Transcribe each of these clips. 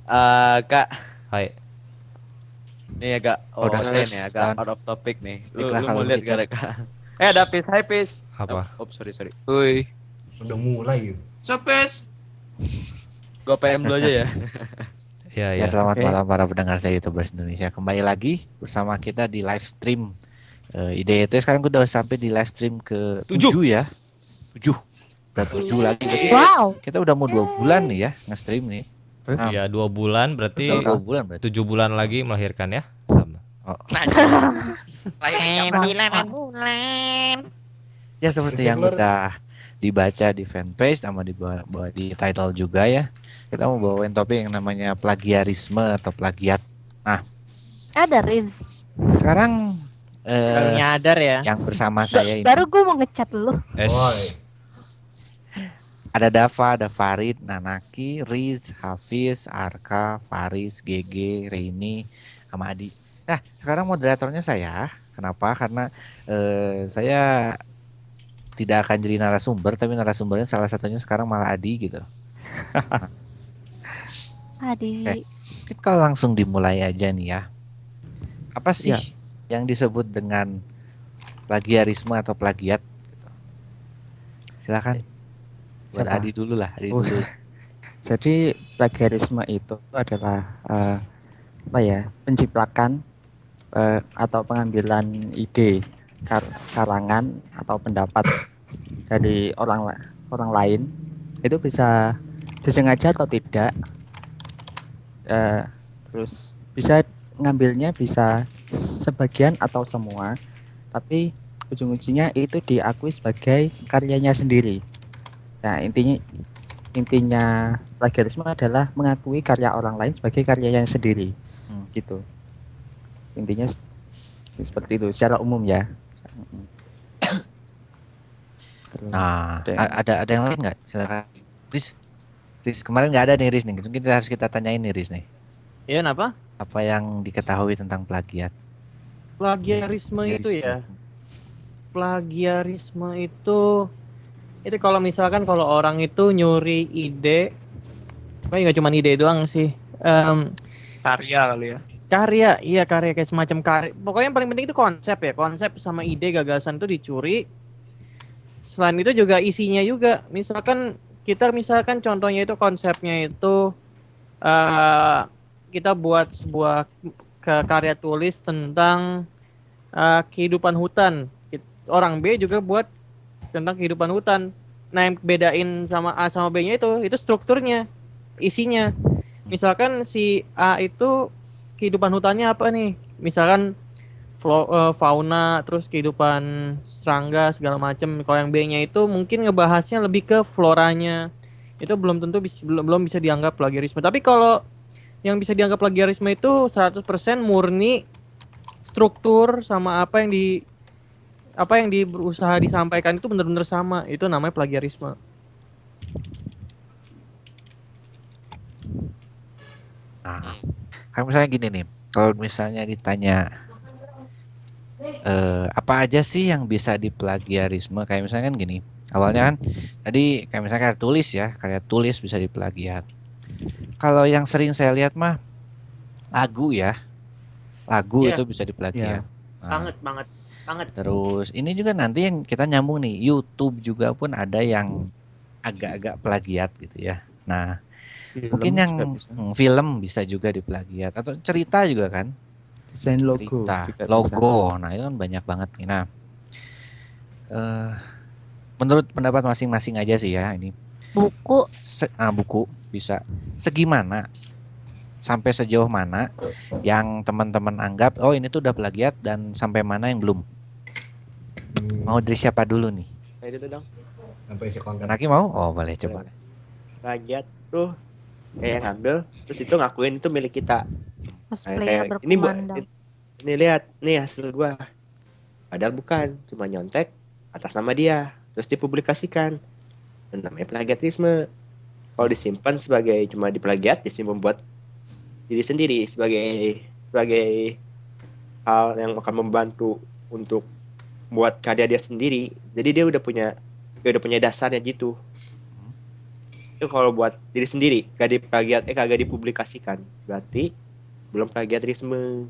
Kak, Hai. nih agak Udah OOT guys, nih, agak dan out of topic nih. Lu baiklah lu kalau mau lihat begitu. gak ada Kak? Ada Pis, hai Pis. Oh, Apa? sorry sorry. Woi, Udah mulai gitu. Sopes. Gua PM dulu aja ya. Iya, ya iya. selamat Oke. malam para pendengar saya YouTubers Indonesia. Kembali lagi bersama kita di live stream IDET. Sekarang udah sampai di live stream ke 7 7. ya. 7. Udah 7 lagi. Berarti Wow. kita udah mau 2 bulan nih ya nge-stream nih. Nah, Iya, 2 bulan betul berarti 2 bulan berarti. 7 bulan lagi melahirkan ya. Sama. Oh. Sembilan bulan. Ya seperti yang udah dibaca di fanpage sama bawa di title juga ya. Kita mau bawain topik yang namanya plagiarisme atau plagiat. Ada Riz. Sekarang Baru nyadar ya. yang bersama saya ini Baru gue mau ngechat lu. Woi. ada Dava, ada Farid, Nanaki, Riz, Hafiz, Arka, Faris, GG, Reini, sama Adi. Nah, sekarang moderatornya saya. Kenapa? Karena saya tidak akan jadi narasumber, tapi narasumbernya salah satunya sekarang malah Adi gitu. Adi. Kita kalau langsung dimulai aja nih ya. Apa sih Ya. yang disebut dengan plagiarisme atau plagiat? Silakan. Buat Siapa? Adi dulu lah, Adi Oh. dulu. Jadi plagiarisme itu adalah apa ya? Penciplakan atau pengambilan ide karangan atau pendapat dari orang lain. Itu bisa disengaja atau tidak. Terus bisa ngambilnya bisa sebagian atau semua, tapi ujung-ujungnya itu diakui sebagai karyanya sendiri. Nah, intinya plagiarisme adalah mengakui karya orang lain sebagai karyanya sendiri. Gitu. Intinya seperti itu secara umum ya. Terus, Nah, Dan- ada yang lain nggak? Silakan. Riz, kemarin nggak ada nih Riz nih. Mungkin kita tanyain nih Riz nih. Iya, kenapa? Apa yang diketahui tentang plagiat? Plagiarisme itu ya. Plagiarisme itu kalau misalkan kalau orang itu nyuri ide, nggak cuma ide doang sih. Karya kali ya. Karya kayak semacam karya. Pokoknya yang paling penting itu konsep ya, konsep sama ide gagasan itu dicuri. Selain itu juga isinya juga. Misalkan contohnya itu konsepnya itu kita buat sebuah karya tulis tentang kehidupan hutan. Orang B juga buat tentang kehidupan hutan. Nah, yang bedain sama A sama B-nya itu strukturnya, isinya. Misalkan si A itu kehidupan hutannya apa nih? Misalkan fauna, terus kehidupan serangga segala macam. Kalau yang B-nya itu mungkin ngebahasnya lebih ke floranya. Itu belum tentu belum bisa dianggap plagiarisme. Tapi kalau yang bisa dianggap plagiarisme itu 100% murni struktur sama apa yang berusaha disampaikan itu benar-benar sama. Itu namanya plagiarisme. Nah, kayak misalnya gini nih. Kalau misalnya ditanya apa aja sih yang bisa diplagiarisme? Kayak misalnya kan gini. Awalnya kan tadi kayak misalnya karya tulis bisa diplagiat. Kalau yang sering saya lihat mah lagu ya. Lagu Iya. itu bisa diplagiat. Nah, Banget. terus ini juga nanti yang kita nyambung nih, YouTube juga pun ada yang agak-agak plagiat gitu ya. Nah, mungkin yang film bisa juga diplagiat atau cerita juga kan? desain logo, Cerita, juga logo. Nah, itu kan banyak banget nih. Nah, menurut pendapat masing-masing aja sih ya ini. Buku. Buku bisa. Segimana? Sampai sejauh mana yang teman-teman anggap oh ini tuh udah plagiat dan sampai mana yang belum? Mau dari siapa dulu nih? Saya dulu dong. Sampai isi konten. Anaki mau? Oh boleh coba. Plagiat tuh kayak ngambil terus itu ngakuin itu milik kita. Cosplayer Kayak, ini berkumandang. ini lihat nih hasil gua. Padahal bukan, cuma nyontek atas nama dia terus dipublikasikan. Dan namanya plagiatisme. Kalau disimpan sebagai cuma diplagiat, disimpan buat diri sendiri sebagai hal yang akan membantu untuk buat karya dia sendiri. Jadi dia udah punya dasarnya gitu. itu kalau buat diri sendiri, kagak dipublikasikan, berarti belum plagiarisme.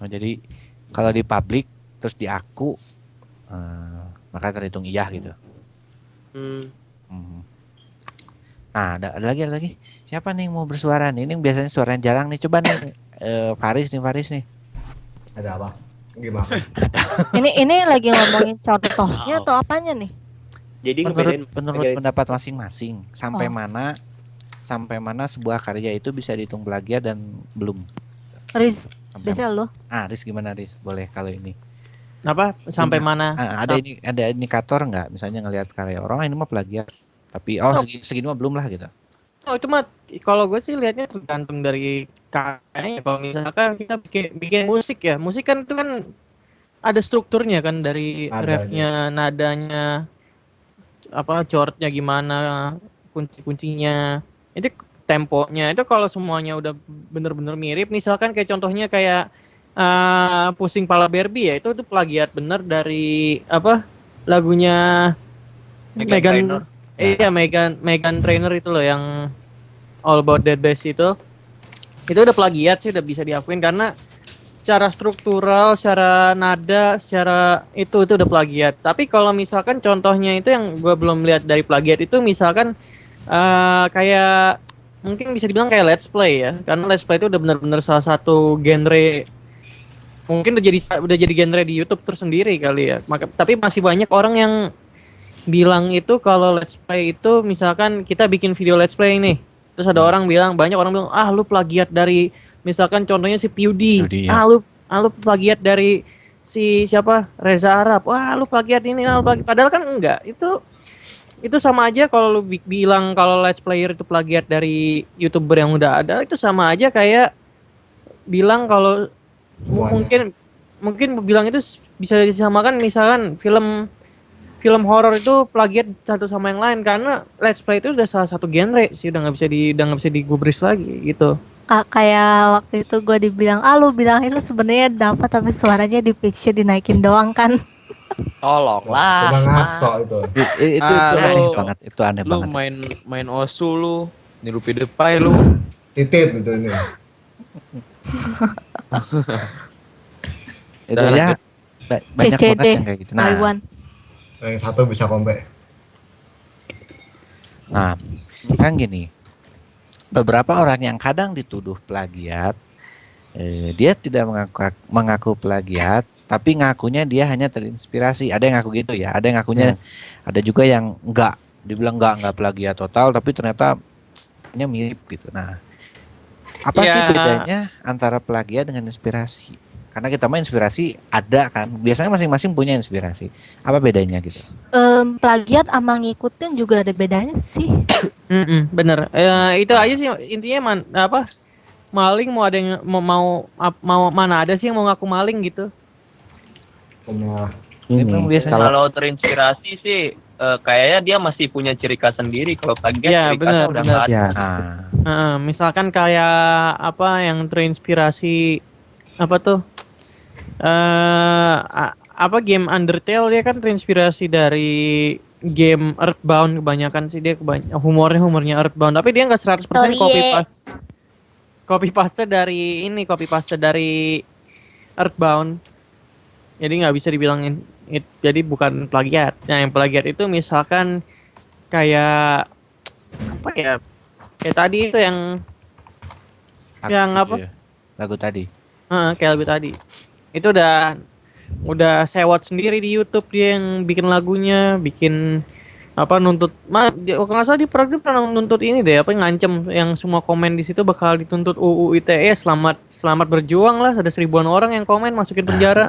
Oh, jadi kalau di publik terus diaku maka terhitung iya gitu. Hmm. Hmm. Nah, ada lagi. Siapa nih yang mau bersuara nih? Ini yang biasanya suaranya jarang nih. Coba nih Faris nih. Ada apa? Gimana? Ini lagi ngomongin contohnya atau apanya nih? Jadi Menurut ngebedain pendapat masing-masing, sampai Oh. mana sebuah karya itu bisa dihitung plagiat dan belum? Riz, Sampai biasa lo. Riz gimana Riz? Boleh kalau ini. Apa sampai Gimana? mana? Ada indikator nggak? Misalnya ngelihat karya orang ini mah plagiat, tapi segini mah belum lah gitu. Oh, itu mah kalau gue sih lihatnya tergantung dari karyanya. Kalau misalkan kita bikin musik ya, musik kan itu kan ada strukturnya kan, dari Nadanya. refnya, nadanya, apa chordnya gimana, kunci-kuncinya, itu temponya. Itu kalau semuanya udah bener-bener mirip, misalkan kayak contohnya kayak Pusing Pala Barbie ya, itu plagiat bener dari apa lagunya Meghan Megan. Trainor. Iya, Megan Trainor itu loh yang All About That Bass itu udah plagiat sih, udah bisa diakuin karena secara struktural, secara nada, secara itu udah plagiat. Tapi kalau misalkan contohnya itu yang gue belum lihat dari plagiat itu, misalkan kayak mungkin bisa dibilang kayak let's play ya, karena let's play itu udah benar-benar salah satu genre, mungkin udah jadi genre di YouTube tersendiri kali ya. Tapi masih banyak orang yang bilang itu kalau let's play itu, misalkan kita bikin video let's play nih, terus ada banyak orang bilang lu plagiat dari, misalkan contohnya si PewDie, ya. lu plagiat dari si siapa, Reza Arab, lu plagiat ini, padahal kan enggak. Itu sama aja kalau lu bilang kalau let's player itu plagiat dari YouTuber yang udah ada, itu sama aja kayak bilang kalau mungkin bilang itu bisa disamakan, misalkan film horor itu plagiat satu sama yang lain, karena let's play itu udah salah satu genre sih, udah nggak bisa digubris lagi gitu. Kayak waktu itu gue dibilang, lu bilangin lu sebenarnya dapat tapi suaranya di pitch dinaikin doang kan. Tolonglah. Cuma ngaco itu. Itu aneh lu- banget. Itu aneh Lu banget. main osu lu, niru PewDiePie lu. Titip itu ini. Itu Udah, ya banyak CCD, banget yang kayak gitu. Taiwan. Yang satu bisa kompe. Nah, kan gini. Beberapa orang yang kadang dituduh plagiat, dia tidak mengaku plagiat, tapi ngakunya dia hanya terinspirasi. Ada yang ngaku gitu ya, ada yang ngakunya, ada juga yang enggak, dibilang enggak plagiat total, tapi ternyata hanya mirip gitu. Nah, apa sih Ya. bedanya antara plagiat dengan inspirasi? Karena kita mah inspirasi ada kan, biasanya masing-masing punya inspirasi. Apa bedanya gitu? Plagiat sama ngikutin juga ada bedanya sih. Bener. Itu aja sih intinya, maling mau ada yang mau mana ada sih yang mau ngaku maling gitu. Nah, Memang Ini biasanya Kalau terinspirasi sih kayaknya dia masih punya ciri khas sendiri. Kalau plagiat Iya, ciri khasnya benar, udah benar. nggak ada. nah, Misalkan kayak apa yang terinspirasi apa tuh? Apa game Undertale, dia kan terinspirasi dari game Earthbound kebanyakan sih, dia humornya Earthbound, tapi dia nggak 100% copy paste dari Earthbound. Jadi nggak bisa dibilangin jadi bukan plagiat. Nah, yang plagiat itu misalkan kayak apa ya? Kayak tadi itu yang apa? lagu tadi. Kayak lagu tadi. Itu udah sewot sendiri di YouTube, dia yang bikin lagunya, bikin apa, nuntut kalau nggak salah dia pernah nuntut ini deh, apa, ngancem yang semua komen di situ bakal dituntut UU ITE, selamat berjuang lah, ada 1000-an orang yang komen masukin penjara.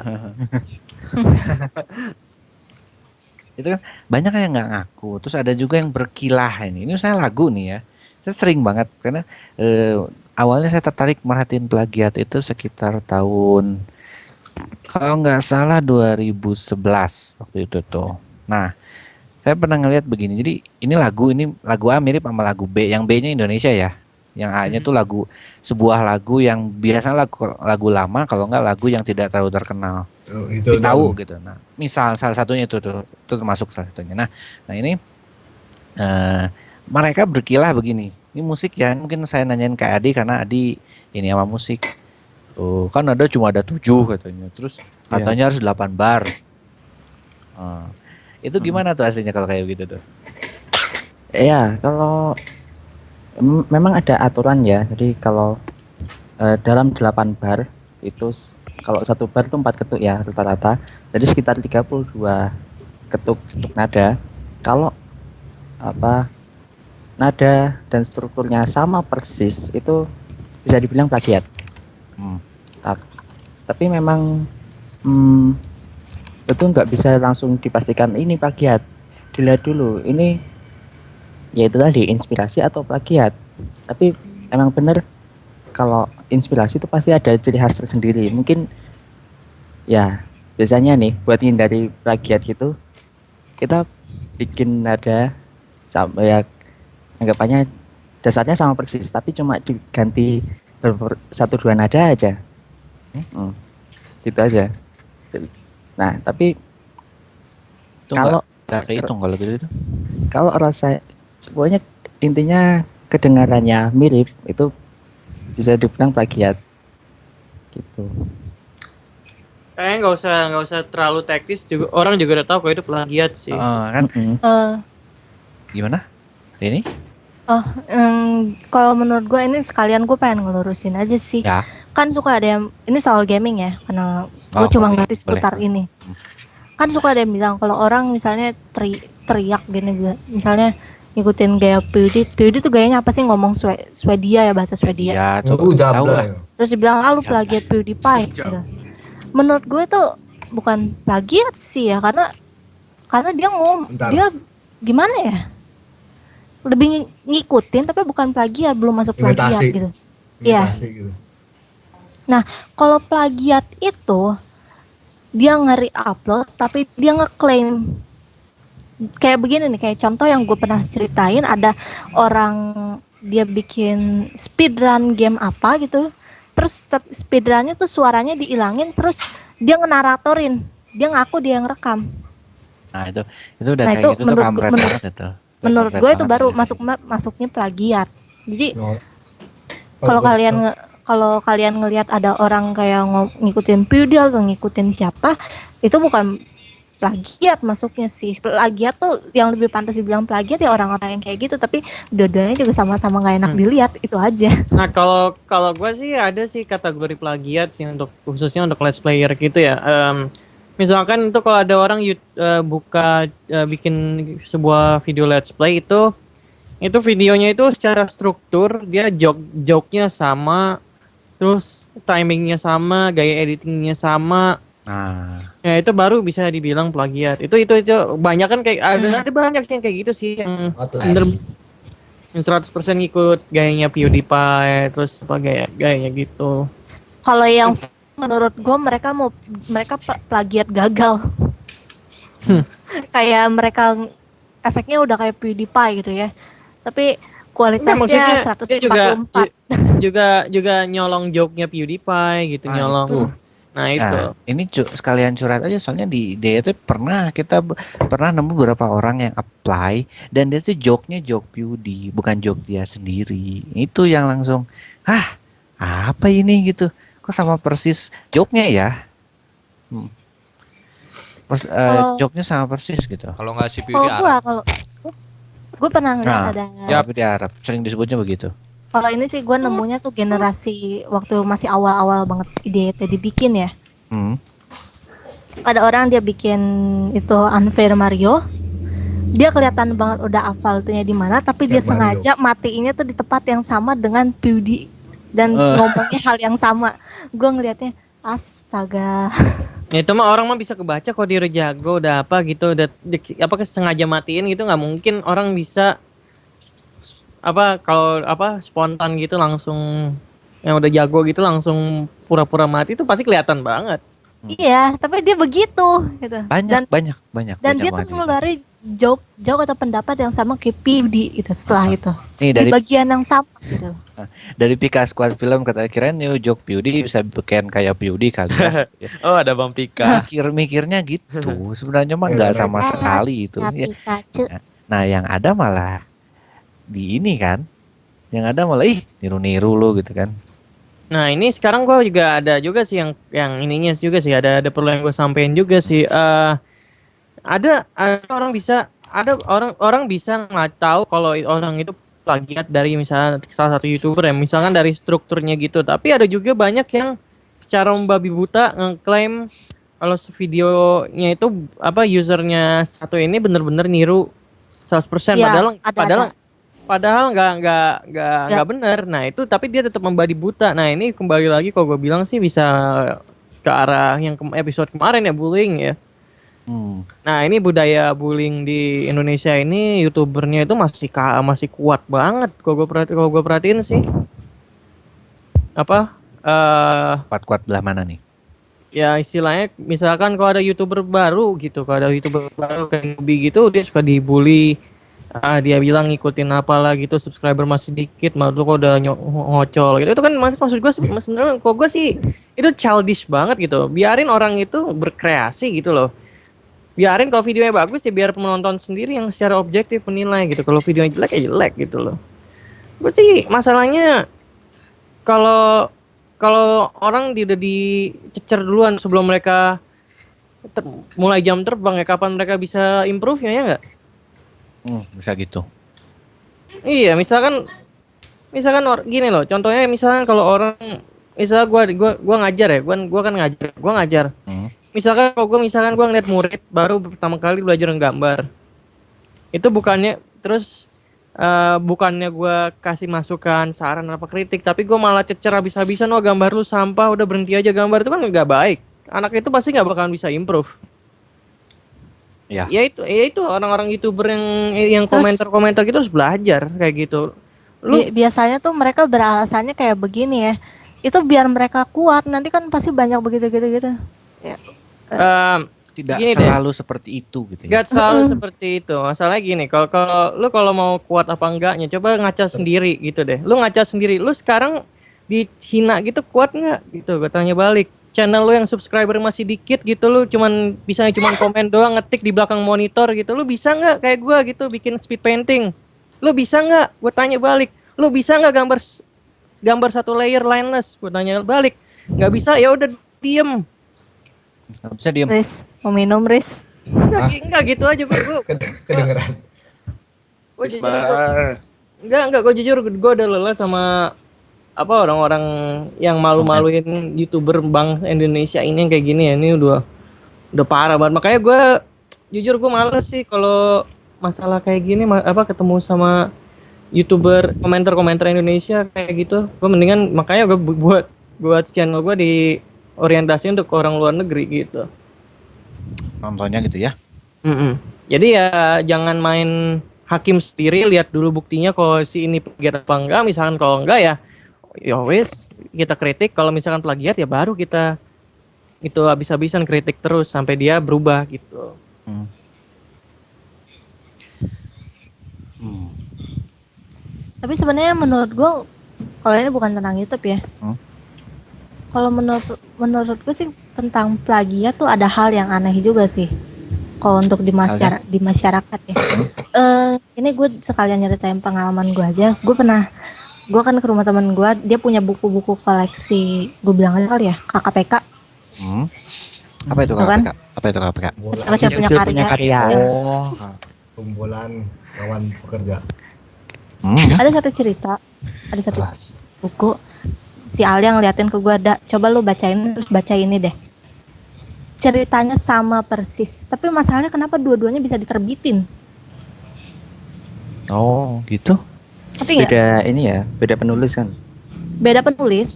Itu kan banyak yang nggak ngaku, terus ada juga yang berkilah ini saya lagu nih ya, saya sering banget karena awalnya saya tertarik merhatiin plagiat itu sekitar tahun kalau nggak salah 2011 waktu itu tuh. Nah, saya pernah ngeliat begini, jadi ini lagu A mirip sama lagu B, yang B-nya Indonesia ya, yang A-nya tuh sebuah lagu yang biasanya lagu lama, kalau nggak lagu yang tidak terlalu terkenal. itu Tahu gitu. Nah, misal salah satunya itu termasuk salah satunya. Nah ini mereka berkilah begini. Ini musik ya, mungkin saya nanyain ke Adi karena Adi ini sama musik. Oh, kan cuma ada 7 katanya. Terus katanya harus 8 bar. Itu gimana tuh aslinya kalau kayak gitu tuh? Ya, kalau memang ada aturan ya. Jadi kalau dalam 8 bar itu kalau 1 bar itu 4 ketuk ya rata-rata. Jadi sekitar 32 ketuk nada. Kalau nada dan strukturnya sama persis itu bisa dibilang plagiat. Tapi memang itu nggak bisa langsung dipastikan ini plagiat. Dilihat dulu ini ya itu tadi inspirasi atau plagiat. Tapi emang bener kalau inspirasi itu pasti ada ciri khas tersendiri. Mungkin ya biasanya nih buat hindari plagiat gitu kita bikin nada sama ya anggapannya dasarnya sama persis tapi cuma diganti 1-2 nada aja. Gitu aja. Nah, tapi Itu kalau nggak kehitung kalau gitu tuh. kalau rasa pokoknya intinya kedengarannya mirip itu bisa dibilang plagiat gitu. Kayaknya nggak usah terlalu teknis juga, orang juga udah tahu kalau itu plagiat sih. Kan Eh, gimana? Ini? Kalau menurut gue ini sekalian gue pengen ngelurusin aja sih. Ya. Kan suka ada yang ini soal gaming ya, karena gue cuma boleh, ngerti seputar ini. Kan suka ada yang bilang kalau orang misalnya teriak gini, misalnya ngikutin gaya PewDie tuh gayanya apa sih ngomong Swedia ya, bahasa Swedia. Ya, Aku tahu jabla lah. ya. Terus dibilang lu plagiat PewDiePie gitu. Menurut gue tuh bukan plagiat sih ya, karena dia Bentar. dia gimana ya? Lebih ngikutin tapi bukan plagiat, belum masuk plagiat Imitasi. gitu. Iya. Imitasi gitu. Kalau plagiat itu dia nge-upload tapi dia ngeklaim kayak begini nih, kayak contoh yang gue pernah ceritain, ada orang dia bikin speedrun game apa gitu, terus speedrunnya tuh suaranya dihilangin, terus dia ngenaratorin, dia ngaku dia yang rekam. Nah, itu udah Nah, kayak itu gitu tuh kampret banget itu. Menurut Kampret gue itu banget baru itu. masuknya plagiat. Jadi No. kalau kalian ngelihat ada orang kayak ngikutin PewDie atau ngikutin siapa, itu bukan plagiat masuknya sih. Plagiat tuh yang lebih pantas dibilang plagiat ya orang-orang yang kayak gitu, tapi dua-duanya juga sama-sama nggak enak dilihat, itu aja. Nah, kalau gue sih ada sih kategori plagiat sih untuk khususnya untuk let's player gitu ya. Misalkan itu kalau ada orang bikin sebuah video let's play itu videonya itu secara struktur dia joke-nya sama, terus timingnya sama, gaya editingnya sama. Nah, Ya itu baru bisa dibilang plagiat. Itu banyak kan kayak ada banyak sih yang kayak gitu sih yang bener yang 100% ngikut gayanya PewDiePie, terus apa gayanya gitu. Kalau yang menurut gue mereka plagiat gagal. Kayak mereka efeknya udah kayak PewDiePie gitu ya, tapi kualitasnya 144. juga nyolong joke-nya PewDiePie gitu, nyolong. itu. Nah, itu. Nah, ini sekalian curhat aja soalnya di DIY kita pernah nemu beberapa orang yang apply dan dia tuh joke-nya joke PewDie, bukan joke dia sendiri. Itu yang langsung, apa ini gitu. Kok sama persis joke-nya ya? Joke-nya sama persis gitu. Kalau nggak si PewDie Kalau gue pernah ngeliat ada. Ya, tapi di Arab sering disebutnya begitu. Kalau ini sih gue nemunya tuh generasi waktu masih awal-awal banget ide dibikin ya. Ada orang dia bikin itu Unfair Mario. Dia kelihatan banget udah hafal tuhnya di mana, tapi dia sengaja matiinnya tuh di tempat yang sama dengan PewDie dan ngomongnya hal yang sama. Gue ngelihatnya astaga. Ya, itu mah orang mah bisa kebaca kok dia udah jago, udah apa gitu, udah sengaja matiin gitu, nggak mungkin orang bisa spontan gitu langsung yang udah jago gitu langsung pura-pura mati, itu pasti kelihatan banget. Iya, tapi dia begitu gitu. Banyak. Dan dia tuh ngeluarin joke atau pendapat yang sama kayak PewDie gitu setelah itu. Nih, di bagian yang sama gitu. Dari Pika Squad Film katanya kirain nih joke PewDie bisa bikin kayak PewDie kali ya. Oh, ada Bang Pika. Mikirnya gitu. Sebenarnya mah nggak sama sekali itu. Ya. Nah, yang ada malah di ini kan. Yang ada malah niru-niru lo gitu kan. Nah ini sekarang gue juga ada juga sih yang ininya juga sih ada perlu yang gue sampein juga sih. Ada orang bisa orang bisa nggak tahu kalau orang itu plagiat dari misalnya salah satu YouTuber ya, misalkan dari strukturnya gitu. Tapi ada juga banyak yang secara membabi buta ngeklaim kalau videonya itu usernya satu ini bener-bener niru 100%, Iya, padahal nggak benar. Nah itu tapi dia tetap membagi buta. Nah ini kembali lagi kalau gue bilang sih bisa ke arah yang episode kemarin ya, bullying ya. Nah ini budaya bullying di Indonesia ini YouTubernya itu masih kuat banget. Kalau gue perhatiin sih Kuat-kuat belah mana nih? ya istilahnya misalkan kalau ada YouTuber baru gitu, kalau ada YouTuber baru kayak Nubi gitu dia suka dibully. Dia bilang ngikutin apalah gitu, subscriber masih dikit, malu kok udah ngocol gitu. Itu kan maksud gue sebenarnya kok gue sih itu childish banget gitu. Biarin orang itu berkreasi gitu loh. Biarin kalau videonya bagus ya biar penonton sendiri yang secara objektif menilai gitu. Kalau videonya jelek ya jelek gitu loh. Gue sih masalahnya kalau orang udah dicecer duluan sebelum mereka mulai jam terbang ya, kapan mereka bisa improve-nya ya nggak? Bisa gitu. Iya, misalkan gini loh, contohnya misalkan kalau orang, misalnya gua ngajar ya, gua kan ngajar. Misalkan kalau gua ngeliat murid baru pertama kali belajar nggambar, itu bukannya gua kasih masukan, saran apa kritik, tapi gua malah cecer habis-habisan, gambar lu sampah, udah berhenti aja gambar, itu kan nggak baik. Anak itu pasti nggak bakalan bisa improve. Ya itu orang-orang YouTuber yang komentar-komentar gitu harus belajar kayak gitu. Biasanya tuh mereka beralasannya kayak begini ya. Itu biar mereka kuat, nanti kan pasti banyak begitu gitu. Ya. Tidak selalu seperti itu gitu ya. Gak selalu seperti itu. Masalahnya gini, kalau mau kuat apa enggaknya, coba ngaca sendiri gitu deh. Lu ngaca sendiri, lu sekarang dihina gitu kuat nggak? Gitu, gue tanya balik. Channel lu yang subscriber masih dikit gitu, lu cuman komen doang, ngetik di belakang monitor gitu, lu bisa nggak kayak gua gitu bikin speed painting? Lu bisa nggak? Gue tanya balik. Lu bisa nggak gambar satu layer lineless? Gue tanya balik. Nggak bisa, ya udah diem. Nggak bisa diem. Riz, mau minum Riz? Enggak gitu aja gue. Kedengeran. Gue jujur gue udah lelah sama orang-orang yang malu-maluin YouTuber Bang Indonesia ini yang kayak gini ya. Ini udah parah banget. Makanya gue jujur gue males sih kalau masalah kayak gini ketemu sama YouTuber komentar Indonesia kayak gitu. Gue mendingan makanya gue buat channel gue di orientasi untuk orang luar negeri gitu. Nontonnya gitu ya. Jadi ya jangan main hakim sendiri, lihat dulu buktinya kalau si ini plagiat apa enggak. Misalkan kalau enggak ya wes kita kritik, kalau misalkan plagiat ya baru kita itu habis-habisan kritik terus sampai dia berubah gitu. Tapi sebenarnya menurut gue kalau ini bukan tentang YouTube ya. Kalau menurut gue sih tentang plagiat tuh ada hal yang aneh juga sih. Kalau untuk di masyarakat ya. Ini gue sekalian nyeritain pengalaman gue aja. Gue kan ke rumah teman gue, dia punya buku-buku koleksi, gue bilang aja kali ya, KKPK. Apa itu KKPK? Apa itu KKPK? Kecil punya karya. Oh, kumpulan kawan pekerja. Ada satu cerita, ada satu buku, si Ali yang ngeliatin ke gue, coba lu bacain, terus baca ini deh. Ceritanya sama persis, tapi masalahnya kenapa dua-duanya bisa diterbitin? Oh, gitu? Beda ini ya, beda penulis kan? Beda penulis.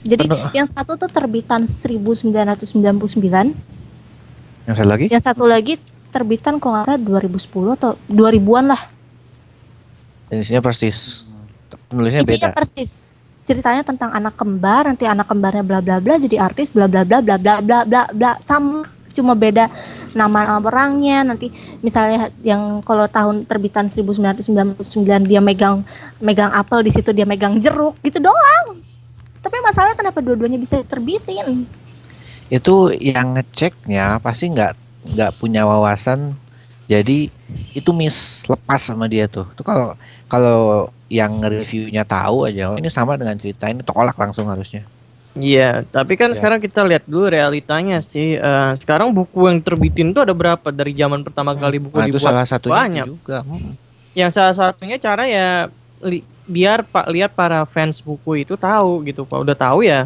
Jadi yang satu tuh terbitan 1999. Yang satu lagi? Yang satu lagi terbitan kalau nggak salah 2010 atau 2000-an lah. Dan isinya persis. Penulisnya Isinya beda. persis. Ceritanya tentang anak kembar, nanti anak kembarnya bla bla bla jadi artis bla bla bla bla bla bla bla bla, sama, cuma beda nama orangnya. Nanti misalnya yang kalau tahun terbitan 1999 dia megang apel, di situ dia megang jeruk gitu doang. Tapi masalahnya kenapa dua-duanya bisa terbitin? Itu yang ngeceknya pasti nggak punya wawasan Jadi itu miss, lepas sama dia tuh. Itu kalau kalau yang nge-reviewnya tahu aja, oh, ini sama dengan cerita ini, tolak langsung harusnya. Iya, tapi kan Ya. sekarang kita lihat dulu realitanya sih. Sekarang buku yang terbitin tuh ada berapa dari zaman pertama kali buku Nah, itu dibuat? salah satunya banyak. itu juga. Yang salah satunya cara ya biar lihat para fans buku itu tahu gitu Pak. Udah tahu ya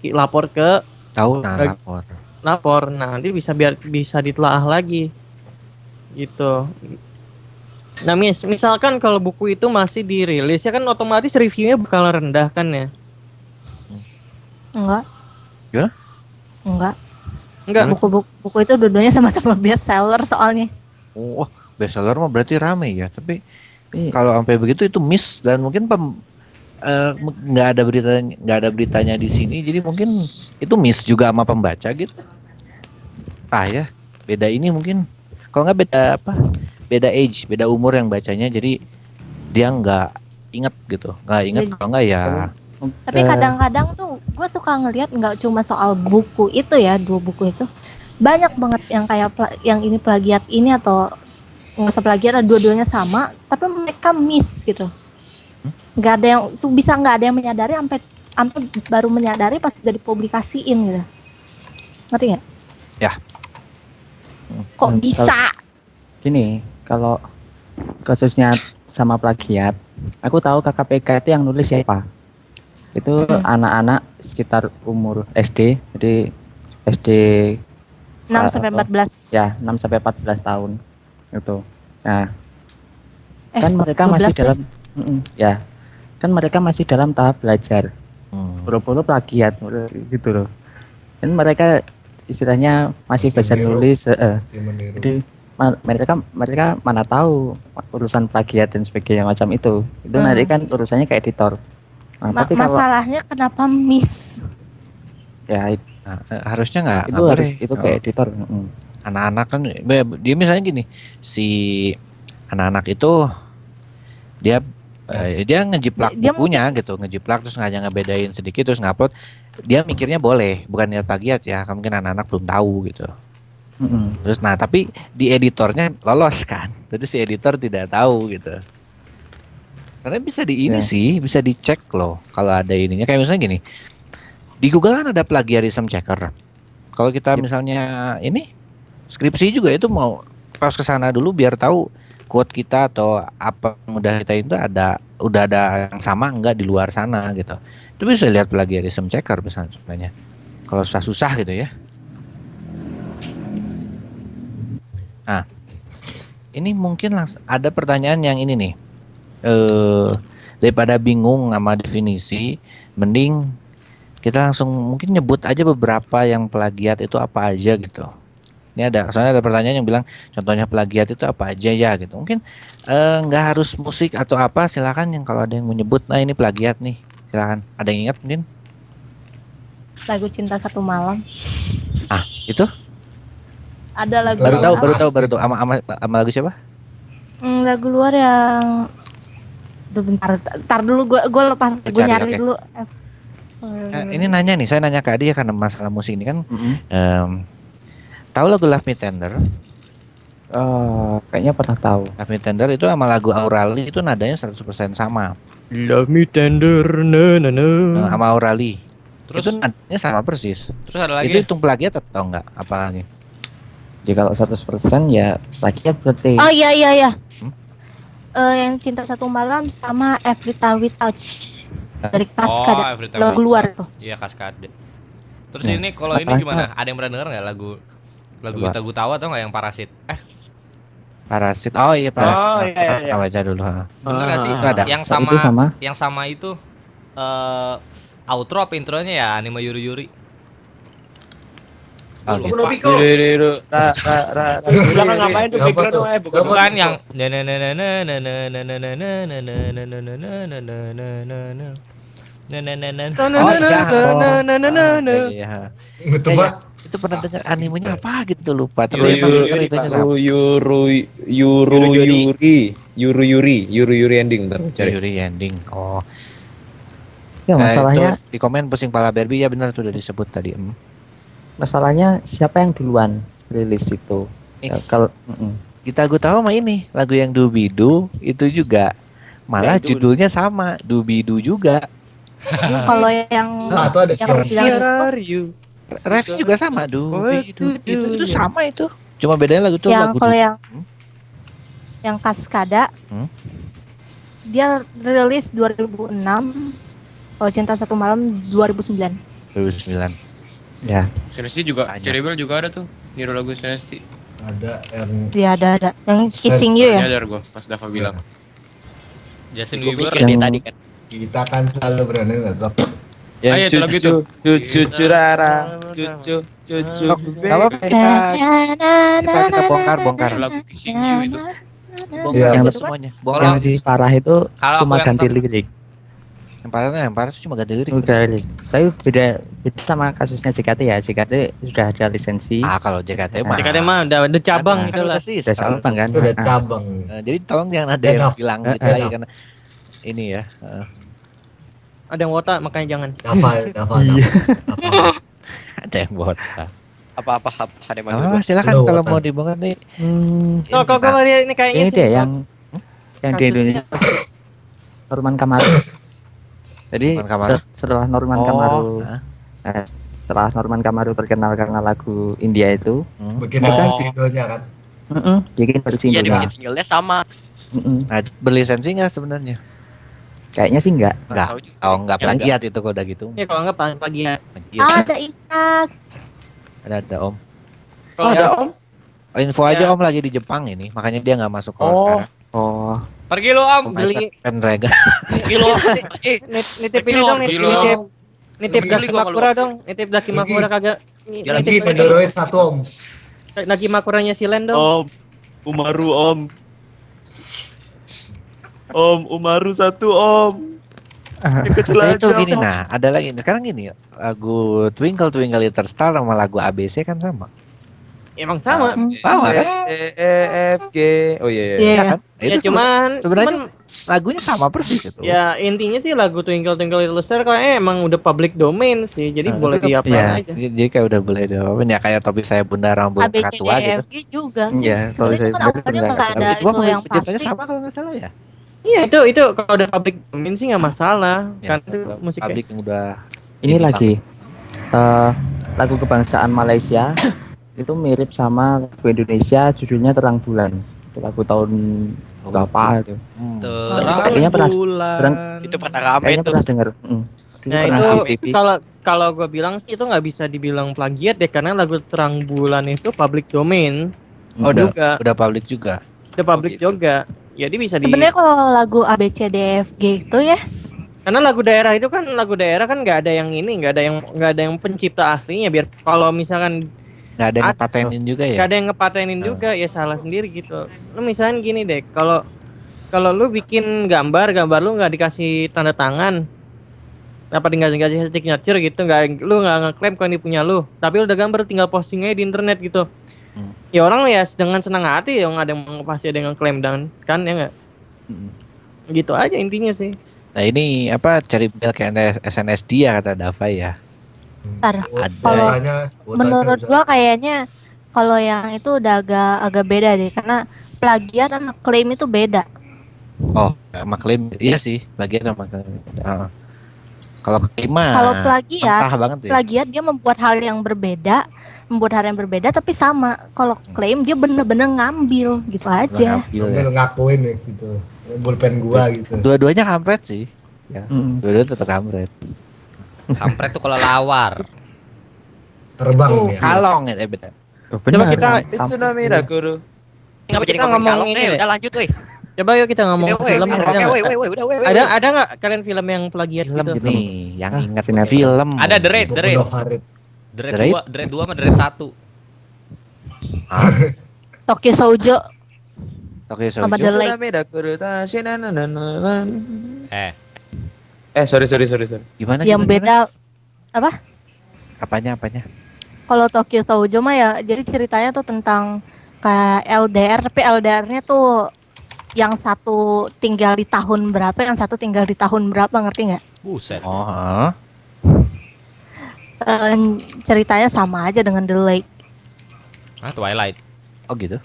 lapor ke Tahu nah, Bag- lapor. lapor. Nah, nanti biar bisa ditelaah lagi. Gitu. Nah, misalkan kalau buku itu masih dirilis ya kan otomatis reviewnya bakal rendah kan ya? Enggak. Gimana? Enggak. Enggak. Buku itu dua-duanya sama-sama best seller soalnya. Oh, bestseller mah berarti rame ya. Tapi Iya. kalau sampai begitu itu miss dan mungkin nggak ada beritanya di sini. Jadi mungkin itu miss juga sama pembaca gitu. Ya, beda ini mungkin. Kalau nggak beda apa? Beda age, beda umur yang bacanya. Jadi dia nggak inget gitu, nggak inget. Jadi- Kalau nggak ya. Tapi kadang-kadang tuh gue suka ngelihat nggak cuma soal buku itu ya, 2 buku itu. Banyak banget yang kayak yang ini plagiat ini atau nggak usah plagiat, dua-duanya sama, tapi mereka miss gitu. Nggak ada yang nggak ada yang menyadari sampai baru menyadari pas udah dipublikasiin gitu. Ngerti nggak? Ya. Kok Hmm, bisa? Gini, kalau kasusnya sama plagiat, aku tahu KKPK itu yang nulis siapa. Itu anak-anak sekitar umur SD, jadi SD 6 sampai 14. ya 6 sampai 14 tahun itu. Nah, kan mereka 12 masih deh. dalam ya. Kan mereka masih dalam tahap belajar. Buru-buru plagiat gitu loh. Dan mereka istilahnya masih Masih bisa meniru. nulis, Masih meniru. jadi mereka mana tahu urusan plagiat dan sebagainya macam itu. Itu nanti kan urusannya ke editor. Nah, tapi kalau Masalahnya kenapa miss? ya Nah, harusnya nggak itu harus boleh. itu ke editor. Anak-anak kan dia misalnya gini, si anak-anak itu dia dia ngejiplak Dia bukunya gitu, ngejiplak terus ngajak ngebedain sedikit terus ngupload. Dia mikirnya boleh, bukan niat plagiat ya. Mungkin anak-anak belum tahu gitu. Terus nah tapi di editornya lolos kan. Jadi si editor tidak tahu gitu. Soalnya bisa di ini Ya. sih, bisa dicek loh kalau ada ininya. Kayak misalnya gini, di Google kan ada plagiarism checker. Kalau kita misalnya ini skripsi juga itu mau pas ke sana dulu biar tahu quote kita atau apa yang udah kita itu udah ada yang sama enggak di luar sana gitu. Itu bisa lihat plagiarism checker misalnya sebenarnya. Kalau susah-susah gitu ya. Nah, ini mungkin ada pertanyaan yang ini nih. Daripada bingung sama definisi, mending kita langsung mungkin nyebut aja beberapa yang plagiat itu apa aja gitu. Ini soalnya ada pertanyaan yang bilang contohnya plagiat itu apa aja ya gitu. Mungkin nggak harus musik atau apa, silakan yang kalau ada yang menyebut, nah ini plagiat nih, silakan. Ada yang ingat mungkin? Lagu Cinta Satu Malam. Itu? Ada lagu Baru tahu. Sama lagu siapa? Lagu luar yang Duh, bentar dulu gue lepas gue Cari, nyari oke. dulu. Ini nanya nih, saya nanya ke Adi ya karena masalah musik ini kan. Tahu lagu Love Me Tender? Kayaknya pernah tahu. Love Me Tender itu sama lagu Aurali itu nadanya 100% sama. Love me tender, Sama Aurali. Terus Itu nadanya sama persis. terus ada Itu lagi. hitung plagiat atau enggak? Apalagi? Jadi kalau 100% ya plagiat berarti. Oh iya. Yang Cinta Satu Malam sama Every Time We Touch dari Kaskade. Every Time Lagu We luar Touch. tuh. Iya, Kaskade. Terus Ya, ini kalau ini apa? gimana? Ada yang pernah denger nggak lagu Coba. Gita Gutawa atau nggak yang Parasit? Parasit. Oh iya Parasit. Oh, iya. Baca dulu. Bener nggak sih? Itu ada. Yang Itu sama. yang sama itu outro apa intronya ya Anime Yuri Yuri. Oh, gitu. Belakang ngapain tuh Apa background tuh? tuh? Bukan. Bukan yang Oh iya. Itu Iya, Pak. itu pernah dengar animenya apa gitu lupa. Tapi Yuri, emang Yuri, denger itunya sama. Yuri ending bentar cari. Yuri ending. Oh. Ya masalahnya itu di komen pusing pala Barbie ya benar sudah disebut tadi. masalahnya siapa yang duluan rilis itu? Eh. Ya, kalau Kita gue tahu sama ini lagu yang Dubidu itu juga malah itu. judulnya sama Dubidu juga. Kalau yang Nah, itu ada yang siapa? bilang Where itu, are you? Refnya juga sama Dubidu itu ya. sama itu. Cuma bedanya lagu itu yang lagu kalau Du- yang Kaskada, Hmm? dia rilis 2006. Kalau Cinta Satu Malam 2009. 2009. Ya. Senesti juga, Banyak. Cherry Bell juga ada tuh. Niru lagu Senesti. Ada yang Iya ada. Yang Kissing You ya. Nyadar gue pas Dava bilang. Justin Gue Bieber. mikir dia tadi kan. kita kan selalu berani ngetop. Ah, iya, itu lagu itu. Cucu rara, cucu Tok, nggak apa-apa, kita bongkar. Lagu Kissing You itu. Bongkar Iya. aja semuanya. Bongkar. Yang di parah itu Kalau cuma aku yang ganti tahu- lirik. Yang parah itu cuma ganti lirik. Udah lirik. Tapi beda sama kasusnya JKT ya. JKT sudah ada lisensi. Ah, kalau JKT mah. JKT mah udah cabang Kan gitu lah. udah sistem. Udah cabang kan. Itu udah Ah, cabang. Jadi tolong jangan ada yang Enough. bilang gitu lagi Enough. karena ini ya. Ada yang wota makanya jangan. Dava. Ada yang botak. Apa ada Nggak apa-apa, silakan Udah, kalau Watan. mau dibongkar nih. Oh, kok ini kayaknya ini sih. deh yang di Kasusnya. Indonesia Norman Kamaru. Jadi Norman Kamaru? setelah Norman Oh, Kamaru nah. setelah Norman Kamaru terkenal karena lagu India itu, Bikin videonya kan. bikin versi Iya, Indonesia. dibikin singlenya sama. Nah, berlisensi nggak sebenarnya? Kayaknya sih enggak. Enggak. Tahu juga. Oh, enggak Yang plagiat itu kalau udah gitu. Ya kalau enggak plagiat. Plagiat. Ada Isak. Ada Om. Kalau ada om? Oh, info aja Ya. Om lagi di Jepang ini, makanya dia nggak masuk call Oh. sekarang. Oh, Pergi lu Om. beli Penrega. Kilo. nitip ini dong, Kilo. nitip Beli Daki gua Makura kalau- dong, nitip Daki Makura kagak. Jalan Lagi Nitip Android 1 om. Daki Makuranya si Len dong. Om, Umaru om. Om, Umaru 1 om. Kecil Nah, itu aja. gini, nah ada lagi. Sekarang gini, lagu Twinkle Twinkle Little Star sama lagu ABC kan sama. Emang sama. Sama kan? F G. Oh iya iya. Iya. Iya kan? Nah, Ya itu cuman sebenarnya cuman, lagunya sama persis itu. ya intinya sih lagu Twinkle Twinkle Little Star kayaknya emang udah public domain sih. Jadi Nah, boleh itu diapain iya. aja. Jadi kayak udah boleh diapain ya, kayak topi saya bunda rambut A B kakak C D tua E gitu. F G juga sih. Iya, kalau Sebenarnya saya kan sendiri awalnya nggak nggak ada Itu itu yang penciptanya pasti. sama kalau nggak salah ya. Iya itu kalau udah public domain sih nggak masalah. Ya, Kan itu musiknya. publik yang udah ini Ini lagi lagu kebangsaan Malaysia itu mirip sama lagu Indonesia, judulnya Terang Bulan. Itu lagu tahun berapa itu? Kayaknya pernah- bulan. Itu pada rame Kayaknya tuh. pernah dengar. Dulu Nah pernah itu di TV. kalau gue bilang sih itu nggak bisa dibilang plagiat deh karena lagu Terang Bulan itu public domain. Oh, udah juga, udah publik juga. udah public gitu. juga. Jadi bisa di Sebenarnya kalau lagu A B C D E F G itu ya, karena lagu daerah itu kan lagu daerah kan nggak ada yang ini, nggak ada yang pencipta aslinya. Biar kalau misalkan Nggak ada yang Ad- ngepatenin juga ya. nggak ada yang ngepatenin juga ya salah sendiri gitu. Lu misalkan gini deh, kalau lu bikin gambar lu nggak dikasih tanda tangan, apa dikasih signature gitu, lu nggak ngeklaim kalau ini punya lu, tapi lu udah gambar tinggal posting aja di internet gitu. Ya orang ya dengan senang hati yang ada yang pasti ada yang ngeklaim dan kan ya nggak, Mm. gitu aja intinya sih. Nah ini apa cari bel kayak SNSD ya kata Dava ya. ntar Ada. kalau Wotanya menurut bisa. gua kayaknya kalau yang itu udah agak beda deh karena plagiat sama klaim itu beda. Oh, sama klaim iya sih, bagian sama klaim. Ah. Kalau klaim mah Kalau plagiat, mentah banget ya. plagiat dia membuat hal yang berbeda tapi sama. Kalau klaim dia bener-bener ngambil gitu aja. Ngambil ya. Sambil ngakuin ya gitu. Pulpen gua gitu. Dua-duanya kampret sih. Ya. Mm. Dua-duanya tetap kampret. Kampret tuh kalau lawar. Terbang ya. Kalong ya, beda. Oh, Coba benar. kita Tsunami Rakuru. Nggak jadi kita ngomongin ngomong kalong ini deh. deh. Udah lanjut weh. Coba yuk kita ngomong Udah, weh. film. Oke, Ada nggak? weh, udah weh. Ada nggak kalian film yang plagiat Film gitu? nih, yang Hah? ingat Sinetron. film. Ada The Raid, The Raid. Bob Farid. Dread Dread? 2, Dread 2 sama Dread 1. Tokyo Shoujo Tokyo sama Shoujo. The Lake. Tsunami Rakuru. Tashinanananan. Eh, Sorry. Gimana? Yang gimana, beda Apanya? kalau Tokyo Shoujo mah ya jadi ceritanya tuh tentang kayak LDR tapi LDR-nya tuh yang satu tinggal di tahun berapa, yang satu tinggal di tahun berapa, ngerti nggak? buset. Oh, heeh. Ceritanya sama aja dengan The Lake. Ah, Twilight. Oh gitu.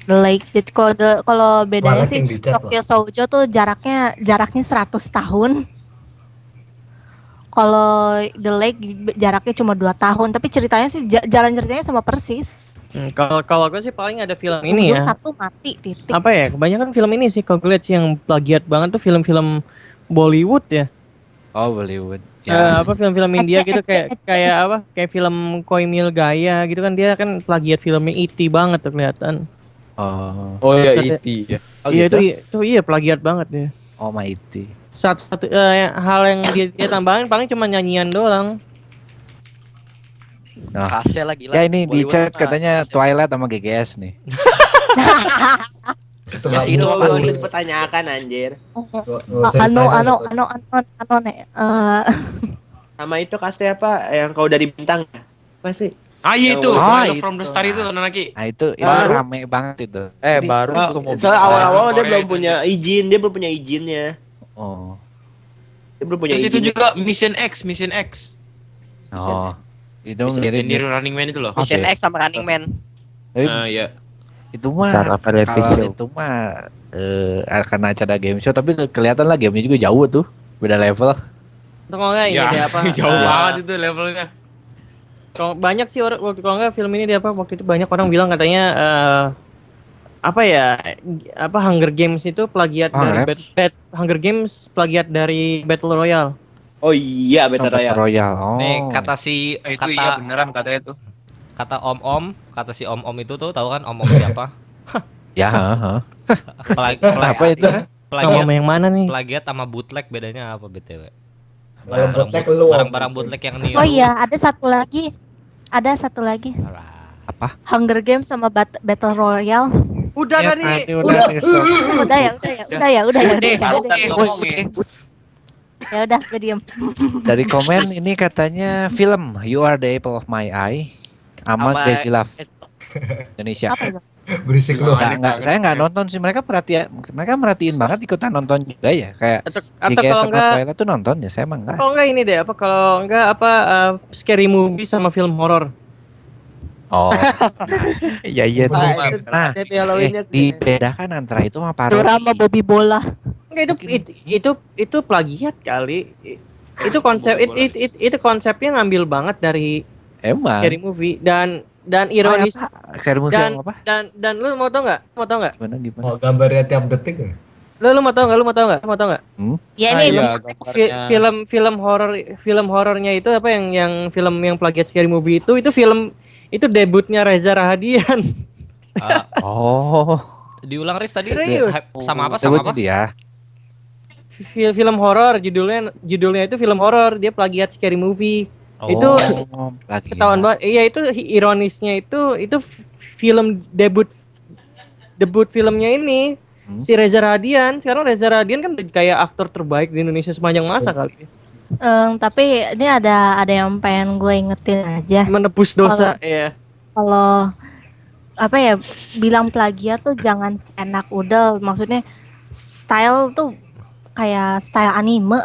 The Lake. Jadi kalau bedanya Twilight sih yang dicat Tokyo lah. Shoujo tuh jaraknya 100 tahun. Kalau The Lake jaraknya cuma 2 tahun, tapi ceritanya sih jalan ceritanya sama persis. Kalau gue sih paling ada film ini Ujung-ujung ya. satu mati titik. Apa ya? Kebanyakan film ini sih kalau gue lihat sih yang plagiat banget tuh film-film Bollywood ya. Oh, Bollywood. Ya. Apa film-film India gitu kayak apa? Kayak film Koimil Gaya gitu kan, dia kan plagiat filmnya E.T. banget tuh kelihatan. Oh ya Maksudnya- E.T. ya. Oh, Iya gitu? itu iya plagiat banget dia. Oh, my IT. Satu hal yang dia tambahin paling cuma nyanyian doang. Nah. Kasih lah gila. Ya ini di Bollywood chat mah. katanya Twilight sama GGS nih. Itu Ya nggak itu mungkin. nggak usah dipertanyakan anjir. Nggak usah ditanya, Sama itu kasih apa yang kau dari bintang ya? Apa sih? Ah iya itu, Oh, Wild itu. from the Star itu Nanaki. Nah itu Baru. rame banget itu. Baru Nah, ke mobil. soalnya awal-awal dia Korea belum itu punya izin, dia belum punya izinnya. Oh. Dia belum punya Terus itu izin. juga Mission X. Oh. Itu Yang mirip. niru Running Man itu loh. Mission Oke. X sama Running Man. Tapi Iya. itu mah Cara variety kalau show. itu mah karena acara game show, tapi kelihatan lah gamenya juga jauh tuh, beda level. Atau kalau enggak ini Ya, dia apa? jauh banget itu levelnya. Kalau banyak sih orang waktu kalau enggak film ini dia apa waktu itu banyak orang bilang katanya apa ya Hunger Games itu plagiat Oh, dari Hunger Hunger Games plagiat dari Battle Royale. Oh iya, Battle Battle Royale. Royale. Oh. Nih kata si Itu iya beneran katanya tuh. kata kata si Om itu tuh tahu kan Om siapa? Ya, heeh. Apa itu? Plagiat yang mana nih? Plagiat sama bootleg bedanya apa BTW? Kalau bootleg lu. Barang-barang bootleg yang niru. Oh iya, ada satu lagi. Apa? Hunger Games sama Battle Royale. Udah Ya, tadi. tadi udah. Udah ya. Oke, ngomongin. Ya udah, gue diem. Dari komen ini katanya film You Are the Apple of My Eye sama Sama- Crazy Love Indonesia. Apa itu? Berisik lu. Saya nggak nonton sih, mereka merhatiin banget ikutan nonton juga ya, kayak Atau GGS kalau sama enggak Twilight tuh nonton ya, saya emang enggak. kalau enggak ini deh kalau enggak scary movie sama film horor. Oh. Iya Nah, Happy Halloween-nya tuh. dibedakan antara itu sama parodi. Dora sama Bobby Bola. Enggak itu plagiat kali. Itu konsep itu konsepnya ngambil banget dari Emang. scary movie dan ironis Scary movie dan yang apa? dan lu mau tau nggak? Gimana? Oh, gambarnya tiap detik ya? Lu mau tau nggak? Ya Ah, ini iya, Fi- gambarnya. film horornya itu apa yang film yang plagiat scary movie itu film itu debutnya Reza Rahadian. Oh. Diulang Riz tadi Serius? sama apa Sebutnya dia. Film horor judulnya itu film horor, dia plagiat scary movie. Itu lagi. ketahuan banget. Iya itu ironisnya itu film debut filmnya ini si Reza Rahadian. Sekarang Reza Rahadian kan kayak aktor terbaik di Indonesia sepanjang masa kali. tapi ini ada yang pengen gue ingetin aja. Menebus dosa, ya. Kalau apa ya, bilang plagiat tuh jangan enak udah, maksudnya style tuh kayak style anime,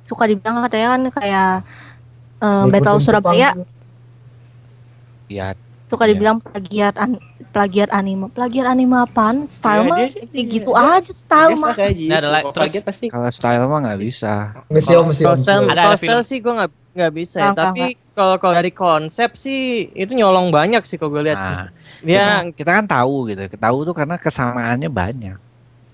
suka dibilang katanya kan kayak Battle Ngikutin Surabaya Jepang. Iya. suka dibilang plagiat anime apaan, style Iya, mah dia- kayak gitu aja style mah. Nah, ada Kalau terus- plagiat pasti. Kalau style mah nggak bisa. Museum. Kalau style, Ada kalau film. style sih gue nggak bisa ya. Nggak, Tapi kalau dari konsep sih itu nyolong banyak sih kalau gue lihat sih. Nah, Dia kita kan tahu gitu. Tahu tuh karena kesamaannya banyak.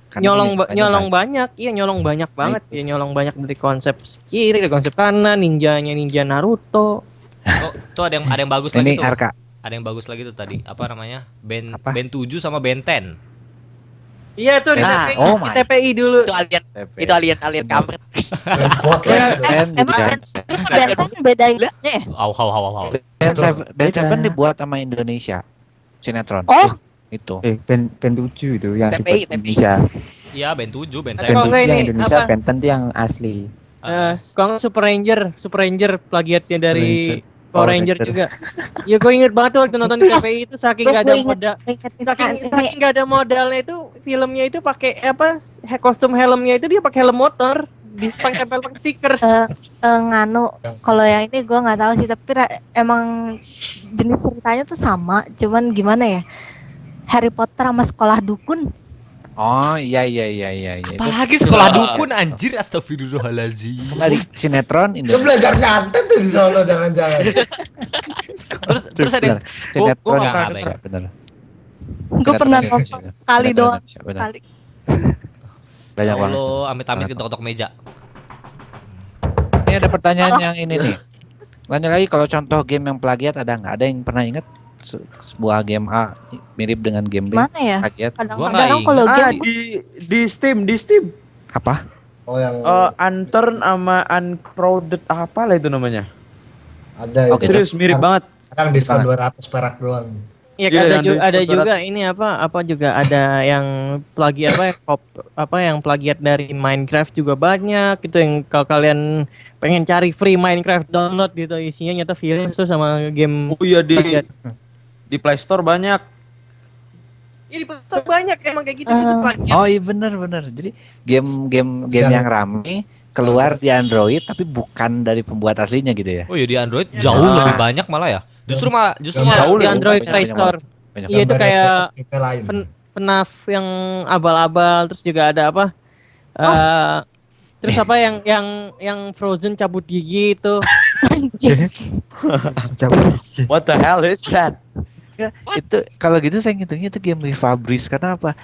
Karena nyolong banyak, iya nyolong banyak banget, itu. ya nyolong banyak dari konsep kiri, dari konsep kanan, ninja Naruto. Oh, tuh ada yang bagus lagi Ini tuh. RK. Ada yang bagus lagi tuh tadi. Apa namanya? Ben Apa? 7 sama Ben 10. Iya tuh di Ah, TPI, oh di my. TPI dulu. Itu alien kampret. Ben Emang Benten beda ya? Au. Ben Seven dibuat sama Indonesia. Sinetron. Oh. Itu. Ben 7 itu yang TPI. dibuat Indonesia. Iya, Ben 7, Ben Tapi 7. kalau Ben enggak 7 yang ini, Indonesia, apa? Ben 10 itu yang asli. Kalau nggak Super Ranger plagiatnya dari Power Power Ranger Ranger. juga. Ya gue inget banget tuh waktu nonton di TPI itu saking nggak ada modal, saking nggak ada modalnya itu filmnya itu pakai apa kostum helmnya itu dia pakai helm motor tempel pakai stiker. Nganu, kalau yang ini gue nggak tahu sih, tapi emang jenis ceritanya tuh sama, cuman gimana ya, Harry Potter sama sekolah dukun. Oh iya. Itu Apalagi sekolah dukun anjir, astagfirullahalazim. dari sinetron Dia belajar nyantet tuh di Solo jangan-jangan. Terus ada yang sinetron nggak yang pernah Indonesia, bener. Gue pernah nonton kali doang. Bener. Kali. Banyak banget. Allah, amit-amit ketok-ketok meja. Ini ada pertanyaan yang ini nih. Lanjut lagi, kalau contoh game yang plagiat ada nggak? Ada yang pernah ingat sebuah game A mirip dengan game B? Mana ya? Plagiat. Gua nggak Kadang-kadang kalau game di Steam. Apa? Oh yang Unturned sama Uncrowded apa lah itu namanya? ada Oke. itu. Serius mirip banget. Sekarang diskon 200 perak doang. Iya, Iya, ada, yang juga, di ada juga 400. ini apa juga ada yang plagiat yang plagiat dari Minecraft juga banyak gitu yang kalau kalian pengen cari free Minecraft download gitu isinya nyata virus tuh sama game Oh iya plagiat. di Play Store banyak. Iya, banyak emang kayak gitu gitu plagiat. Oh iya bener. Jadi game yang rame keluar di Android tapi bukan dari pembuat aslinya gitu ya. Oh iya di Android jauh lebih banyak malah ya. Justru malah Iya, jauh di lebih Android banyak, Play banyak Store. banyak. Iya itu Gambar kayak kita lain. FNAF yang abal-abal terus juga ada apa? Terus apa yang Frozen cabut gigi itu. anjing. What the hell is that? Ya, itu kalau gitu saya ngitungnya itu game Fabris karena apa?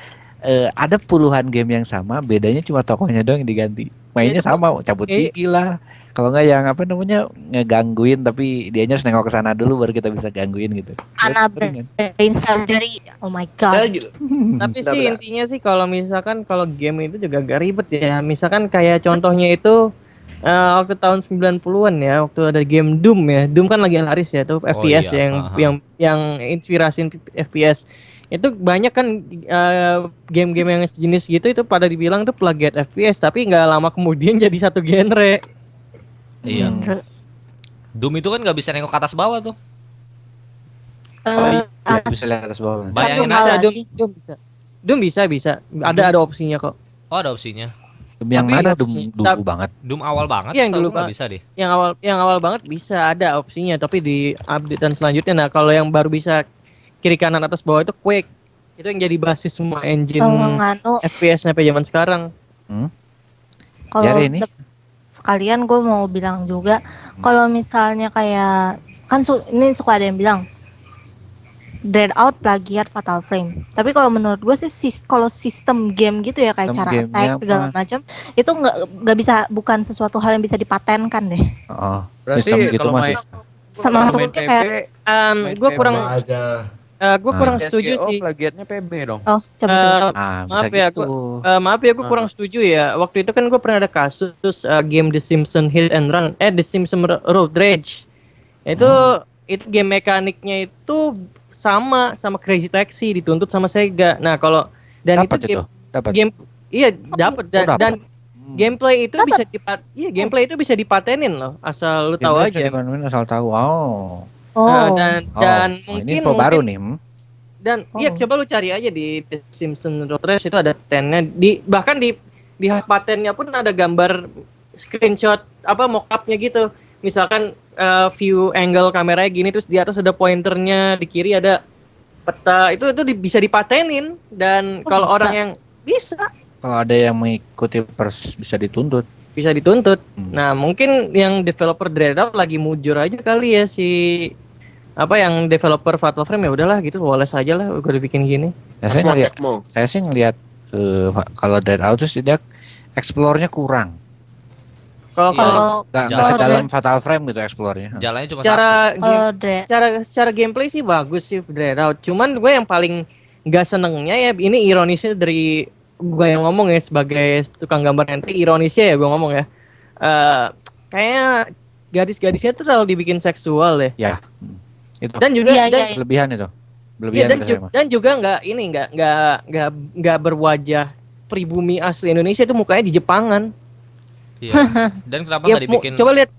Ada puluhan game yang sama, bedanya cuma tokohnya doang yang diganti. Mainnya Iya, sama, cabut gigi lah. Kalau nggak yang apa namanya ngegangguin, tapi dianya harus nengok ke sana dulu baru kita bisa gangguin gitu. Anak Sering kan? brain surgery. Oh my Saya god. gitu. Tapi Bentar, sih bentar. intinya sih kalau misalkan kalau game itu juga agak ribet ya. Misalkan kayak contohnya itu waktu tahun 90-an ya, waktu ada game Doom ya. Doom kan lagi laris ya tuh FPS iya, yang inspirasi FPS. Itu banyak kan game-game yang sejenis gitu itu pada dibilang tuh plagiat FPS tapi nggak lama kemudian jadi satu genre. Iya. Genre. Doom itu kan nggak bisa nengok ke atas bawah tuh. Iya, bisa lihat atas bawah. Bayangin Doom aja. lagi. Doom bisa. Ada opsinya kok. Oh ada opsinya. Yang Tapi mana opsi- dulu tapi- banget? Doom awal banget. Iya, yang setahu dulu gua nggak Pak. bisa deh. Yang awal banget bisa ada opsinya tapi di updatean selanjutnya. Nah kalau yang baru bisa kiri kanan atas bawah itu Quake. Itu yang jadi basis semua engine Kalau nganu, FPS sampai zaman sekarang. kalau Jari ini? sekalian gue mau bilang juga, kalau misalnya kayak kan ini suka ada yang bilang Dreadout plagiat Fatal Frame. Tapi kalau menurut gue sih kalau sistem game gitu ya kayak Sistem cara gamenya attack segala apa? macam itu nggak bisa, bukan sesuatu hal yang bisa dipatenkan deh. Oh, Berarti sistem gitu kalau masih. main Sama kalau masuk main kayak PB, Gue kurang Sama aja. gue kurang setuju CS:GO sih. plagiatnya PB dong. oh coba. Ah, bisa Maaf ya, gitu. Maaf ya, gue kurang setuju ya. Waktu itu kan gue pernah ada kasus game The Simpsons Hit and Run, The Simpsons Road Rage. Itu game mekaniknya itu sama Crazy Taxi dituntut sama Sega. Nah kalau dan Dapat itu itu. Dapat. game iya dapat dan, dapat. dan gameplay itu gameplay itu bisa dipatenin loh asal lu tahu Gamenya bisa aja. dimainin asal tahu. Oh. Dan Oh, mungkin ini info baru nih. Dan iya coba lu cari aja di The Simpsons Road Race itu ada tennya bahkan di patennya pun ada gambar screenshot mockupnya gitu. Misalkan view angle kameranya gini terus di atas ada pointernya, di kiri ada peta. Itu bisa dipatenin dan kalau bisa? orang yang bisa Kalau ada yang mengikuti bisa dituntut. bisa dituntut. Nah, mungkin yang developer Dreadout lagi mujur aja kali ya si yang developer Fatal Frame ya udahlah gitu, wales aja lah gue dibikin gini. Ya, saya sih ngelihat kalau Dreadout terus dia explore-nya kurang. Kalau Nggak sedalam Fatal Frame gitu explore-nya. Jalannya cuma secara gameplay sih bagus sih Dreadout. Cuman gue yang paling nggak senengnya ya ini ironisnya dari gue yang ngomong ya sebagai tukang gambar entry, ironisnya ya gue ngomong ya. Kayaknya gadis-gadisnya tuh terlalu dibikin seksual deh. Ya. Itu. Dan juga berlebihan itu. Berlebihan dan juga nggak berwajah pribumi asli Indonesia, itu mukanya di Jepangan. Iya. Dan kenapa nggak dibikin? Coba lihat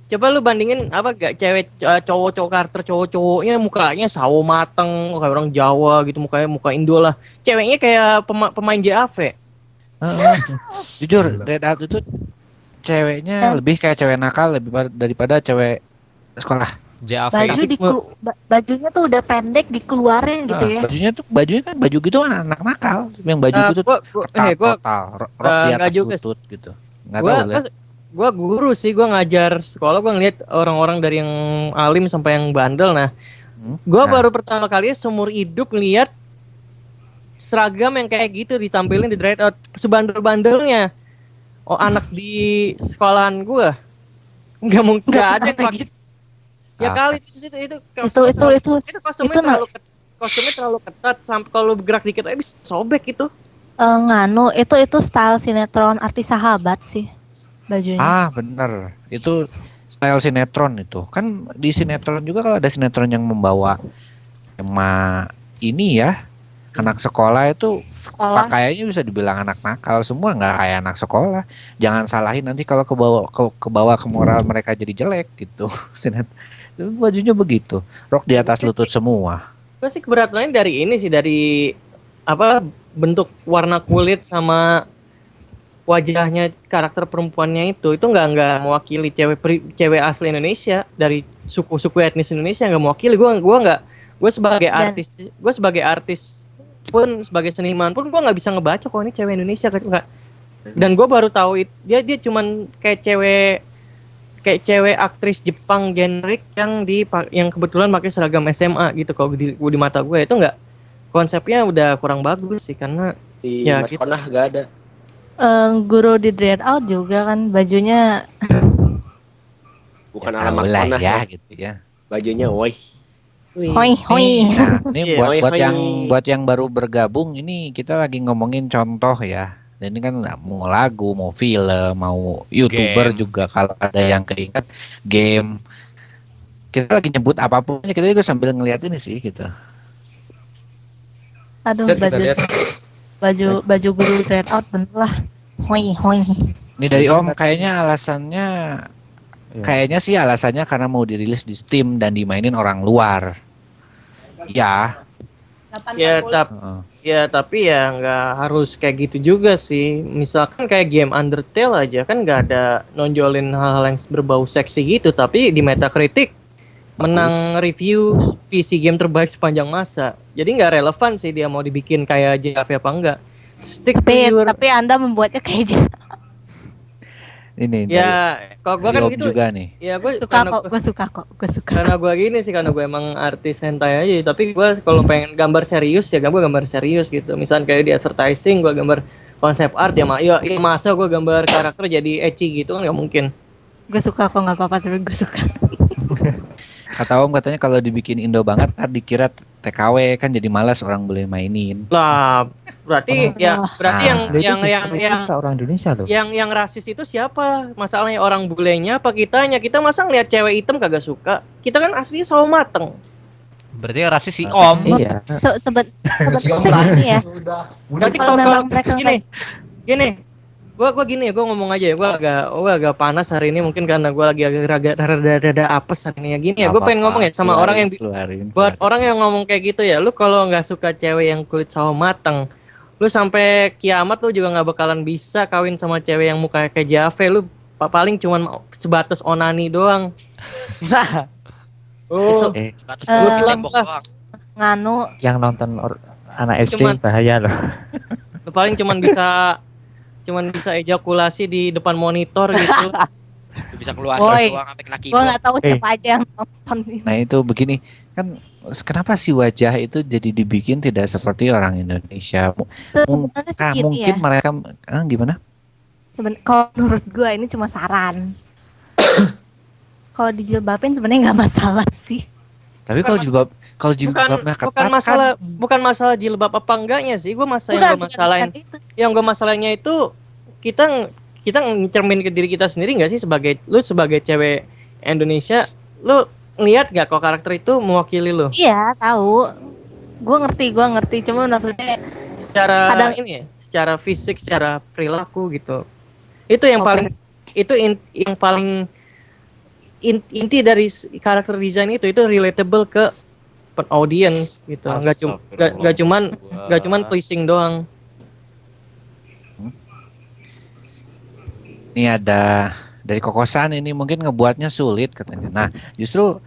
coba lu bandingin cewek cowok-cowok karakter cowok-cowoknya mukanya sawo mateng kayak orang Jawa gitu, muka Indo lah. Ceweknya kayak pemain JAV. Jujur, Dreadout itu ceweknya lebih kayak cewek nakal daripada cewek sekolah. JAV. Bajunya tuh udah pendek dikeluarin gitu ya. Bajunya kan baju gitu anak nakal. Yang baju gitu ketat total, rok di atas lutut gitu. Nggak tahu lah. Gue guru sih, gue ngajar sekolah, gue ngeliat orang-orang dari yang alim sampai yang bandel. Nah, gue baru pertama kali seumur hidup ngeliat seragam yang kayak gitu ditampilin di Dread Out, sebandel-bandelnya. Oh, anak di sekolahan gue nggak mungkin, nggak ada yang pakai. Ya kali itu kostumnya terlalu ketat sampai kalau bergerak dikit aja bisa sobek itu. Nganu itu style sinetron Arti Sahabat sih bajunya. Bener, itu style sinetron itu. Kan di sinetron juga kalau ada sinetron yang membawa tema ini ya, anak sekolah itu pakaiannya bisa dibilang anak nakal semua, nggak kayak anak sekolah. Jangan salahin nanti kalau kebawa ke moral mereka jadi jelek gitu. Bajunya begitu, rok di atas lutut semua. Gue sih keberatannya dari ini sih, dari bentuk warna kulit sama wajahnya karakter perempuannya itu nggak mewakili cewek asli Indonesia, dari suku etnis Indonesia nggak mewakili. Gue sebagai artis pun, sebagai seniman pun gue nggak bisa ngebaca kok ini cewek Indonesia kan. Dan gue baru tahu dia cuman kayak cewek aktris Jepang generik yang kebetulan pakai seragam SMA gitu. Kalau di mata gue itu nggak, konsepnya udah kurang bagus sih, karena di Maskonah nggak ada. Guru di Dread Out juga kan bajunya bukan ala Maskonah ya gitu ya. Bajunya hoi. Nah, ini hoi. buat yang baru bergabung, ini kita lagi ngomongin contoh ya. Dan ini kan mau lagu, mau film, mau YouTuber game juga, kalau ada yang keinget game. Kita lagi nyebut apapun, kita juga sambil ngeliat ini sih gitu. Aduh, baju guru Dread Out bener lah. Hoi. Ini dari Om kayaknya alasannya karena mau dirilis di Steam dan dimainin orang luar. Ya. Tapi ya nggak harus kayak gitu juga sih. Misalkan kayak game Undertale aja kan nggak ada nonjolin hal-hal yang berbau seksi gitu, tapi di Metacritic menang review PC game terbaik sepanjang masa. Jadi nggak relevan sih dia mau dibikin kayak JAV apa enggak. Tapi Anda membuatnya kayak ini ya, kalau gue kan gitu juga nih. Ya gue suka kok. Karena gue gini sih, karena gue emang artis hentai aja. Tapi gue kalau pengen gambar serius ya gue gambar serius gitu. Misalnya kayak di advertising gue gambar konsep art ya, masa gue gambar karakter jadi ecchi gitu kan nggak mungkin. Gue suka kok, nggak apa-apa, tapi gue suka. Kata Om katanya kalau dibikin Indo banget tadi dikira TKW, kan jadi malas orang boleh mainin. Lah, berarti yang orang Indonesia loh. Yang rasis itu siapa? Masalahnya orang bulenya apa kitanya? Kita masa ngeliat cewek hitam kagak suka? Kita kan aslinya sawo mateng. Berarti yang rasis si Om. Iya. Sebetulnya ya. Nanti kalau mereka gini. Gue ngomong aja ya, gue agak panas hari ini, mungkin karena gue lagi agak rada apes hari ini ya. Gini ya, gue pengen ngomong ya sama orang yang buat orang yang ngomong kayak gitu ya, lu kalau nggak suka cewek yang kulit sawo mateng, lu sampai kiamat lu juga nggak bakalan bisa kawin sama cewek yang muka kayak JAV. Lu paling cuman sebatas onani doang. Nganu yang nonton anak SD bahaya loh. Lu paling cuman bisa ejakulasi di depan monitor gitu. Bisa keluar doang sampai kena keyboard. Gua nggak tahu siapa aja yang nonton. Nah itu begini kan, kenapa sih wajah itu jadi dibikin tidak seperti orang Indonesia? Mungkin mereka gimana? Kalau menurut gua ini cuma saran. Kalau dijilbabin sebenarnya nggak masalah sih. Tapi kalau jilbabnya ketat bukan masalah jilbab apa enggaknya sih. Yang gue masalahin itu kita ngecermin ke diri kita sendiri nggak sih, lu sebagai cewek Indonesia, lu ngeliat nggak kok karakter itu mewakili lu? Iya, tahu. Gue ngerti. Cuma maksudnya secara fisik, secara perilaku gitu. Itu yang paling inti dari karakter desain itu relatable ke audience gitu. Nggak cuman pleasing doang. Ini ada dari Kokosan, ini mungkin ngebuatnya sulit katanya. Nah, justru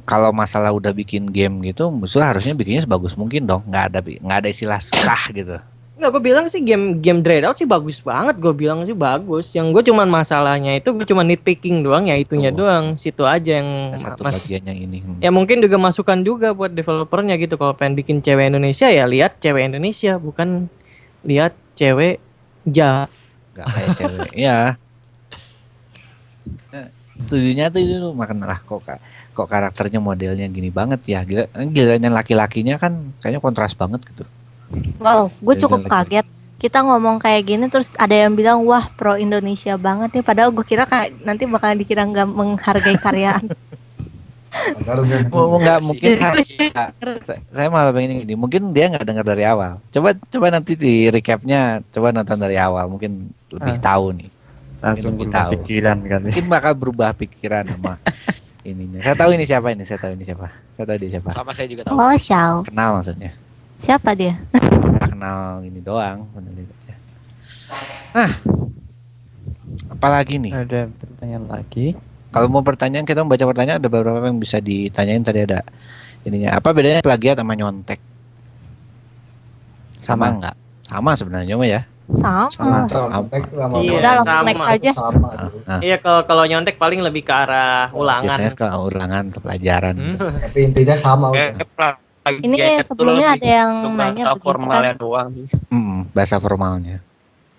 kalau masalah udah bikin game gitu, musuh harusnya bikinnya sebagus mungkin dong. Nggak ada istilah sah gitu. Nggak, gue bilang sih game Dreadout sih bagus banget. Gue bilang sih bagus. Yang gue cuman masalahnya itu gue cuma nitpicking doang ya, itunya doang. Situ aja yang Satu bagian yang ini. Ya mungkin juga masukan juga buat developernya gitu. Kalau pengen bikin cewek Indonesia ya lihat cewek Indonesia, bukan lihat cewek Jav. Nggak kayak cewek. Ya. Setujunya tuh itu makan lah kok karakternya modelnya gini banget ya. Gilanya laki-lakinya kan kayaknya kontras banget gitu. Wow, gue cukup Jelek. kaget. Kita ngomong kayak gini terus ada yang bilang wah pro Indonesia banget nih. Padahal gue kira kayak nanti bakal dikira nggak menghargai karyaan. Nggak mungkin. Saya malah pengen gini. Mungkin dia nggak dengar dari awal. Coba nanti di recapnya coba nonton dari awal. Mungkin lebih tahu nih. Langsung Mungkin berubah pikiran kan. Mungkin bakal berubah pikiran sama ininya. Saya tahu ini siapa. Saya tahu dia siapa. Sama saya juga tahu. Oh, Xiao. Kenal maksudnya. Siapa dia? Nggak kenal ini doang. Nah, apalagi nih? Ada pertanyaan lagi. Kalau mau pertanyaan kita membaca pertanyaan ada beberapa yang bisa ditanyain tadi ada ininya. Apa bedanya plagiat sama nyontek? Sama enggak? Sama sebenarnya mah ya. Sama. Iya, Udah langsung next aja. Iya, kalau nyontek paling lebih ke arah ulangan. Biasanya ke ulangan ke pelajaran. Tapi intinya sama. Ini sebelumnya ada yang nanya begitu formalnya kan. doang. Bahasa formalnya.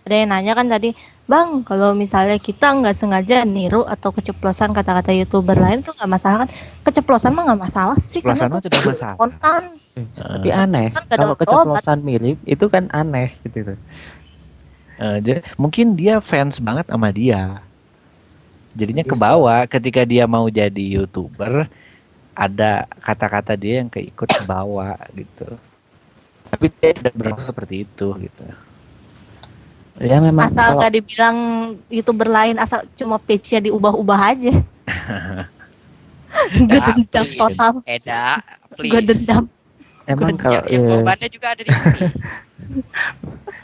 Ada yang nanya kan tadi, Bang, kalau misalnya kita nggak sengaja niru atau keceplosan kata-kata YouTuber lain tuh nggak masalah kan? Keceplosan mah nggak masalah sih. Keceplosan karena mah tidak masalah. Spontan. Tapi aneh. Kan nggak ada Kalau keceplosan mirip itu kan aneh gitu. Mungkin dia fans banget sama dia. Jadinya kebawa ketika dia mau jadi YouTuber, ada kata-kata dia yang keikut ke bawah gitu. Tapi dia tidak bermaksud seperti itu gitu. Ya memang Asal nggak dibilang YouTuber lain, asal cuma page-nya diubah-ubah aja. Gue dendam total. Eda, please. Gue dendam. emang kalau Ya, korbannya juga ada di sini.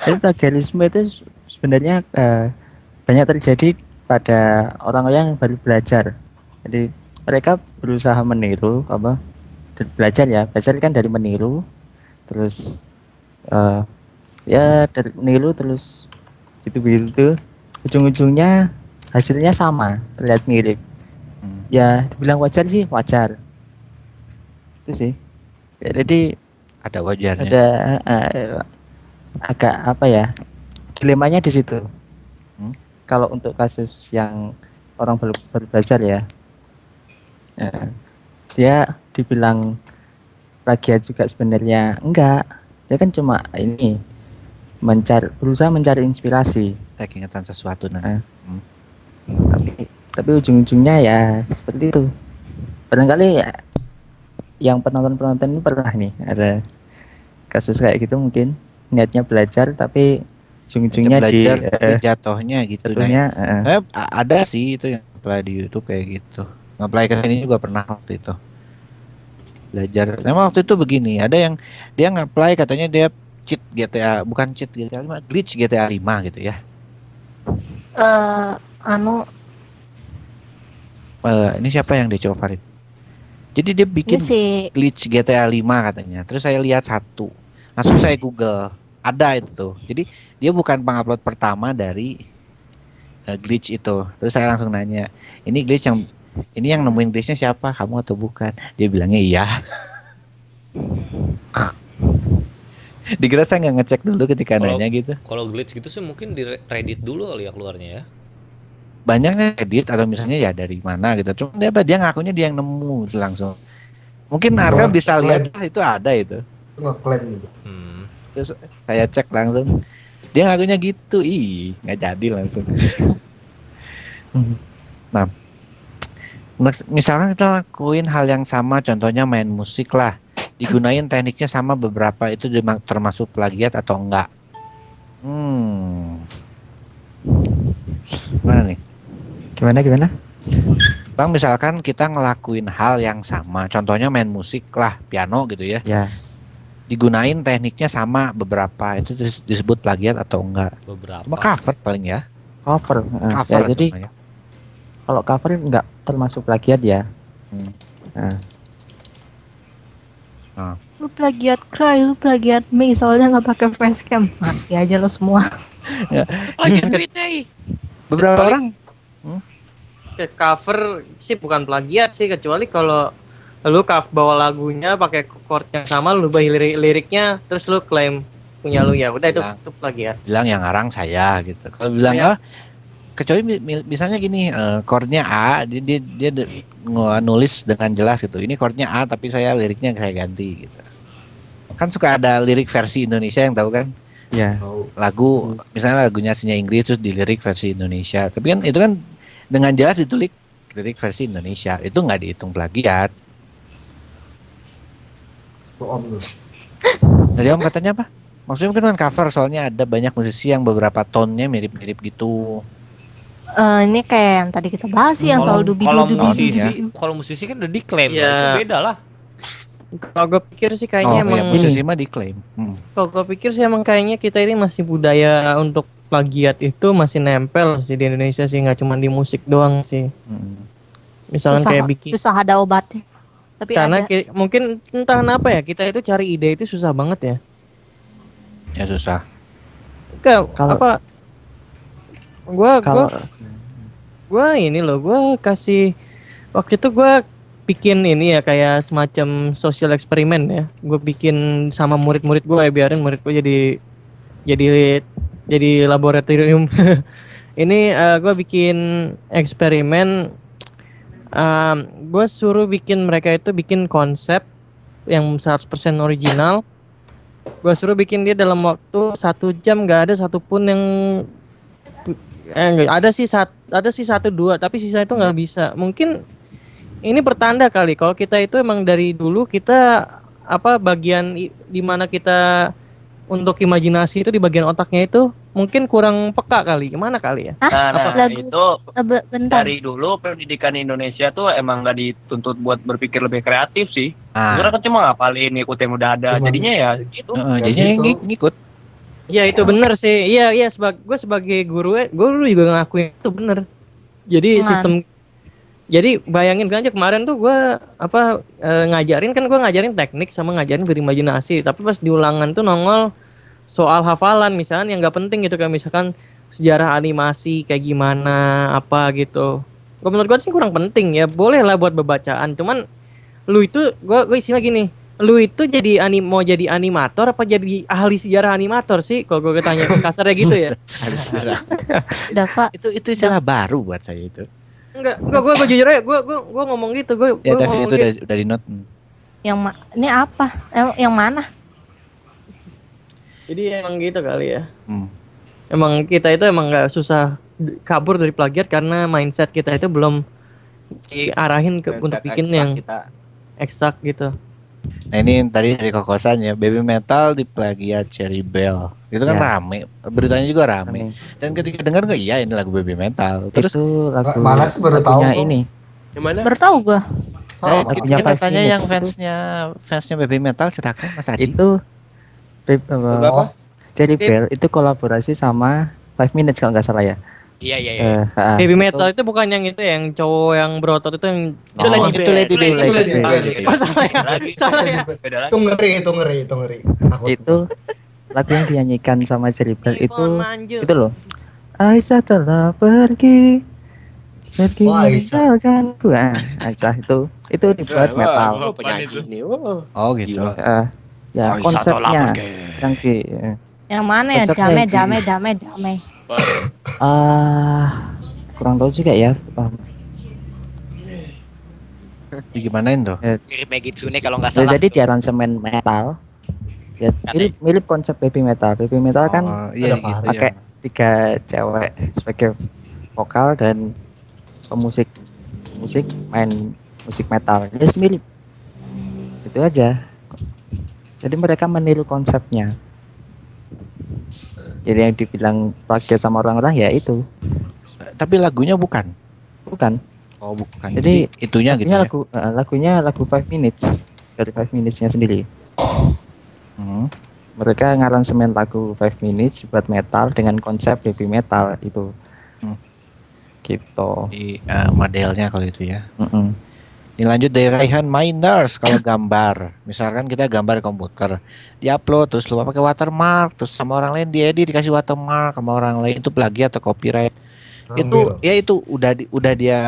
Tapi plagiarisme itu sebenarnya banyak terjadi pada orang yang baru belajar. Jadi mereka berusaha meniru belajar kan dari meniru, terus ya dari meniru terus gitu ujung-ujungnya hasilnya sama, terlihat mirip. Ya dibilang wajar sih wajar. Itu sih. Ya, jadi ada wajarnya. Ada agak apa ya? Dilemanya di situ. Kalau untuk kasus yang orang baru belajar ya, dia dibilang plagiat juga sebenarnya enggak. Dia kan cuma ini berusaha mencari inspirasi. Saya keingetan sesuatu nanti. Tapi ujung-ujungnya ya seperti itu. Barangkali ya, yang penonton ini pernah nih ada kasus kayak gitu mungkin niatnya belajar tapi ujung-ujungnya belajar tapi jatuhnya gitu. Jatuhnya, ada sih itu yang apply di YouTube kayak gitu. Nge-apply ke sini juga pernah waktu itu. Belajar. Memang waktu itu begini, ada yang dia nge-apply katanya dia cheat GTA, bukan cheat GTA 5, glitch GTA 5 gitu ya. Ini siapa yang dia coba Farid? Jadi dia bikin glitch GTA 5 katanya. Terus saya lihat satu. Langsung saya Google. Ada itu tuh. Jadi dia bukan pengupload pertama dari glitch itu. Terus saya langsung nanya, ini yang nemuin glitchnya siapa? Kamu atau bukan? Dia bilangnya iya. Dikira saya nggak ngecek dulu ketika nanya gitu. Kalau glitch gitu sih mungkin di Reddit dulu kali ya keluarnya ya. Banyaknya edit atau misalnya ya dari mana gitu. Cuma dia ngakunya dia yang nemu gitu langsung. Mungkin Arka bisa lihat itu ada itu. Ngeklaim gitu. Terus saya cek langsung. Dia ngakunya gitu. Nggak jadi langsung. Nah, misalkan kita lakuin hal yang sama, contohnya main musik lah. Digunain tekniknya sama beberapa, itu termasuk plagiat atau enggak? Mana nih? Gimana? Bang, misalkan kita ngelakuin hal yang sama, contohnya main musik lah, piano gitu ya. Ya. Digunain tekniknya sama beberapa, itu disebut plagiat atau enggak? Beberapa. Cuma cover paling ya. Cover. Cover Ya, jadi kalau cover enggak termasuk plagiat ya. Lu plagiat Cry, lu plagiat Me, soalnya nggak pakai facecam. Mati aja lo semua. Plagiat Whitney. Beberapa Kecuali- orang Ke cover sih bukan plagiat sih, kecuali kalau lu bawa lagunya pakai chord yang sama, lu ubah liriknya, terus lu klaim punya lu, ya udah itu plagiat. bilang yang ngarang saya gitu. Kalau bilang Iya. kecuali misalnya gini, chordnya A, dia nulis dengan jelas gitu. Ini chordnya A tapi saya liriknya saya ganti gitu. Kan suka ada lirik versi Indonesia yang tahu kan? Ya. Lagu misalnya lagunya aslinya Inggris terus dilirik versi Indonesia. Tapi kan itu kan dengan jelas ditulis lirik versi Indonesia. Itu nggak dihitung plagiat. Tuh Om tuh. Jadi Om katanya apa? Maksudnya mungkin kan cover, soalnya ada banyak musisi yang beberapa tone-nya mirip-mirip gitu. Ini kayak yang tadi kita bahas sih, yang soal dubi Kalau dubi musisi kan udah diklaim, Iya. itu beda lah. Kalau gue pikir sih kayaknya iya, emang musisi mah diklaim. kalau gue pikir sih emang kayaknya kita ini masih budaya untuk plagiat itu masih nempel sih di Indonesia sih, nggak cuma di musik doang sih. Misalkan susah, kayak bikin, susah ada obatnya. Tapi karena ada. mungkin entah kenapa ya kita itu cari ide itu susah banget ya. Ya susah. Kalau Kalau- apa? Kalau Gua ini loh, gua kasih waktu itu gua bikin ini ya kayak semacam sosial eksperimen ya. Gue bikin sama murid-murid gue, ya biarin murid gue jadi laboratorium. Ini gue bikin eksperimen. Gue suruh bikin mereka itu bikin konsep yang 100% original. Gue suruh bikin dia dalam waktu 1 jam, nggak ada satupun yang ada sih satu dua, tapi sisa itu nggak bisa. Mungkin ini pertanda kali kalau kita itu emang dari dulu kita bagian di mana kita untuk imajinasi itu di bagian otaknya itu mungkin kurang peka kali, gimana kali ya? Nah, Lagu- itu Bentar. dari dulu pendidikan Indonesia tuh emang nggak dituntut buat berpikir lebih kreatif sih. Ah. Sebenarnya kan cuma ngapalin ikut yang udah ada. Cuman- Jadinya ya gitu. Jadinya gitu. ngikut. Ya itu bener sih. Iya gue sebagai guru juga ngakuin itu bener. Jadi Cuman. sistem. Jadi bayangin kan aja kemarin tuh gue ngajarin teknik sama ngajarin berimajinasi. Tapi pas di ulangan tuh nongol soal hafalan misalnya yang nggak penting gitu, kayak misalkan sejarah animasi kayak gimana apa gitu. Menurut gue sih kurang penting ya. Boleh lah buat bacaan. Cuman lu itu gue istilah gini. Lu itu mau jadi animator apa jadi ahli sejarah animator sih? Kalau gue tanya kasarnya gitu ya. Dava, Itu istilah baru buat saya itu. Enggak, gue jujur aja, gue ngomong gitu, gue Ya David ngomong itu gitu. udah di note. ini apa? Yang mana? Jadi emang gitu kali ya. Hmm. Emang kita itu emang nggak susah kabur dari plagiat karena mindset kita itu belum diarahin untuk bikin yang eksak gitu. Nah ini tadi dari kokosan ya, Baby Metal di plagiat Cherry Bell. Itu kan Ya. rame, beritanya juga rame. Dan ketika dengar nggak, iya ini lagu Baby Metal. Terus itu lagu Mana sih baru tahu lagunya kok. ini. Yang mana? Baru tahu gua. Sama. Lagunya kita Five tanya Minutes yang fansnya Baby Metal, silakan Mas Aji. Itu Apa? Cherry Bell itu kolaborasi sama 5 Minutes kalau nggak salah ya. Iya. Baby metal itu bukan yang itu yang cowok yang berotot itu yang Oh, itu Lady Baby. Itu Lady Baby. Oh, salah ya? Lagi. Salah ya? Beda lagi. Itu ngeri. Takut. Itu lagu yang dinyanyikan sama Cherry Bell itu Telepon manjur. itu loh. Aisyah telah pergi Wah, Aisyah. meninggalkanku. Aisyah itu dibuat metal. Oh, penyanyi ini. Oh. Oh gitu. Ya konsepnya yang di Yang mana ya? Konsepnya Damai. kurang tahu juga ya. Gimanain tuh? Mirip Megitsune kalau nggak Ya, salah. jadi di aransemen metal ya mirip konsep baby metal. Baby metal kan Oh, iya ada gitu pakai ya. 3 cewek sebagai vokal dan pemusik main musik metal. Ya mirip. Itu aja. Jadi mereka meniru konsepnya. Jadi yang dibilang plagiat sama orang-orang ya itu Tapi lagunya bukan. bukan. Oh bukan. Jadi itunya gitu lagunya ya. lagu 5 Minutes dari 5 Minutes-nya sendiri. Hmm. Mereka ngaransemen lagu 5 Minutes buat metal dengan konsep baby metal itu. Hmm. Gitu. Di modelnya kalau itu ya. Mm-mm. Ini lanjut dari Raihan Miners. Kalau gambar, misalkan kita gambar di komputer, diupload terus lupa pakai watermark, terus sama orang lain diedit dikasih watermark sama orang lain, itu plagiat atau copyright. Itu ya itu udah dia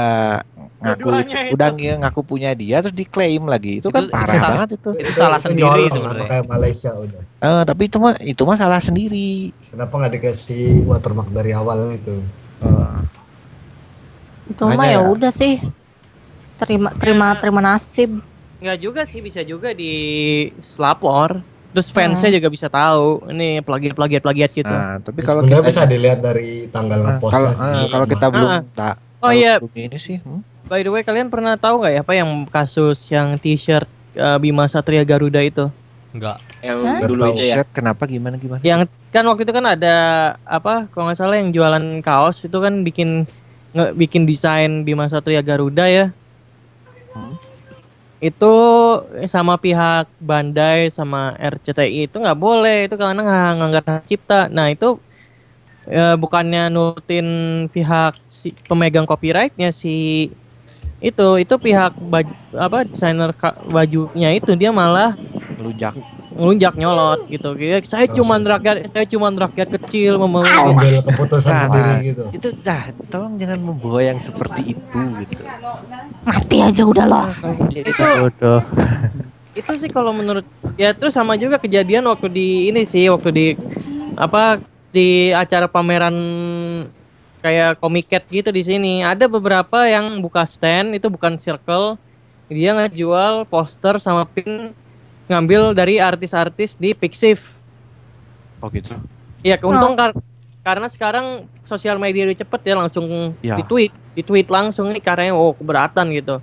ngaku itu, udah ngaku punya dia terus diklaim lagi. Itu kan parah banget itu. Itu salah sendiri sebenarnya. Kayak Malaysia udah. Tapi itu mah salah sendiri. Kenapa nggak dikasih watermark dari awal itu? Itu mah ya udah sih. Terima nasib. Enggak juga sih, bisa juga di selapor. Terus fansnya juga bisa tahu ini plagiat gitu. Nah, tapi kalau sebenarnya kita bisa dilihat dari tanggal ngepostnya sih. kalau kita belum Oh iya, ini sih. by the way kalian pernah tahu nggak ya apa yang kasus yang t-shirt Bima Satria Garuda itu? Enggak. Yang dulu itu ya. Kenapa gimana? Yang kan waktu itu kan ada apa kalau nggak salah yang jualan kaos itu kan bikin desain Bima Satria Garuda ya. Itu sama pihak Bandai sama RCTI itu nggak boleh, itu karena ngelanggar hak cipta. Nah itu bukannya nurutin pihak si pemegang copyrightnya si itu pihak desainer bajunya itu dia malah ngelunjak nyolot gitu. Saya cuman rakyat kecil ambil keputusan sendiri gitu. Itu tolong jangan membawa yang seperti itu gitu. Mati aja udah loh. Jadi bodoh. Itu sih kalau menurut ya, terus sama juga kejadian waktu di acara pameran kayak Comiket gitu di sini. Ada beberapa yang buka stand itu bukan circle, dia ngejual poster sama pin ngambil dari artis-artis di Pixiv. Oh gitu. Iya, keuntung karena sekarang sosial media udah cepet ya, langsung di tweet langsung nih karena keberatan gitu.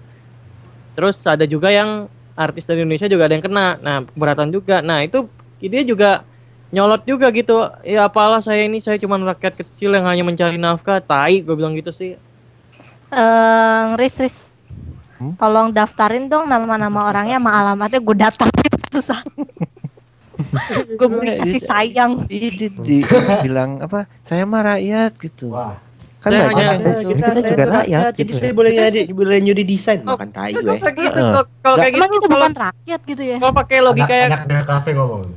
Terus ada juga yang artis dari Indonesia juga ada yang kena. Nah, keberatan juga. Nah, itu dia juga nyolot juga gitu. Ya apalah saya cuma rakyat kecil yang hanya mencari nafkah. Tai gue bilang gitu sih. Riz. Tolong daftarin dong nama-nama orangnya sama alamatnya, gue daftarin susah. Gue beri kasih sayang. Bilang apa? Saya mah rakyat gitu. Wah. Kan kita juga rakyat. Jadi saya boleh nyuri desain makan tai gue. Kalau kayak gitu itu bukan rakyat gitu ya. Kalau pakai logika yang anak kafe ngomong.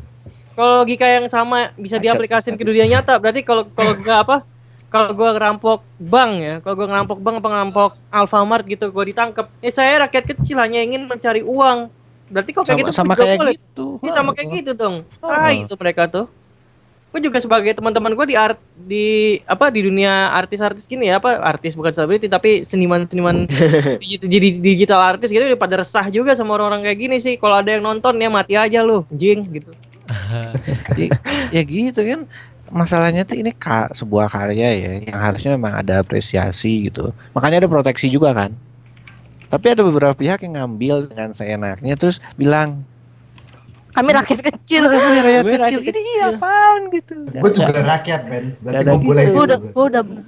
Kalau logika yang sama bisa diaplikasikan ke dunia nyata, berarti kalau gue ngerampok bank ya, kalau gue ngerampok bank apa ngerampok Alfamart gitu, gue ditangkap. Saya rakyat kecil hanya ingin mencari uang. Berarti kalau kayak gitu sama kayak boleh. gitu. Ini sama kayak gitu dong. Itu mereka tuh. Gue juga sebagai teman-teman gue di dunia artis-artis gini ya, artis bukan selebriti tapi seniman-seniman jadi digital artis gitu, udah pada resah juga sama orang-orang kayak gini sih. Kalau ada yang nonton ya mati aja lu, jing gitu. Ya gitu kan. Masalahnya tuh ini sebuah karya ya yang harusnya memang ada apresiasi gitu. Makanya ada proteksi juga kan. Tapi ada beberapa pihak yang ngambil dengan seenaknya terus bilang kami rakyat kecil. Rakyat kecil ini apaan gitu. Gue juga rakyat, men. Berarti gue boleh gitu.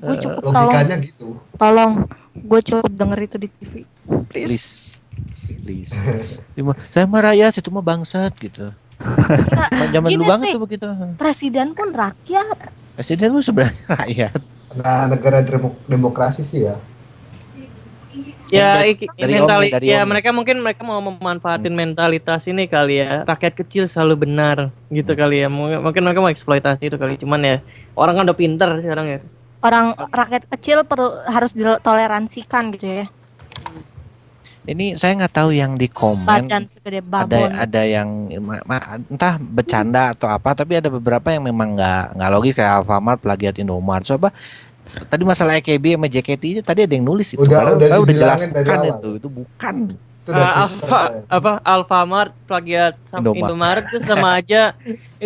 Gue cukup logikanya gitu. Tolong, gue cukup denger itu di TV. Please. Saya mah rakyat, itu mah bangsat gitu. Zaman dulu banget tuh begitu. Presiden pun rakyat. Presiden pun sebenarnya rakyat. Nah, negara demokrasi sih ya. Ya, mereka mau memanfaatin mentalitas ini kali ya. Rakyat kecil selalu benar gitu kali ya. Mungkin mereka mau eksploitasi itu kali. Cuman ya orang kan udah pinter sekarang ya. Orang rakyat kecil harus ditoleransikan gitu ya. Ini saya nggak tahu yang di komen Badan segede babon. Ada yang entah bercanda atau apa, tapi ada beberapa yang memang nggak logis kayak Alfamart plagiat Indomart. Coba tadi masalah EKB sama JKT itu tadi ada yang nulis itu. Udah jelas bukan itu bukan. Alfamart plagiat Indomaret itu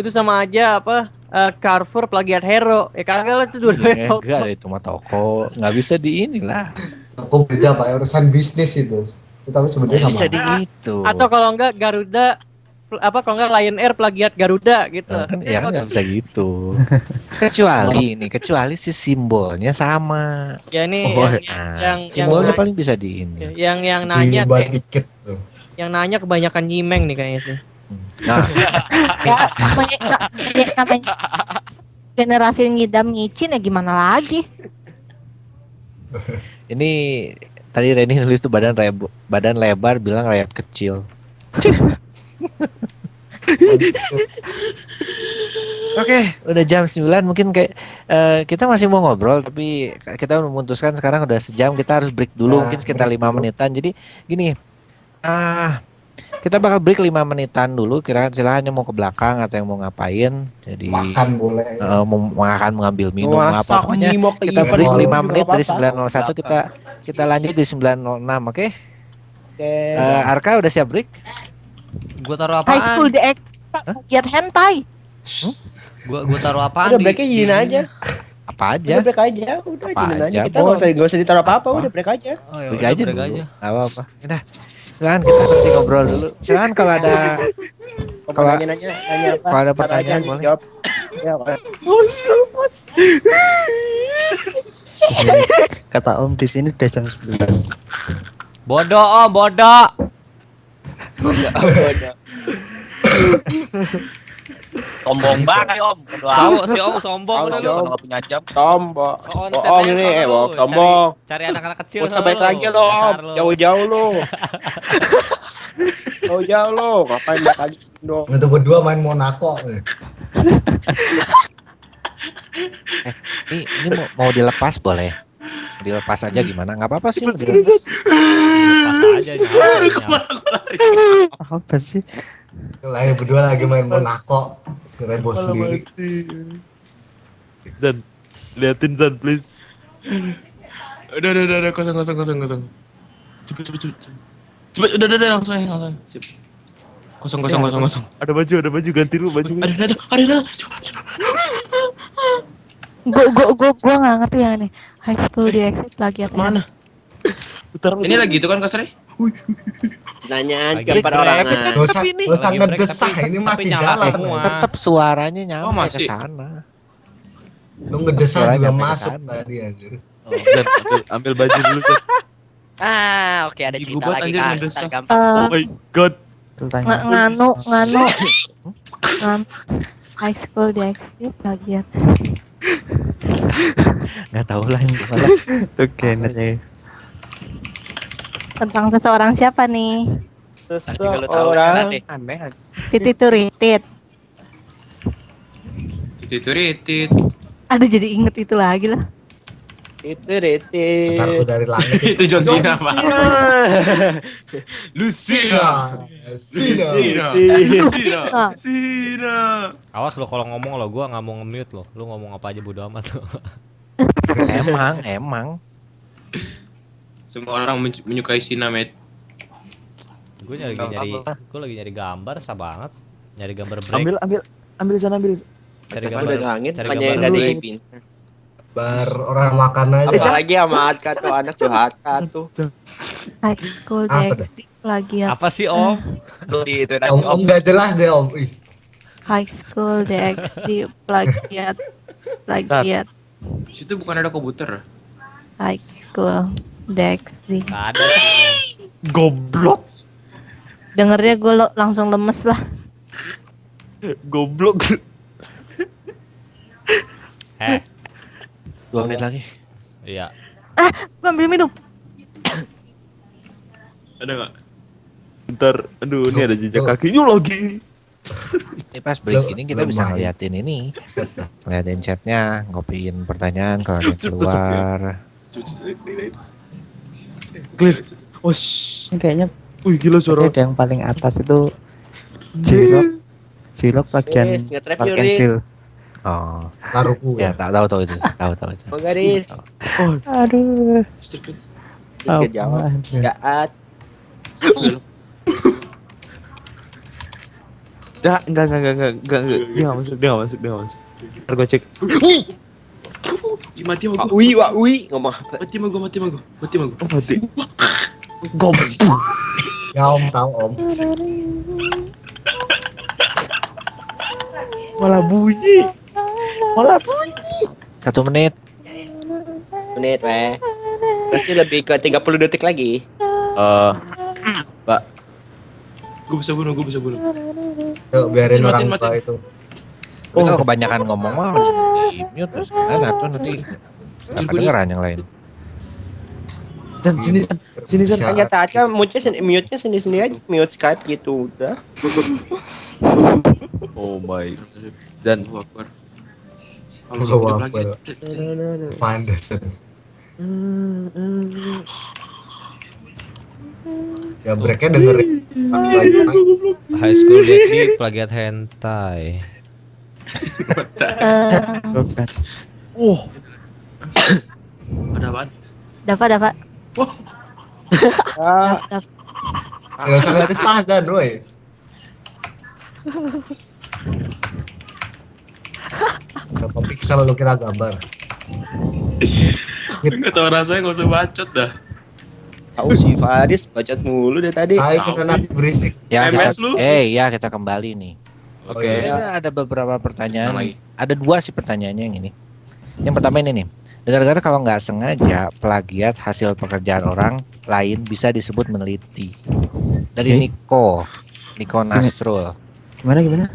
sama aja Carrefour plagiat Hero. Ya kagak lah itu dua-duanya toko. Enggak, itu mah toko. Nggak bisa di inilah. Toko beda Pak, urusan bisnis itu. Tapi sebenarnya sama. Bisa di itu. Atau kalau enggak Garuda kalau enggak Lion Air plagiat Garuda gitu. Ya kan nggak bisa gitu. Kecuali si simbolnya sama. Ya ini simbolnya paling bisa di ini. Yang nanya tiket tuh. Yang nanya kebanyakan nyimeng nih kayaknya sih. Nah, namanya generasi ngidam nyicin ya gimana lagi? Ini Tadi Reni nulis tuh badan lebar bilang rakyat kecil. Oke, udah jam 9 mungkin kayak kita masih mau ngobrol tapi kita memutuskan sekarang udah sejam kita harus break dulu mungkin sekitar 5 menitan. Jadi gini, kita bakal break 5 menitan dulu. Kira silahkan yang mau ke belakang atau yang mau ngapain. Jadi Makan boleh. mau makan, mengambil minum Masak, apa pokoknya mau ke kita event, break 5 boleh. menit dari Apa-apa. 9.01 kita lanjut di 9.06, oke? Oke. Arka udah siap break? Gua taruh High School apaan? DX plagiat hentai. Gua taruh apaan Udah breaknya izin aja. Apa aja? Udah break aja. Udah Apa izin aja. aja, Kita nggak usah ditaruh apa-apa. Apa? Udah break aja. Oh, ya Break udah, aja break dulu. aja. Gak apa-apa. Udah. Silakan kita nanti ngobrol dulu. Silakan kalau ada Kalau nanya apa? kalau ada ntar aja pertanyaan nanti boleh. jawab. Ya, Pak. Kata Om di sini udah jam 11. Bodoh Om, bodoh. Sombong banget Om. Tahu si Om sombong Tahu udah si lu. Om. Nggak punya jam. Tombol. Oh, Bohong ini, sombong. Cari anak-anak kecil. Gak usah sono balik lu. lagi lo, Om. Dasar lu. Jauh-jauh lo. Jauh-jauh lo. Ngapain balik lagi dong? Itu berdua main Monaco. Ini mau dilepas boleh? Dilepas aja gimana? Nggak apa-apa sih. Dilepas. Pas aja nyawa. Apa sih? Lagi berdua lagi main Monaco. Rebo sendiri. Zan, liatin Zan please. Udah, kosong. Cepet. Udah, langsung. Sip. Kosong. Ada baju, ganti dulu baju. Ada. Gua nggak ngerti yang ini. High School DX plagiat. Mana? Ini lagi itu kan kasarnya? Nanya Lagi aja pada orang. Tapi kan Gak usah, tapi ini gak usah lagi break, ngedesah, tapi- ini tapi masih nyala jalan. semua. tetap suaranya nyampe Oh, ke masih. sana. Lu ngedesah Suara juga nyampe ke masuk sana. tadi anjir. Zan, ambil baju dulu Zan. Oke ada Ibu cerita buat lagi anjir kan. ngedesak. Ntar gampang. Oh my god. Tanya. Nganu High School DX plagiat. Nggak tahu lah yang gimana. Oke, nanya. Tentang seseorang siapa nih? Ntar juga lu tahu. Seseorang. Nanti. Aneh. Titit Ritit. Titit. Aduh jadi inget itu lagi lah. Itu rete. Ntar aku dari langit. Itu John Cena, Pak. Lucina. Awas lo kalau ngomong lo, gua nggak mau nge-mute lo. Lu ngomong apa aja bodo amat lo. Emang. Semua orang menyukai Sina, Met. Gue gue lagi nyari gambar, sah banget. Nyari gambar break. Ambil Zan, ambil. Cari Udah gambar. langit, Cari makanya yang gambar tadi break. Ipin. Bar orang makan aja. Apalagi sama Atka tuh, anak tuh Atka tuh. High School Apa DX plagiat. Apa sih Om? Tuh di itu Om nggak jelas deh Om. Ih, High School DX plagiat. Plagiat. Situ bukan ada komputer. High School DX. Gak ada sih. Goblok. Dengernya gue langsung lemes lah. Goblok. 2 menit lagi. Iya. Gue ambil minum. Ada nggak? Bentar, aduh ini ada jejak kakinya lagi. Ini pas break ini kita Belum bisa main. ngeliatin ini. set dah. Ngeliatin chatnya, ngopiin pertanyaan kalau ada yang keluar. Clear. Ini kayaknya Wih gila suara. ada yang paling atas itu Jirok bagian nge-trap bagian Yuri. sil. Oh, Taruhku ya ya. tahu itu. Tahu itu. Mau garis. Aduh. Terus jawab. Apaan? Jaat. Enggak. Dia nggak masuk. Ntar gue cek. Mati sama gua. Wih, ngomong apa? Mati sama gua. Oh mati. Ya Om tahu Om. Malah bunyi. 1 menit. Menit, weh. Pasti lebih ke 30 detik lagi. Gua bisa bunuh. Yuk biarin Matiin, orang matiin. tua itu. Tapi kalau kebanyakan ngomong mah di mute terus gimana tuh nanti nggak kedengeran yang lain. Dan sini San. Hanya tanya mute-nya sendiri aja, mute Skype gitu udah. Oh my. Dan Allahu Akbar. Allahu Lagi. Akbar. Foundation. Ya breaknya dengerin. High school Deadly plagiat hentai. Ada apaan? Dapat. Ah, Gak usah ada sazan, woi. Berapa pixel lu kira gambar? Enggak tahu rasanya, enggak usah bacot dah. tahu si Faris bacot mulu dari tadi. Ayo kita nanti berisik. Ya, MS kita, lu? kita kembali nih. Oke. Sebenarnya ada beberapa pertanyaan. Yang lagi. Ada 2 sih pertanyaannya yang ini. Yang pertama ini nih. Dengar-dengar kalau nggak sengaja plagiat hasil pekerjaan orang lain bisa disebut meneliti. Dari Niko Nasrul. Gimana?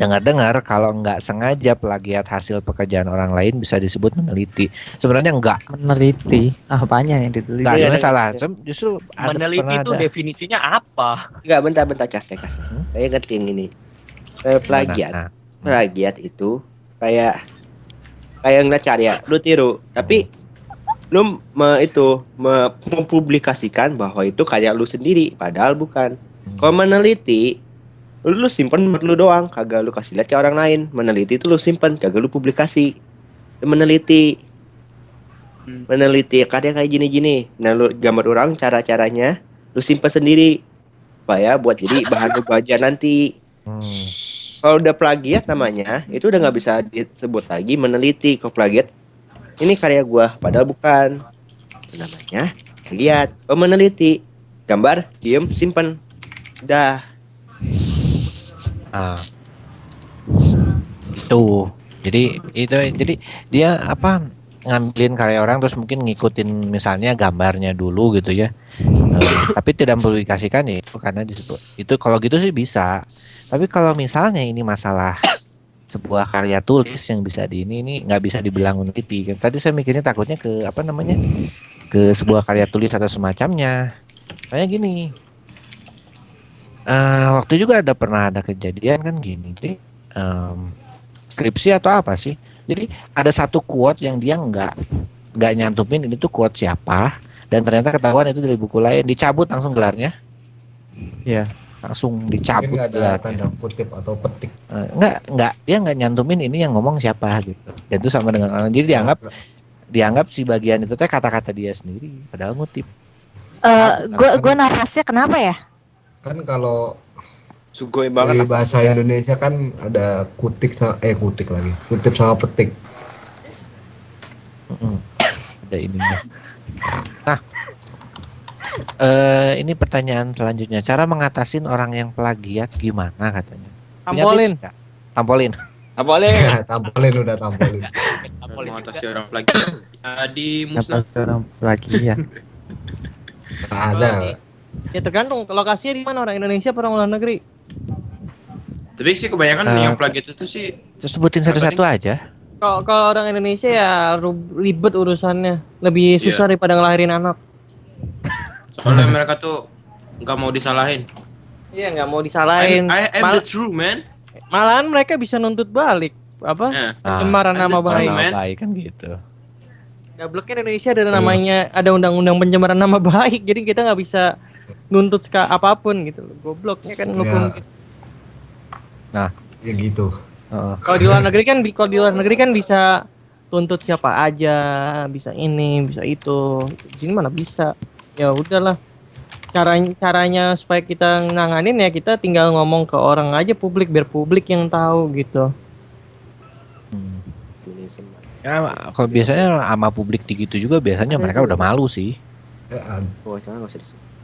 Dengar-dengar kalau nggak sengaja plagiat hasil pekerjaan orang lain bisa disebut meneliti. Sebenarnya enggak. Meneliti apanya yang diteliti? Enggak, Iya, sebenarnya iya. salah. Justru ada Meneliti pernah itu ada. definisinya apa? Enggak, bentar kasih. Saya ngerti yang ini. Plagiat. Nah, Plagiat itu kayak ngeliat karya, lu tiru, tapi lu mempublikasikan bahwa itu karya lu sendiri, padahal bukan. Kalau meneliti, lu simpen buat lu doang, kagak lu kasih lihat ke orang lain. Meneliti itu lu simpen, kagak lu publikasi. Meneliti karya kayak gini-gini. Nah, lu gambar orang cara-caranya, lu simpen sendiri, supaya buat jadi bahan lu belajar nanti. Kalau udah plagiat namanya, itu udah nggak bisa disebut lagi meneliti. Kalau plagiat, ini karya gua, padahal bukan. Itu namanya plagiat. Kalau meneliti, gambar, diem, simpen, udah. Tuh. Jadi dia apa ngambilin karya orang terus mungkin ngikutin misalnya gambarnya dulu gitu ya. Tapi tidak mempublikasikan ya itu karena disebut. Itu kalau gitu sih bisa. Tapi kalau misalnya ini masalah sebuah karya tulis yang bisa ini nggak bisa dibilang meneliti. Tadi saya mikirnya takutnya ke apa namanya? Ke sebuah karya tulis atau semacamnya. Kayak gini. Waktu juga pernah ada kejadian kan gini. Jadi skripsi atau apa sih? Jadi ada satu quote yang dia nggak nyantumin ini tuh quote siapa dan ternyata ketahuan itu dari buku lain, dicabut langsung gelarnya. Iya. Langsung Mungkin dicabut nggak ada gelarnya. tanda kutip atau petik. Enggak, dia nggak nyantumin ini yang ngomong siapa gitu. Dan itu sama dengan orang. Jadi dianggap si bagian itu teh kata-kata dia sendiri padahal ngutip. Gue nafasnya kenapa ya? Kan kalau Sugoi di banget. bahasa Indonesia kan ada kutip sama petik. Ada ininya. Nah, ini pertanyaan selanjutnya. Cara mengatasin orang yang plagiat gimana katanya? Punya Tampolin. tips nggak? Tampolin. Boleh. Ya, tampolin. Mengatasi orang plagiat. Jadi musnah. Orang plagiat. Nggak ada. Ya tergantung lokasinya di mana, orang Indonesia apa orang luar negeri. Tapi sih kebanyakan yang plagiat itu sih Terus sebutin satu-satu aja. Kalau orang Indonesia ya ribet urusannya, lebih susah daripada ngelahirin anak. soalnya mereka tuh nggak mau disalahin. Iya, nggak mau disalahin. I am the true man. Malahan mereka bisa nuntut balik apa? Nah, Pencemaran nama baik. man. Baik kan gitu. Gableknya Indonesia ada namanya, ada undang-undang pencemaran nama baik, jadi kita nggak bisa nuntut apapun gitu. Gobloknya kan hukum. Ya gitu. Kalau di luar negeri kan bisa tuntut siapa aja, bisa ini, bisa itu. Di sini mana bisa. Ya udahlah. Caranya supaya kita nanganin ya kita tinggal ngomong ke orang aja, publik, biar publik yang tahu gitu. Ya, kalau biasanya sama publik gitu juga biasanya mereka udah malu sih.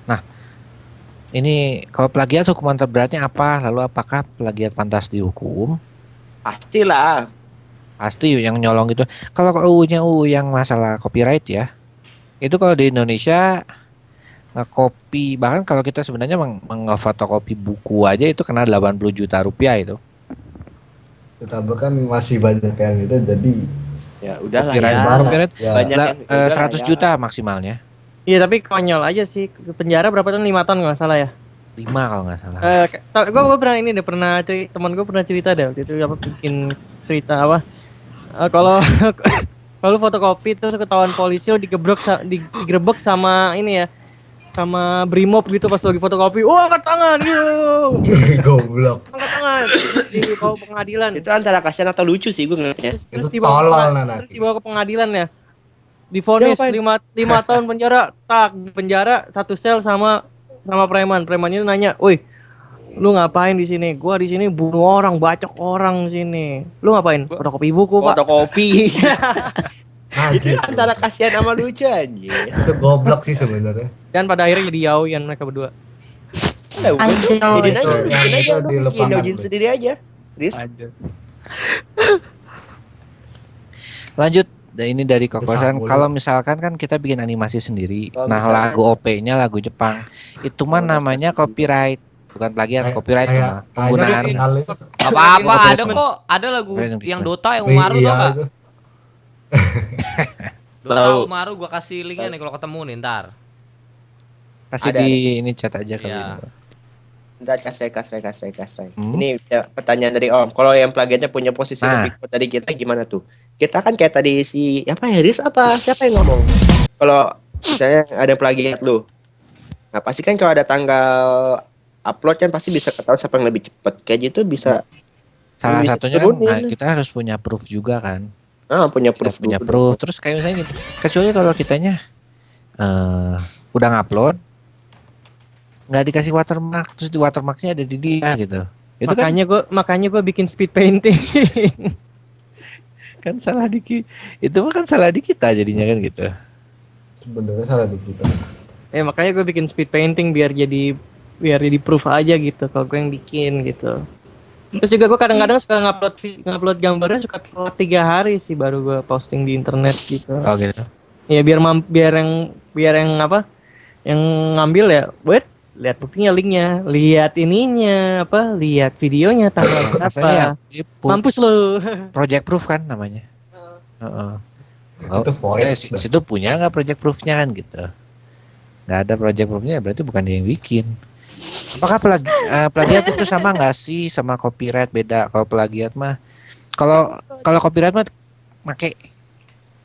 Nah, ini kalau plagiat hukuman terberatnya apa? Lalu apakah plagiat pantas dihukum? Pastilah. Pasti yang nyolong gitu. Kalau UU-nya UU yang masalah copyright ya, itu kalau di Indonesia ngekopi, bahkan kalau kita sebenarnya mengefotokopi buku aja itu kena 80 juta rupiah itu. Tapi kan masih banyak yang itu jadi Ya udahlah Copyright ya. copyright Ya. Banyak yang 100 juta maksimalnya. Iya tapi konyol aja sih. Penjara berapa tahun? 5 tahun nggak salah ya. 5 kalau nggak salah. Gue pernah ini deh, pernah teman gue pernah cerita deh waktu itu apa bikin cerita apa? Kalau kalau fotokopi terus ketahuan polisi lo digerebek sama ini ya, sama Brimob gitu pas lagi fotokopi. Wah, angkat tangan gitu. Goblok. Angkat tangan. Dibawa ke pengadilan. Itu antara kasihan atau lucu sih gue ngeliatnya. Terus Itu tolol terus dibawa ke pengadilan ya. Divonis 5 tahun penjara. Tak, penjara satu sel sama preman. Premannya nanya, "Woi, lu ngapain di sini?" "Gua di sini bunuh orang, bacok orang sini." "Lu ngapain?" "Fotokopi buku, Pak." Fotokopi. Itu Anjir. antara kasihan sama lucu anjir. Itu goblok sih sebenarnya. Dan pada akhirnya jadi yaoyan mereka berdua. Anjir. Jadiin aja, Itu yang bikin aja, itu udah dilepaskan, bikin Bro. sendiri aja. Riz. Lanjut. Ini dari Kokosan. Kesambul. Kalau misalkan kan kita bikin animasi sendiri. Kalau Nah, misalkan- lagu OP-nya lagu Jepang. Itu mah namanya copyright, bukan plagiat, copyright mah. Penggunaan. Apa-apa ada kok, ada lagu yang Dota yang Umaru tau gak? Dota Umaru gua kasih linknya nih kalau ketemu nih ntar. Kasih Ada. di ini chat aja kali. Iya. ini. Bentar, kasih. Ini pertanyaan dari Om. Kalau yang plagiatnya punya posisi Nah. lebih kuat dari kita gimana tuh? Kita kan kayak tadi si apa ya, Riz apa? Siapa yang ngomong? Kalau misalnya ada plagiat lu. Nah, pasti kan kalau ada tanggal upload kan pasti bisa ketahuan siapa yang lebih cepat. Kayak gitu bisa. Salah bisa satunya kan turunin. kita harus punya proof juga kan. Punya Kita proof. punya dulu. proof. Terus kayak misalnya gitu. Kecuali kalau kitanya udah ngupload nggak dikasih watermark, terus di watermarknya ada di dia gitu. Itu makanya gue bikin speed painting. kan salah di itu mah kan salah di kita jadinya kan gitu. Sebenarnya salah di kita. Makanya gue bikin speed painting biar jadi proof aja gitu kalau gue yang bikin gitu. Terus juga gue kadang-kadang suka ngupload gambarnya suka telat 3 hari sih baru gue posting di internet gitu. Oh gitu. Ya biar yang apa? Yang ngambil ya, lihat buktinya, linknya, lihat ininya apa, lihat videonya tanggal Maksudnya berapa. ya, Mampus lu. project proof kan namanya. Oh, Itu void. situ punya nggak project proofnya kan gitu. Nggak ada project proofnya berarti bukan dia yang bikin. Apakah plagiat itu sama nggak sih sama copyright? Beda. Kalau plagiat mah, kalau copyright mah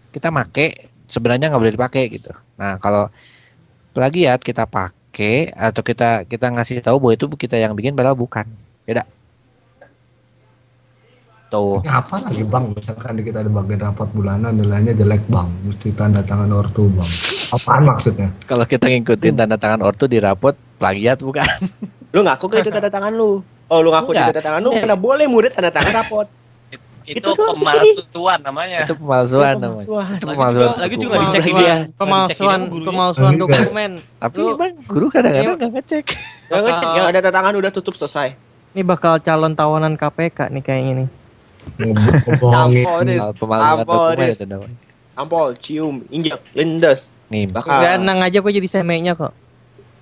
kita make sebenarnya nggak boleh dipakai gitu. Nah kalau plagiat kita pakai atau kita ngasih tahu bahwa itu kita yang bikin padahal bukan. Beda. Tuh. Apa lagi bang? Misalkan kita ada bagian rapat bulanan nilainya jelek bang, mesti tanda tangan ortu bang. Apaan maksudnya? Kalau kita ngikutin tanda tangan ortu di rapot, plagiat bukan? Lu ngaku ke itu tanda tangan lu? Oh, lu ngaku itu Enggak. tanda tangan lu? Mana boleh murid tanda tangan rapot? Itu pemalsuan namanya. Itu pemalsuan namanya. Itu pemalsuan. Lagi juga nggak dicek ini. Pemalsuan dokumen. Tapi emang guru kadang-kadang nggak ngecek. Yang ada tanda tangan udah tutup selesai. Ini bakal calon tawanan KPK nih kayaknya nih. Ngebohongin. Pemalsuan dokumen itu namanya. Ampol, cium, injak, lindas. Nih, Gak nang aja gue jadi semenya kok.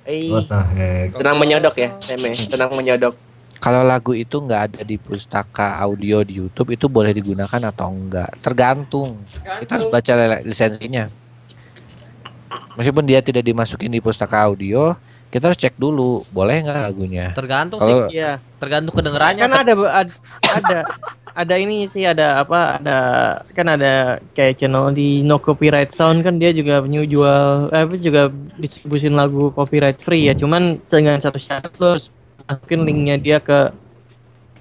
What the heck? Tenang menyodok ya, Seme. Tenang menyodok. kalau lagu itu nggak ada di pustaka audio di YouTube itu boleh digunakan atau enggak? Tergantung. Kita harus baca lisensinya. Meskipun dia tidak dimasukin di pustaka audio, kita harus cek dulu boleh nggak lagunya. Tergantung Kalau- sih. Iya. Tergantung kedengerannya. Kan ada ini sih ada kayak channel di No Copyright Sound kan dia juga jual juga distribusin lagu copyright free ya. Cuman dengan satu syarat lo harus masukin linknya dia ke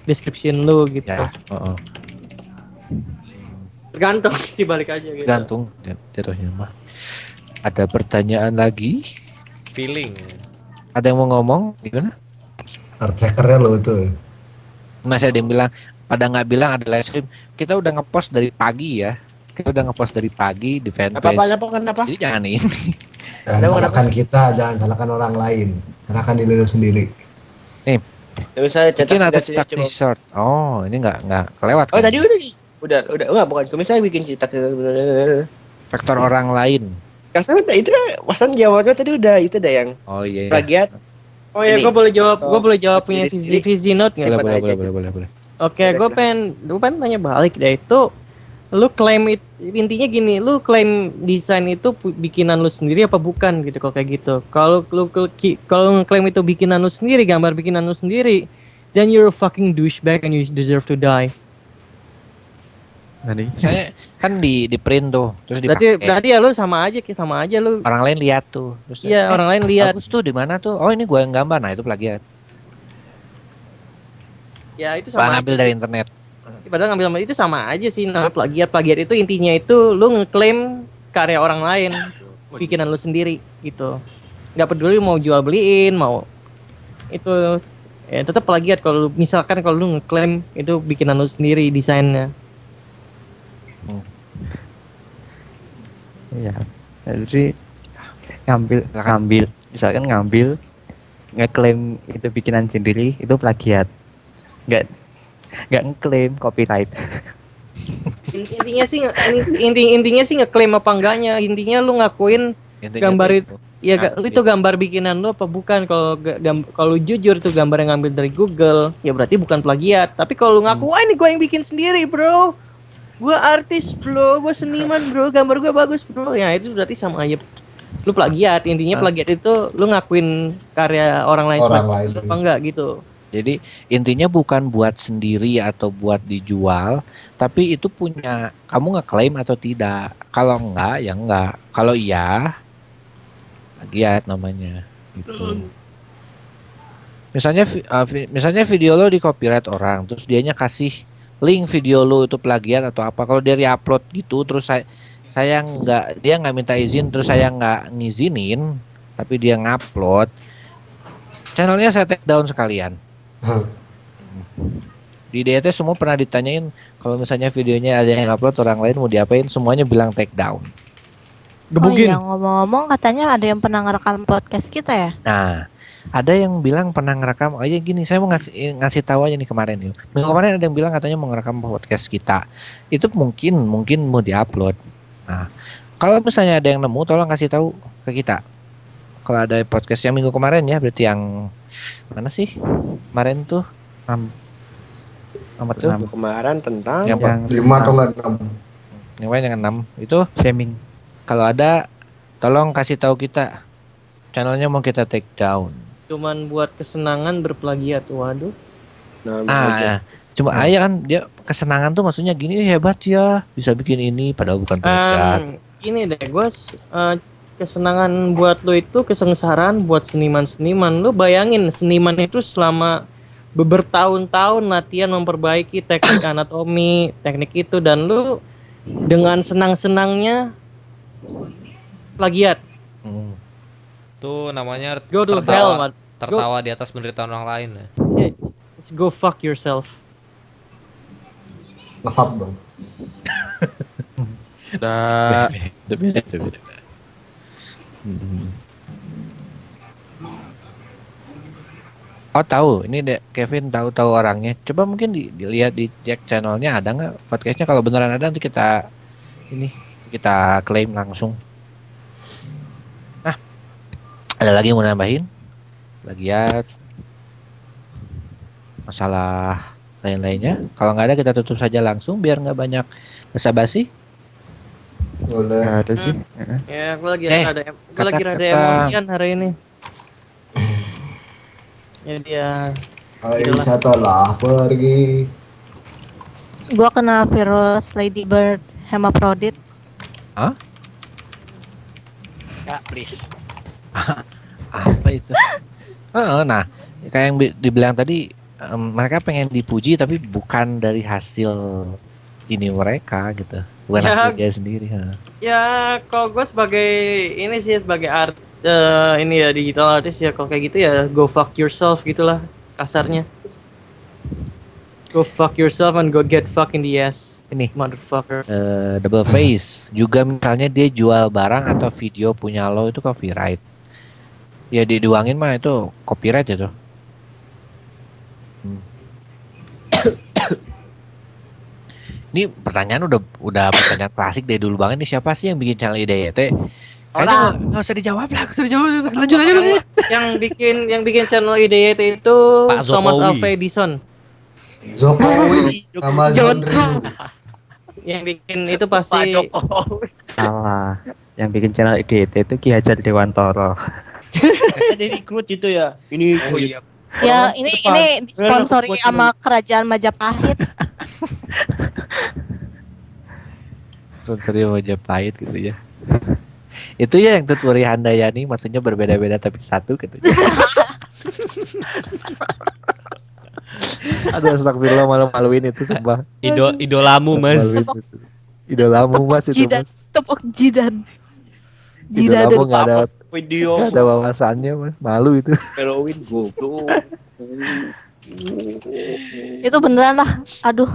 description lo gitu. Ya, Tergantung sih balik aja gitu. tergantung jatuhnya mah. Ada pertanyaan lagi? Feeling. Ada yang mau ngomong? Gimana? Arcekernya lo itu. Masih ada yang bilang, pada nggak bilang ada live stream. Kita udah ngepost dari pagi ya. Kita udah ngepost dari pagi di fanpage. Kenapa? Jadi jangan ini. Jangan salahkan kita, jangan salahkan orang lain. Salahkan diri lu sendiri. Nih, Misalnya mungkin ada cetak cetak t-shirt. Oh, ini nggak kelewat. Oh kan? tadi udah enggak bukan. Misalnya bikin cetak. Faktor orang lain. Kasar itu Wasan jawabnya tadi udah itu dah yang Oh iya. plagiat. Oh ya, Ini. gue boleh jawab punya Vizi Note nggak? Boleh. Oke, gue pengen nanya balik deh itu. lu klaim intinya gini, lu klaim desain itu bikinan lu sendiri apa bukan gitu kalau kayak gitu. Kalau kalau ngeklaim itu bikinan lu sendiri, gambar bikinan lu sendiri, then you're a fucking douchebag and you deserve to die. Misalnya kan di print tuh, terus Berarti ya lu sama aja lu. orang lain lihat tuh. Terus Iya, orang lain lihat. Bagus tuh di mana tuh? Oh, ini gua yang gambar. Nah, itu plagiat. Ya itu sama. Ngambil dari internet. Padahal ngambil sama itu sama aja sih, namanya plagiat. Plagiat itu intinya itu lu ngeklaim karya orang lain, bikinan lu sendiri gitu. Nggak peduli mau jual beliin, mau itu ya tetap plagiat kalau misalkan kalau lu ngeklaim itu bikinan lu sendiri desainnya. Iya. Jadi ngambil misalkan ngambil ngeklaim itu bikinan sendiri itu plagiat. Nggak ngeklaim copyright. Intinya sih intinya sih ngeklaim apa enggaknya. Intinya lu ngakuin gambar itu ya itu gambar bikinan lu apa bukan. Kalau jujur tuh gambar yang ngambil dari Google ya berarti bukan plagiat. Tapi kalau lu ngaku wah ini gue yang bikin sendiri bro, gue artis bro, gue seniman bro, gambar gue bagus bro, ya itu berarti sama aja lu plagiat. Intinya plagiat itu lu ngakuin karya orang lain apa enggak gitu. Jadi intinya bukan buat sendiri atau buat dijual, tapi itu punya kamu ngeklaim atau tidak. Kalau enggak ya enggak. Kalau iya plagiat namanya gitu. Misalnya video lo di copyright orang, terus dianya kasih link video lo itu plagiat atau apa. Kalau dia upload gitu terus saya dia nggak minta izin, terus saya nggak ngizinin, tapi dia ngupload, channelnya saya take down sekalian. Di DT semua pernah ditanyain kalau misalnya videonya ada yang upload orang lain mau diapain, semuanya bilang take down. Gebukin. Oh iya, ngomong-ngomong katanya ada yang pernah ngerekam podcast kita ya? Nah, ada yang bilang pernah ngerekam aja gini, saya mau ngasih tahu aja nih kemarin nih. Minggu kemarin ada yang bilang katanya mau ngerekam podcast kita. Itu mungkin mau diupload. Nah, kalau misalnya ada yang nemu tolong kasih tahu ke kita. Kalau ada podcast yang minggu kemarin ya, berarti yang mana sih? Kemarin tuh nomor tuh kemarin tentang yang 5 atau 6. Yang 6 itu shaming. Kalau ada tolong kasih tahu kita. Channelnya mau kita take down. Cuman buat kesenangan berplagiat, waduh. Ya. Cuma aja kan dia kesenangan tuh maksudnya gini, hebat ya bisa bikin ini padahal bukan plagiat. Ini deh gue kesenangan buat lo itu kesengsaraan buat seniman-seniman. Lo bayangin seniman itu selama bertahun-tahun latihan memperbaiki teknik anatomi, teknik itu, dan lo dengan senang-senangnya plagiat. Tuh namanya go to hell, tertawa di atas penderitaan orang lain. Yes, go fuck yourself. Nge-fuck dong. Beda. Oh tahu, ini Kevin tahu orangnya. Coba mungkin dilihat dicek channelnya ada nggak podcastnya. Kalau beneran ada nanti kita klaim langsung. Nah, ada lagi yang mau nambahin? Plagiat, masalah lain-lainnya. Kalau nggak ada kita tutup saja langsung biar nggak banyak basa-basi. Boleh. Ada sih. Ya, gue lagi rada emosian hari ini. Ya dia. Aisyah telah pergi. Gua kena virus Ladybird Hemaprodit. Hah? Kak, please. Apa itu? Nah, kayak yang dibilang tadi, mereka pengen dipuji tapi bukan dari hasil ini mereka gitu, bukan hasil dia sendiri. Ya, kalau gue sebagai ini sih sebagai ini ya digital artist ya, kalau kayak gitu ya go fuck yourself gitulah kasarnya. Go fuck yourself and go get fucked in the ass. Ini motherfucker. Double face juga misalnya dia jual barang atau video punya lo itu copyright. Ya diduangin mah itu copyright itu. Ini pertanyaan udah pertanyaan klasik dari dulu banget nih, siapa sih yang bikin channel IDYT? Kayaknya nggak usah dijawab lah, lanjut aja. Yang bikin channel IDYT itu Pak Thomas Jokowi. Alva Edison. Jokowi sama John Rio. Yang bikin itu pasti Pak Jokowi. Salah. Yang bikin channel IDT itu Ki Hajar Dewantoro. Ada rekrut itu ya. Ini Oh iya. Ya ini disponsori sama kerajaan Majapahit. Sponsori Majapahit gitu ya. Itu ya yang Tutwari Handayani, maksudnya berbeda-beda tapi satu gitu. Aduh, astagfirullah, malu-maluin itu sumpah. Idolamu Mas. Maluin itu. Idolamu Mas itu Jidan, Mas. tepuk jidan. Jidan Idolamu nggak ada video nggak ada wawasannya Mas. Malu itu. Halloween goblok. Itu beneran lah. Aduh,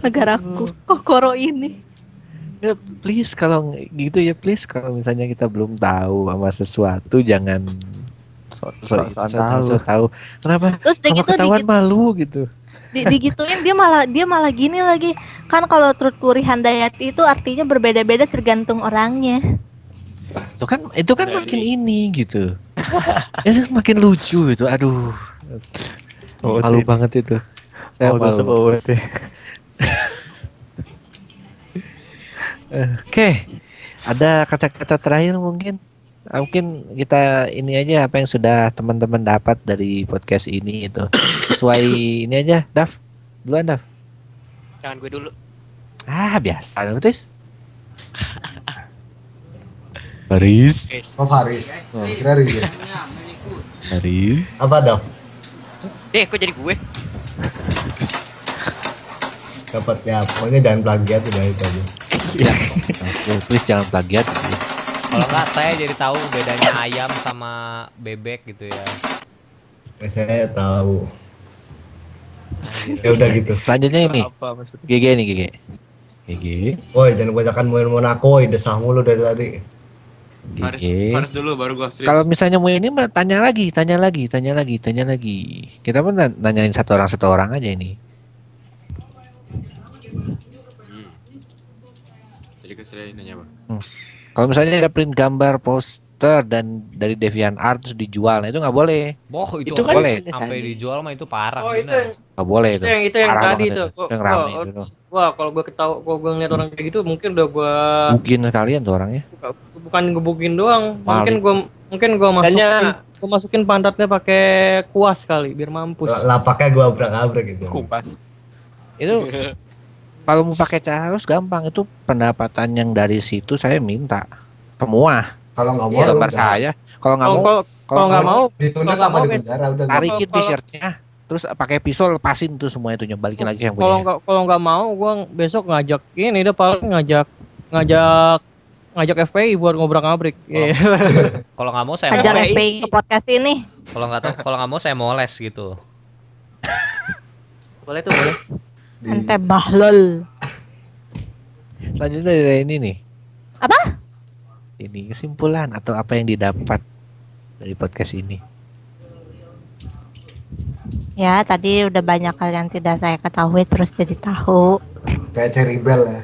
negaraku. Kokoro ini. Ya, please kalau gitu ya, please kalau misalnya kita belum tahu sama sesuatu jangan so tahu. Kenapa? Terus Kalau ketahuan malu gitu. Digituin dia malah gini lagi. Kan kalau Tutwari Handayani itu artinya berbeda-beda tergantung orangnya. Itu kan makin ini gitu. Itu makin lucu itu. Aduh. Malu banget itu. Saya malu. Oke, ada kata-kata terakhir mungkin kita ini aja apa yang sudah teman-teman dapat dari podcast ini itu sesuai ini aja. Daf, duluan Daf. Jangan gue dulu. Biasa, Tis. Haris. Oh Faris. Oh, kira Riz ya. Haris. Apa Dav? Kok jadi gue? Dapat ya, pokoknya jangan plagiat udah itu aja. Ya. Please jangan plagiat. Kalau enggak saya jadi tahu bedanya ayam sama bebek gitu ya. Saya tahu. Ya udah gitu. Selanjutnya ini. GG nih GG. GG. Woi, jangan kebanyakan main Monaco, desah mulu dari tadi. Faris dulu baru gua serius. Kalau misalnya mau ini mah tanya lagi. Kita pun nanyain satu orang aja ini. Jadi saya nanya apa? Kalau misalnya ada print gambar poster dan dari DeviantArt terus dijual, nah itu nggak boleh. Itu Nggak kan boleh. sampai dijual mah itu parah. Oh, itu bener. Nggak boleh itu. Itu yang Parah tadi banget itu. Yang rame itu. Wah, kalau gue ngeliat orang kayak gitu mungkin udah gue Mungkin sekalian tuh orangnya. bukan ngebukin doang. Maling. Mungkin gue masukin pantatnya pakai kuas kali biar mampus. Lapaknya gua abrak-abrak gitu. Kupas. Itu kalau mau pakai cara harus gampang, itu pendapatan yang dari situ saya minta semua. Kalau nggak mau, Gambar saya. Kalau nggak mau, Kalau nggak mau, ditunda kalau nggak sama mau, di penjara udah. tarikin t-shirtnya, terus pakai pisau lepasin tuh semua itunya, balikin lagi yang punya. kalau nggak mau, gue besok ngajak ini udah paling ngajak FPI buat ngobrak-ngabrik. Kalau nggak mau saya Ajar moles. FPI ke podcast ini. Kalau nggak mau saya moles gitu. Boleh tuh boleh. Ente bahlol. Selanjutnya dari ini nih. Apa? Ini kesimpulan atau apa yang didapat dari podcast ini. Ya, tadi udah banyak hal yang tidak saya ketahui terus jadi tahu. Kayak Cherry Bell ya.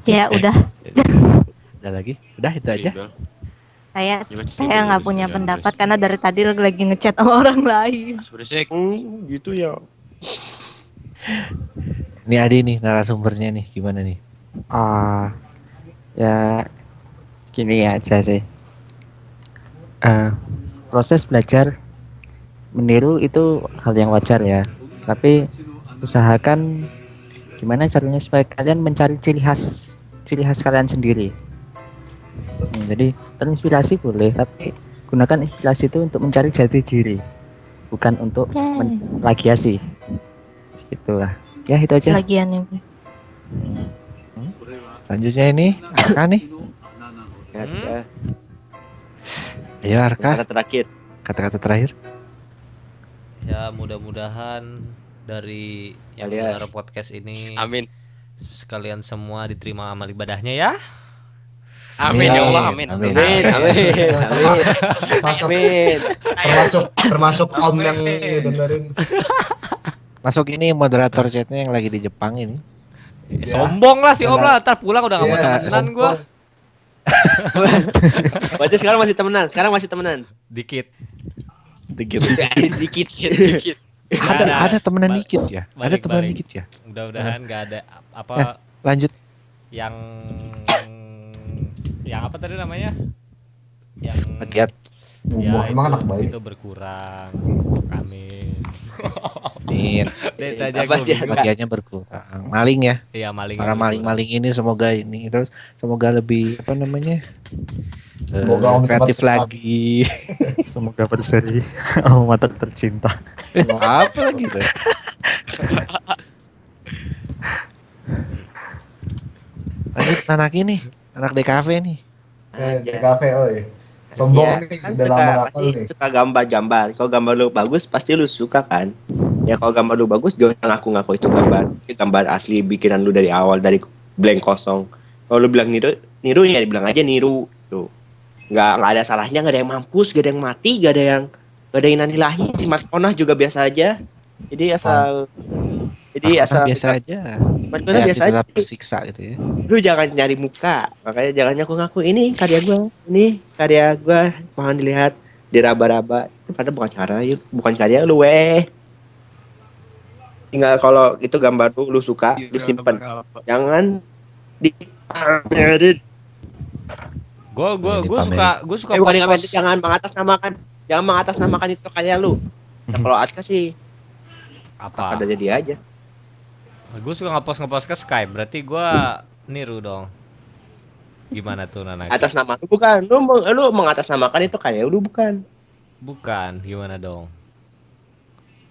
Ya udah. Ada lagi? Udah itu aja. Saya nggak punya pendapat karena dari tadi lagi ngechat sama orang lain. Berisik. Gitu ya. Ini Adi nih narasumbernya nih, gimana nih? Ya gini aja sih. Proses belajar meniru itu hal yang wajar ya. Tapi usahakan gimana caranya supaya kalian mencari ciri khas kalian sendiri. Jadi terinspirasi boleh, tapi gunakan inspirasi itu untuk mencari jati diri, bukan untuk plagiasi. Gitulah. Ya itu aja. Lagian ini. Selanjutnya ini Arka nih. Ayo Arka. Kata-kata terakhir. Ya mudah-mudahan dari yang mendengar podcast ini, amin, sekalian semua diterima amal ibadahnya ya. Amin ya Allah, amin. Termasuk Om yang dengerin. Masuk ini moderator chatnya yang lagi di Jepang ini. Sombong lah si Om lah, ntar pulang udah gak mau temenan gua. Berarti sekarang masih temenan. Dikit. Ada temenan dikit ya. Ada temenan Balik. dikit ya. Mudah-mudahan nggak ada apa Ya, lanjut. yang apa tadi namanya? Yang Plagiat. ya Emang anak baik. itu berkurang. Amin. Nih, Itu aja Apa gua sih? bingung. plagiatnya berkurang. Maling ya. Iya maling. Para maling-maling ini semoga ini terus semoga lebih apa namanya? Semoga Om kreatif cepat-cepat. lagi. Semoga berseri. Oh, mata tercinta. Apa lagi tuh? Lanjut anak ini, anak DKV nih. Di kafe oi. Sombong Iya, nih, kan udah lama suka, nakal pasti nih. suka gambar-gambar. Kalau gambar lu bagus, pasti lu suka kan? Ya kalau gambar lu bagus, gak usah ngaku-ngaku itu gambar. Itu gambar asli bikinan lu dari awal, dari blank kosong. Kalau lu bilang niru ya dibilang aja niru. Tuh. Nggak ada salahnya, nggak ada yang mampus, nggak ada yang mati, nggak ada yang inanilahi. Si Mas Ponah juga biasa aja. Jadi asal biasa aja. Mas Ponah Ya, biasa aja. tetap tersiksa gitu ya. Lu jangan nyari muka, makanya jangan ngaku-ngaku ini karya gua, mohon dilihat, diraba-raba. Itu padahal bukan karya lu tinggal kalau itu gambar lu suka, lu simpen, jangan dipamerin. Gue suka Bukan dipamerin, post-post. jangan mengatasnamakan itu karya lu. Nah, kalau Aska sih Apa? ada jadi aja. Gue suka ngepost ke Skype, berarti gue niru dong. Gimana tuh Nana? Atas nama lu bukan, lu mengatasnamakan itu karya lu bukan. Bukan, gimana dong?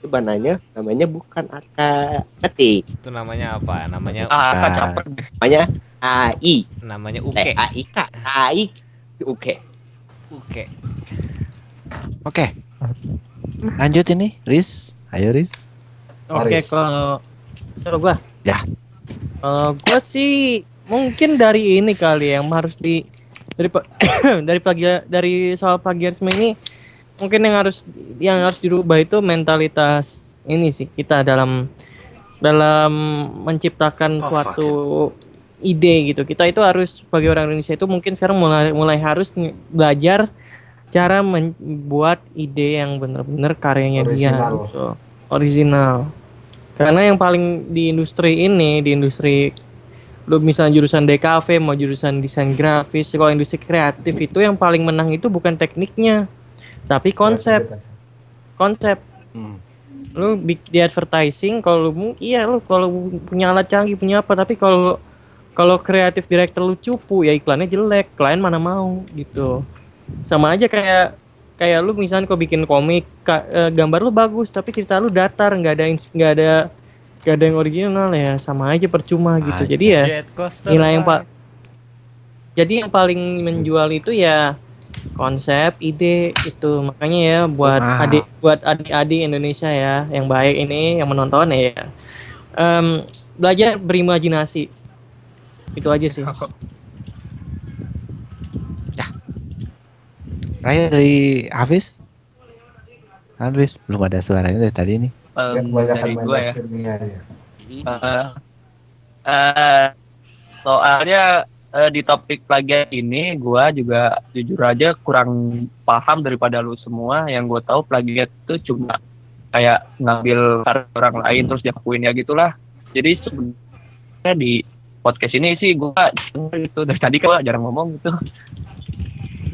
Itu namanya bukan Aska ketik. Itu namanya apa? Namanya Namanya AI. namanya Uke. AIK. AI. Uke. Uke. Oke. Lanjut ini, Riz. Ayo Riz. Oke, Aris. kalau gua. Ya. Kalau gua sih mungkin dari ini kali yang harus dari soal plagiarisme ini mungkin yang harus dirubah itu mentalitas ini sih kita dalam menciptakan suatu ide gitu. Kita itu harus sebagai orang Indonesia itu mungkin sekarang mulai harus belajar cara membuat ide yang benar-benar karyanya dia Original. gitu. Original. Karena yang paling di industri lu misalnya jurusan DKV mau jurusan desain grafis, kalau industri kreatif itu yang paling menang itu bukan tekniknya, tapi konsep. Lu di advertising kalau lu punya alat canggih punya apa, tapi kalau kreatif director lu cupu ya iklannya jelek, klien mana mau gitu. Sama aja kayak lu misalnya kau bikin komik, gambar lu bagus tapi cerita lu datar, nggak ada yang original ya, sama aja percuma gitu. Jadi ya nilai yang paling menjual itu ya konsep, ide itu. Makanya ya buat adik-adik Indonesia ya yang baik ini yang menonton ya, belajar berimajinasi. Itu aja sih. Raya dari Hafiz. Hafiz belum ada suaranya dari tadi nih. Ya, kebanyakan dari main gue ya. gamenya ya. Soalnya di topik plagiat ini gue juga jujur aja kurang paham daripada lu semua. Yang gue tahu plagiat itu cuma kayak ngambil karya orang lain terus diakuin ya gitulah. Jadi sebenarnya di podcast ini sih gue gitu dari tadi kan jarang ngomong gitu.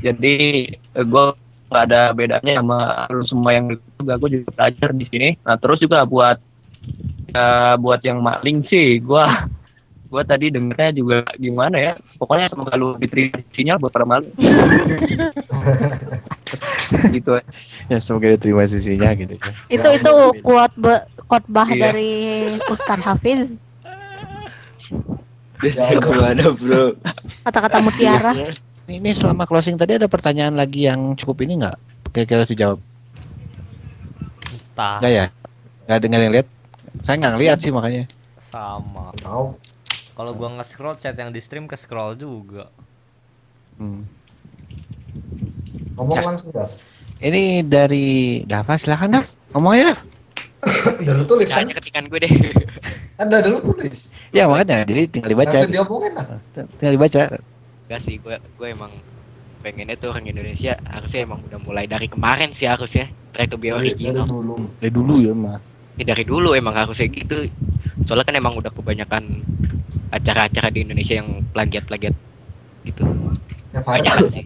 Jadi gue gak ada bedanya sama lu semua yang juga, gue juga belajar di sini. Nah terus juga buat yang maling sih, gue tadi dengernya juga gimana ya, pokoknya semoga lu diterima sinyal buat para maling. Gitu. Ya semoga diterima sisinya gitu. Itu khotbah Iya. dari Ustadz Hafiz, Kemana bro? kata-kata mutiara. Ini selama closing tadi ada pertanyaan lagi yang cukup ini nggak? Kira-kira harus dijawab. Entah. Nggak ya? Nggak dengar yang lihat? Saya nggak ngeliat sih makanya. Sama. Tahu. Kalau gua nge-scroll chat yang di stream ke scroll juga. Ngomong langsung dah. Ini dari Dava, silakan Dav. Ngomong aja Dav. Udah lu tulis kan? Jangan ketikan gue deh. Ada lu tulis. Ya makanya, jadi tinggal dibaca. Langsung diomongin lah. Tinggal dibaca. Enggak sih, gue emang pengennya tuh orang Indonesia harusnya emang udah mulai dari kemarin sih harusnya try to be Dari original. dulu. Dari dulu ya mah. dari dulu emang harusnya gitu. Soalnya kan emang udah kebanyakan acara-acara di Indonesia yang plagiat-plagiat gitu. Ya Farid. Banyak sih.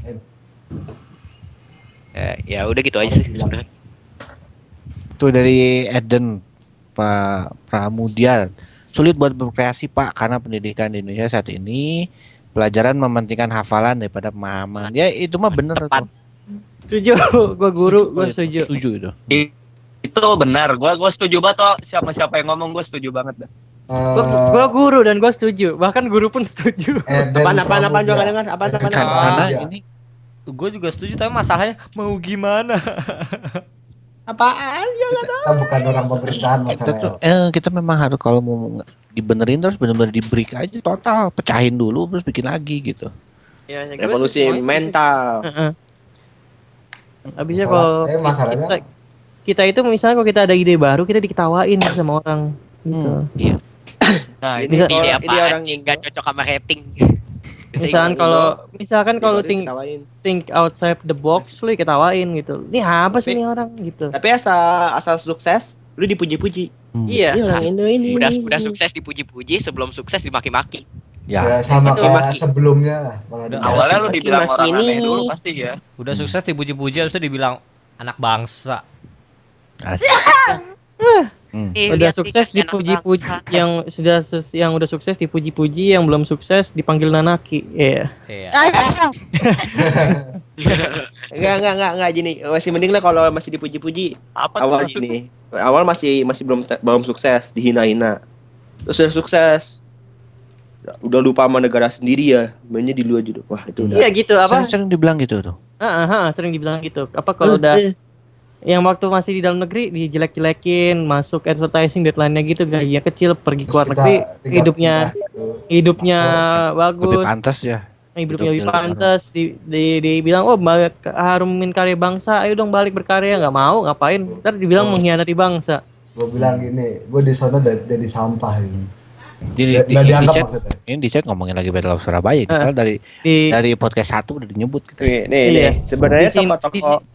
Ya udah gitu aja sih sebenarnya. Itu dari Eden Pak Pramudia. Sulit buat berkreasi Pak karena pendidikan di Indonesia saat ini pelajaran mementingkan hafalan daripada pemahaman. Ya itu mah bener tuh. Setuju, gue guru, gue setuju. Setuju itu. Itu benar. Gua setuju banget toh. Siapa yang ngomong gue setuju banget dah. Gue guru dan gue setuju. Bahkan guru pun setuju. Apaan juga dengar? Karena ini Gue juga setuju tapi masalahnya mau gimana? Apaan? Kita bukan orang pemerintahan masalahnya. kita memang harus kalau mau dibenerin terus benar-benar di break aja total, pecahin dulu terus bikin lagi gitu. Ya, Revolusi mental. Habisnya kalau masalahnya kita itu misalnya kalau kita ada ide baru kita diketawain sama orang gitu. Iya. Nah, Ini ide apa sih nggak cocok sama rating. Misalkan kalau think outside the box lu diketawain gitu. Ini apa sih ini orang gitu. Tapi asal sukses lu dipuji-puji. Iya. Ini orang Indo ini. Udah sukses dipuji-puji, sebelum sukses dimaki-maki. Ya sama kayak sebelumnya lah. Awalnya lu dibilang orang aneh dulu pasti ya. Udah sukses dipuji-puji habis itu dibilang anak bangsa. Asik. Udah sukses dipuji-puji, yang udah sukses dipuji-puji, yang belum sukses dipanggil nanaki. Iya. Enggak gini. Masih mending lah kalau masih dipuji-puji. Awal gini. Awal masih belum sukses, dihina-hina. Terus udah sukses. Udah lupa sama negara sendiri ya. Mainnya di luar juga. Wah, itu udah. Iya gitu apa? Sering dibilang gitu tuh. Sering dibilang gitu. Apa kalau udah yang waktu masih di dalam negeri dijelek-jelekin, masuk advertising deadline-nya gitu, gajinya kecil, pergi ke luar negeri, hidupnya bagus. Lebih pantas ya. Hidupnya lebih pantas, dibilang harumin karya bangsa, ayo dong balik berkarya, nggak mau, ngapain? Ntar dibilang mengkhianati bangsa. Gue bilang gini, gue di sana jadi sampah ini. Jadi di chat ngomongin lagi Battle of Surabaya, kita dari podcast 1 udah dinyebut gitu. Nih, sebenarnya tokoh-tokoh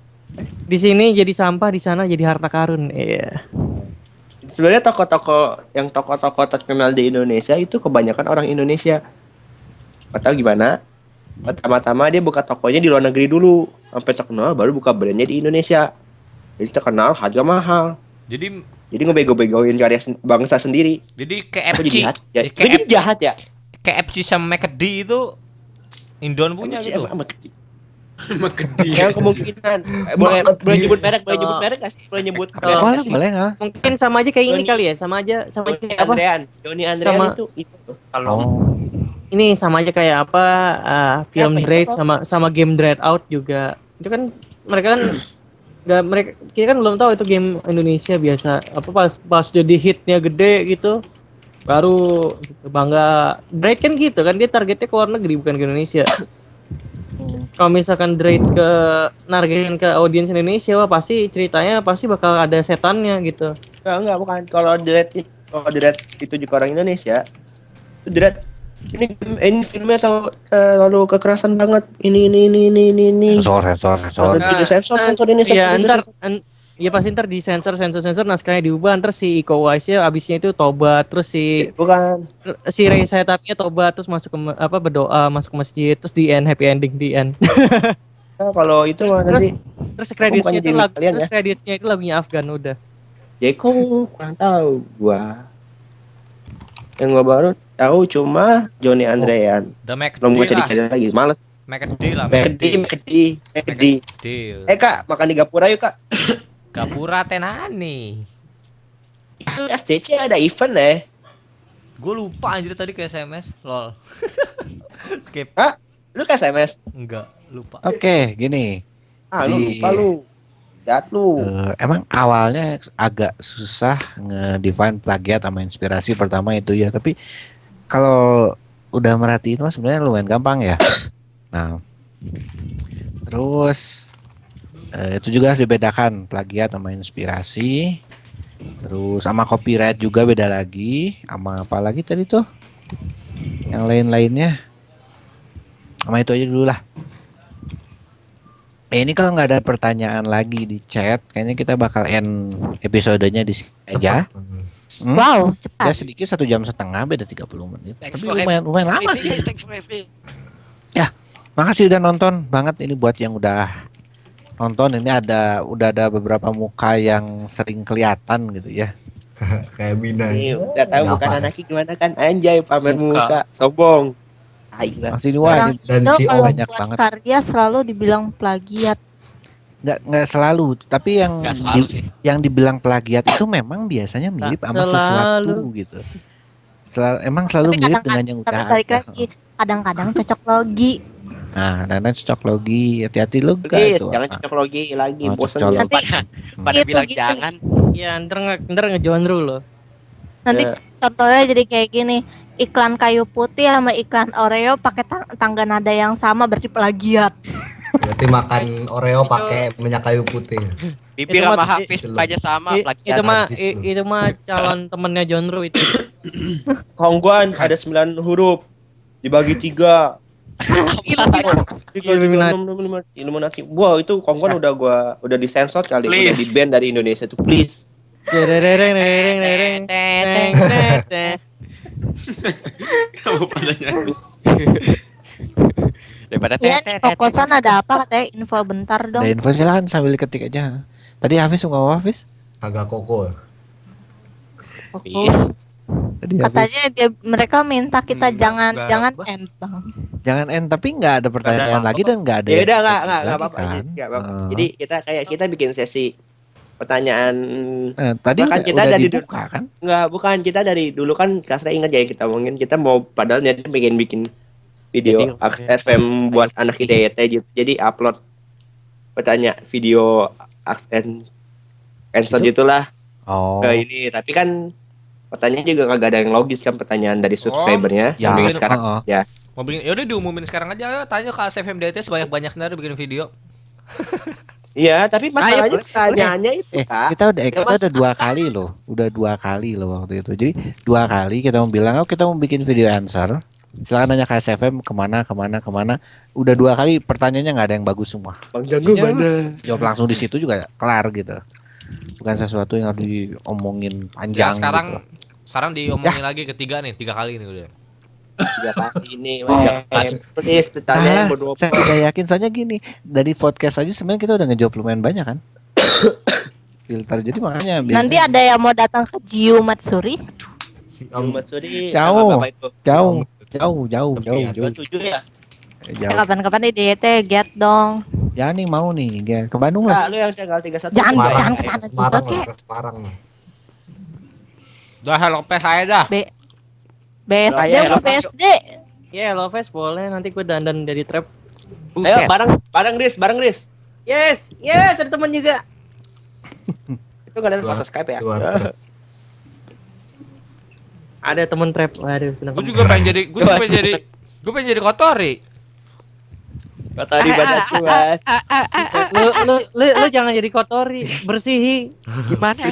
di sini jadi sampah, di sana jadi harta karun. Iya. Sebenarnya tokoh-tokoh terkenal di Indonesia itu kebanyakan orang Indonesia. Padahal gimana? Pertama-tama dia buka tokonya di luar negeri dulu, sampai terkenal baru buka brandnya di Indonesia. Jadi terkenal, harga mahal. Jadi ngebego-begoin karya bangsa sendiri. Jadi KFC. Jadi jahat ya. KFC sama McD itu Indon punya gitu. Yang kemungkinan boleh nyebut merek nggak sih? Boleh nyebut merek? Boleh nggak? Mungkin sama aja kayak ini kali ya, sama aja apa? Johnny Andrean itu. Ini sama aja kayak apa? Film Dread sama game Dread Out juga. Itu kan mereka kan kita kan belum tahu itu game Indonesia biasa. Apa pas jadi hitnya gede gitu, baru gitu, bangga. Dread kan gitu kan, dia targetnya ke luar negeri bukan ke Indonesia. Kalau misalkan Dread nargetin ke audiens Indonesia, wah pasti ceritanya bakal ada setannya gitu. Enggak, bukan. Kalau Dread itu juga orang Indonesia. Itu Dread ini filmnya terlalu kekerasan banget. Ini. Sensor ini. Iya, pasti ntar di sensor naskahnya diubah, ntar si Iko Uwais-nya abisnya itu tobat, terus si Ray Setapnya tobat, terus masuk ke berdoa, masuk ke masjid, terus di end, happy ending di end. Nah, kalau itu nanti terus kreditnya itu lagunya Afgan udah. Jeko kurang tahu gua. Yang gua baru tahu cuma Johnny Andrean. Belum gua cari lagi, males. McD. Kak, makan di Gapura yuk, Kak. Gapura tenani. Itu SDC ada event ya. Gue lupa anjir tadi ke SMS, lol. Skip. Hah? Lu ke SMS? Enggak, lupa. Oke, gini. Lu lupa lu. Lihat lu. Emang awalnya agak susah nge-define plagiat sama inspirasi pertama itu ya, tapi kalau udah merhatiin mah sebenarnya lumayan gampang ya. Nah, terus itu juga harus dibedakan plagiat sama inspirasi. Terus sama copyright juga beda lagi. Sama apa lagi tadi tuh? Yang lain-lainnya. Sama itu aja dulu lah. Ini kalau nggak ada pertanyaan lagi di chat, kayaknya kita bakal end episodenya di sini aja. Wow, Ya cepat. sedikit 1,5 jam, beda 30 menit. Thanks Tapi for lumayan lama sih. Thanks for everything. Makasih udah nonton banget ini buat yang udah nonton. Ini udah ada beberapa muka yang sering kelihatan gitu ya. Kayak Bina. Nih, udah tahu Dava. bukan anaknya gimana kan? Anjay, pamer muka, sombong. Tai lah. Masih dua Orang ini Dan Indo si kalau banyak buat banget. karya selalu dibilang plagiat. nggak selalu, tapi Nggak selalu sih. yang dibilang plagiat itu memang biasanya mirip sama selalu. sesuatu gitu. Emang selalu Tapi mirip dengan yang udah balik ada. lagi, kadang-kadang cocok logi. Nah, Nana cocok logi, hati-hati lo enggak Please, itu. jangan cocok logi lagi, Oh, bosan cocok ya. Nanti Pada gitu, bilang gitu. jangan. Iya, ntar ngejoinru loh. Nanti Ya. contohnya jadi kayak gini, iklan kayu putih sama iklan Oreo pakai tangga nada yang sama berarti plagiat. Berarti makan Oreo pakai minyak kayu putih. Bibir Itu sama mah- Hafiz itu- aja sama Itu plagiat. mah najis lu. itu mah calon temennya Jonru itu. Kongguan ada 9 huruf dibagi 3. Illuminati. Wow, itu Kongguan udah disensor kali, udah di ban dari Indonesia tuh. Please. Dereng dereng dereng dereng dereng. Kamu pada nyanyi. Daripada Ya nih kokosan ada apa katanya info bentar dong. Ada info silahkan sambil ketik aja. Tadi Hafiz nggak mau Hafiz? Agak koko. Tadi Hafiz. Katanya mereka minta kita jangan enggak. end bang. Jangan end, tapi nggak ada pertanyaan lagi dan nggak ada. Ya udah yang enggak sedikit lagi apa-apa. kan. Nggak apa-apa. Eh. Jadi kita bikin sesi pertanyaan. Tadi Bahkan kita udah dari dibuka kan? Enggak, bukan, kita dari dulu kan Kasra ingat ya kita omongin kita mau padahal niatnya bikin video Aks FM buat anak IDT gitu. Jadi upload video Aks answer gitulah Oh. ke ini. Tapi kan pertanyaan juga kagak ada yang logis kan pertanyaan dari subscribernya. Ya, Sampai sekarang oh. ya. Mau bikin, yaudah diumumin sekarang aja, ayo tanya ke ASFM DT sebanyak-banyaknya ada bikin video. Iya, tapi masalahnya boleh, pertanyaannya itu Kak. Kita udah 2 kali loh, udah 2 kali loh waktu itu. Jadi 2 kali kita mau bilang, kita mau bikin video answer. Silakan nanya ke SFM kemana. Udah 2 kali pertanyaannya nggak ada yang bagus semua. Bang Jago Jadinya mana? Jawab langsung di situ juga kelar gitu. Bukan sesuatu yang harus diomongin Ya, panjang sekarang gitu. sekarang diomongin lagi ketiga nih, 3 kali nih udah. 3 kali ini. Please pertanyaan Nah, berdua. saya tidak yakin soalnya gini, dari podcast aja sebenarnya kita udah ngejawab lumayan banyak kan. Filter jadi makanya Nanti ada yang mau datang ke Jiu Matsuri. Matsuri jauh, apa itu? jauh. Jauh ya. Jauh. Kapan-kapan di DT get dong. Ya nih mau nih, ya, ke Bandung Nah, lah. lu yang tanggal 31. Jangan ke sana juga Semarang kek. lah, Semarang lah. Udah hello pes saya dah. BSD Kayak mau Elofes, BSD. Ya, Lovers boleh nanti gue dandan dari trap. Ayo bareng Riz. Yes, ada teman juga. Itu enggak ada foto Skype ya? Ada temen trap. Waduh, seneng. Gue juga pengen jadi kotori. Kata di badan cuas. Lu jangan jadi kotori, bersihi. Gimana?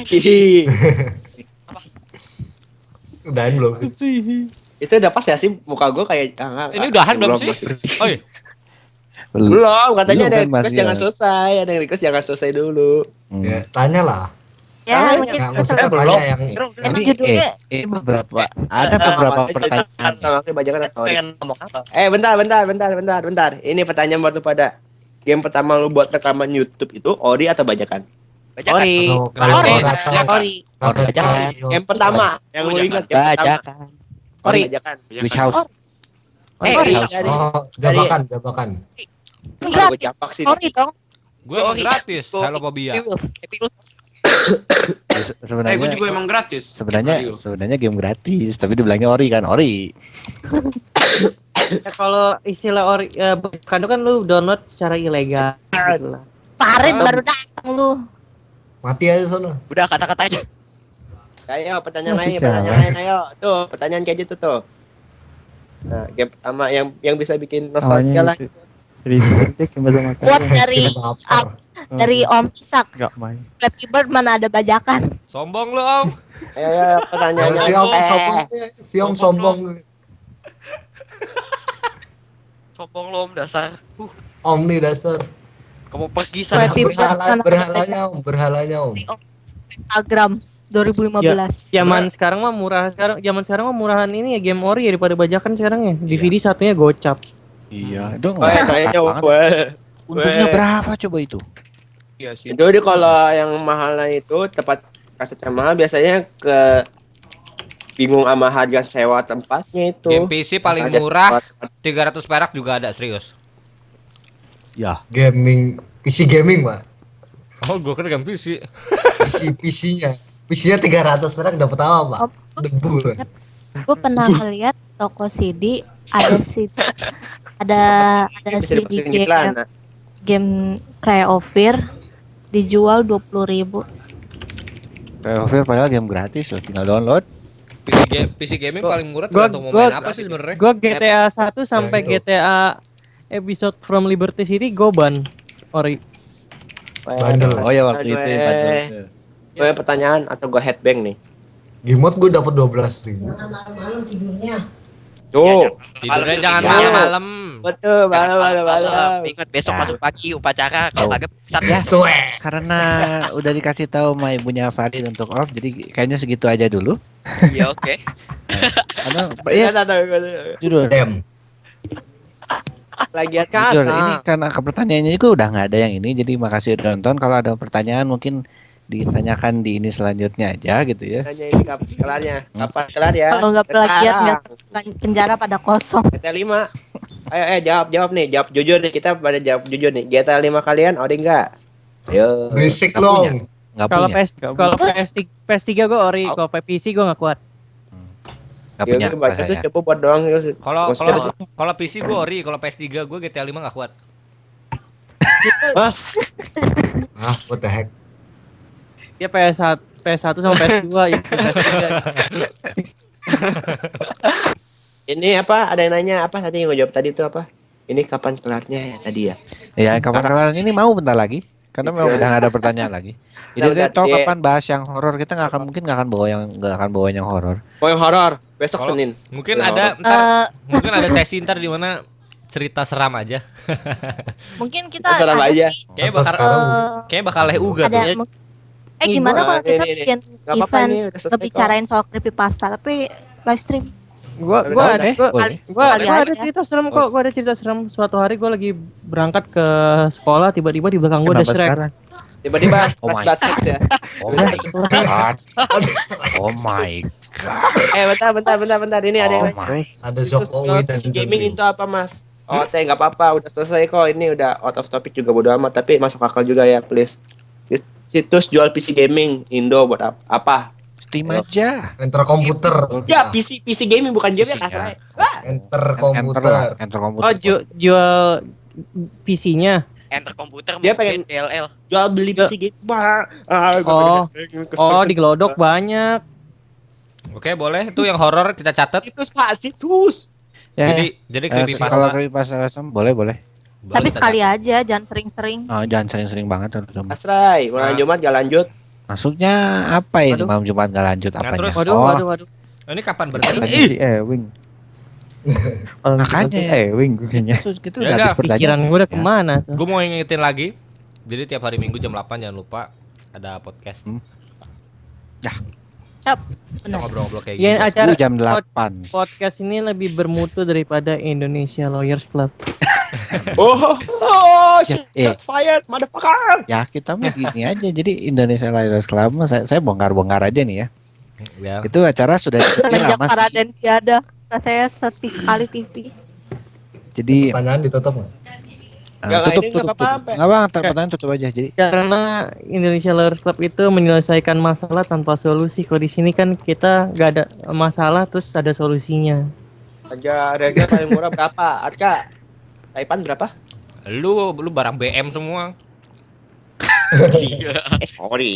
Udahan belum sih? Itu udah pas ya sih muka gue kayak Ini udahan belum sih? Oh iya. Belum, katanya Belum ada kan, yang request masih jangan ya. selesai, ada yang request jangan selesai dulu. Ya, tanya lah. Ya, Tanya, mungkin Nggak usah tanya yang Ini judulnya ini beberapa ada beberapa pertanyaan. Oke, bajakan atau Pengen ngomong apa? bentar. Ini pertanyaan buat lu pada. Game pertama lu buat rekaman YouTube itu ori atau bajakan? Bajakan. Ori. kalau Ori. kata Ori. Bajakan. Game pertama yang lu ingat game pertama. Bajakan. Ori. Bajakan. Wish House. Ori. House. oh jabakan. Kalau gue campak sih. sorry dong. Gue emang gratis. Hello Pobia. Sebenarnya gue juga emang gratis. sebenarnya game gratis, tapi dibilangnya ori kan, ori. Ya, kalau istilah ori bajakan itu kan lu download secara ilegal gitu lah. Farid baru datang lu. Mati aja sono. Udah kata-katanya. Ayo pertanyaan Masih lain, ayo. Tuh, pertanyaan kayak gitu tuh. Nah, game pertama yang bisa bikin nostalgia lah. Awalnya itu dari sebentik yang bersama Buat dari Lapar. dari Om Isak. nggak main. Flappy Bird mana ada bajakan? Sombong lu Om. Ayo pertanyaannya. Si Om sombong, si Om sombong. Sombong lo Om dasar. Om nih dasar. Kamu pergi Kue sana. pizza sana Berhalanya om. Instagram 2015. Zaman sekarang mah murahan ini ya game ori ya daripada bajakan sekarang ya. DVD satunya gocap. Iya, itu Oh, kayaknya banget. Untungnya berapa coba itu? Iya sih. Itu kalau yang mahalnya itu tempat kasetnya mahal biasanya ke bingung sama harga sewa tempatnya itu. Game PC paling Harga murah sewa 300 perak juga ada, serius. Ya. PC gaming pak. Oh, gua kira game PC. PC-nya 300 perak dapat apa pak? Debu. Gue pernah ngeliat toko CD ada Bisa CD dimasukin di iklan. game Cryovir dijual 20.000. Overwatch padahal game gratis loh, tinggal download. PC gaming paling murah Gua- tergantung mau gua- main apa sih sebenarnya. Gua GTA 1 sampai itu. GTA episode From Liberty City gue ban ori. Bandel. Oh ya waktu itu ya, bandel. Gue pertanyaan atau gue headbang nih? Game mode gue dapat 12.000. Tuh. Tidurnya jangan Iya. malam-malam. Betul, malam. Ingat besok Ya. masuk pagi upacara kalau kagak pusat Ya, ya. karena udah dikasih tahu sama ibunya Farid untuk off, jadi kayaknya segitu aja dulu. Iya, oke. Karena ya jujur, Lagi jujur ini karena pertanyaannya juga udah nggak ada yang ini, jadi makasih udah nonton. Kalau ada pertanyaan mungkin ditanyakan di ini selanjutnya aja gitu ya. Tanya ini kapan kelarnya? Kapan kelar ya? Kalau nggak plagiat Sekarang. penjara pada kosong. GTA 5. Ayo jawab nih, jawab jujur nih, kita pada jawab jujur nih. GTA 5 kalian ada enggak? Ayo. Berisik Nggak punya. long. Nggak Kalau punya, kalau PS3 gue ori, kalau PC gue nggak kuat. nggak punya. Ya, baca tuh saya. coba buat doang. Kalau Maksudnya kalau kalau PC gue ori, kalau PS3 gue GTA 5 nggak kuat. Ah, what the heck? Ya PS1 sama PS2 ya. Ini apa? Ada yang nanya apa tadi yang gue jawab tadi itu apa? Ini kapan kelarnya ya tadi ya? Ya kapan kalian ini mau bentar lagi? Karena memang udah nggak ada pertanyaan lagi. Jadi Udah, kita tahu iya. kapan bahas yang horor, kita nggak akan mungkin nggak akan bawa yang horor. Oh yang horor besok Kalau- Senin. Mungkin Yang ada horor. ntar, mungkin ada sesi ntar di mana cerita seram aja. Mungkin kita Serem ada aja. sih. Kayaknya Apa bakal sekarang? kayaknya bakal uga Ada tuh. mung- gimana kalau kita Ini. bikin Gak apa-apa event ini udah selesai ngebicarain soal creepypasta tapi live stream? Gua Boleh, boleh. Kali ada aja. cerita serem kok. Gua ada cerita serem. Suatu hari gua lagi berangkat ke sekolah, tiba-tiba di belakang gua ada Kenapa Shrek. sekarang? Tiba-tiba Oh my flashback ya. Oh my god. Oh my Bentar. Ini ada yang Oh nanya. my. Ada Situs Jokowi dan PC gaming Jokowi. itu apa mas? Oh teh nggak apa-apa, udah selesai kok. Ini udah out of topic juga bodo amat, tapi masuk akal juga ya please. Situs jual PC gaming Indo buat apa? Steam aja. Enter komputer. Ya PC gaming bukan game PC ya ya. Enter Enter komputer. Enter komputer. Oh, jual PC-nya. Enter komputer Dia mungkin pengen- DLL. Jual beli PC gaming. Wah, Oh, di Glodok banyak. Oke, boleh. Itu yang horor kita catat. Situs pak, situs. Ya, Jadi kalau creepypasta. creepypasta boleh. Boleh Tapi kita sekali catat. aja, jangan sering-sering. Oh, jangan sering-sering banget teman-teman. Asrai, malam Nah. Jumat gak lanjut. Masuknya apa ini Waduh. malam Jumat nggak lanjut Nah, apanya? terus, Waduh. Oh, ini kapan Katanya berhenti? si Ewing. Kalau Makanya. Ewing kayaknya. Kita Ya udah udah, habis pertanyaan. Pikiran gua udah Ya. kemana tuh? Gue mau ingetin lagi. Jadi tiap hari Minggu jam 8 jangan lupa ada podcast. Yap, Kita benar. ngobrol-ngobrol kayak Ya, gini. acara Jam 8. podcast ini lebih bermutu daripada Indonesia Lawyers Club. Oh, Ya, fired, motherfucker. ya kita mah gini aja. Jadi Indonesia Lions Club mah saya bongkar-bongkar aja nih ya. Ya. Itu acara sudah disetir Semenjak lama sih. Paraden tiada, saya sepi sekali TV. Jadi Pertanyaan ditutup nggak? Nggak, tutup ini tutup nggak tutup. apa-apa. Nggak bang, pertanyaan tutup aja. Jadi Karena Indonesia Lawyers Club itu menyelesaikan masalah tanpa solusi. Kalau di sini kan kita nggak ada masalah terus ada solusinya. Aja harga paling murah berapa? Arka, Taipan berapa? Lu barang BM semua. Sorry. Ya. Sorry.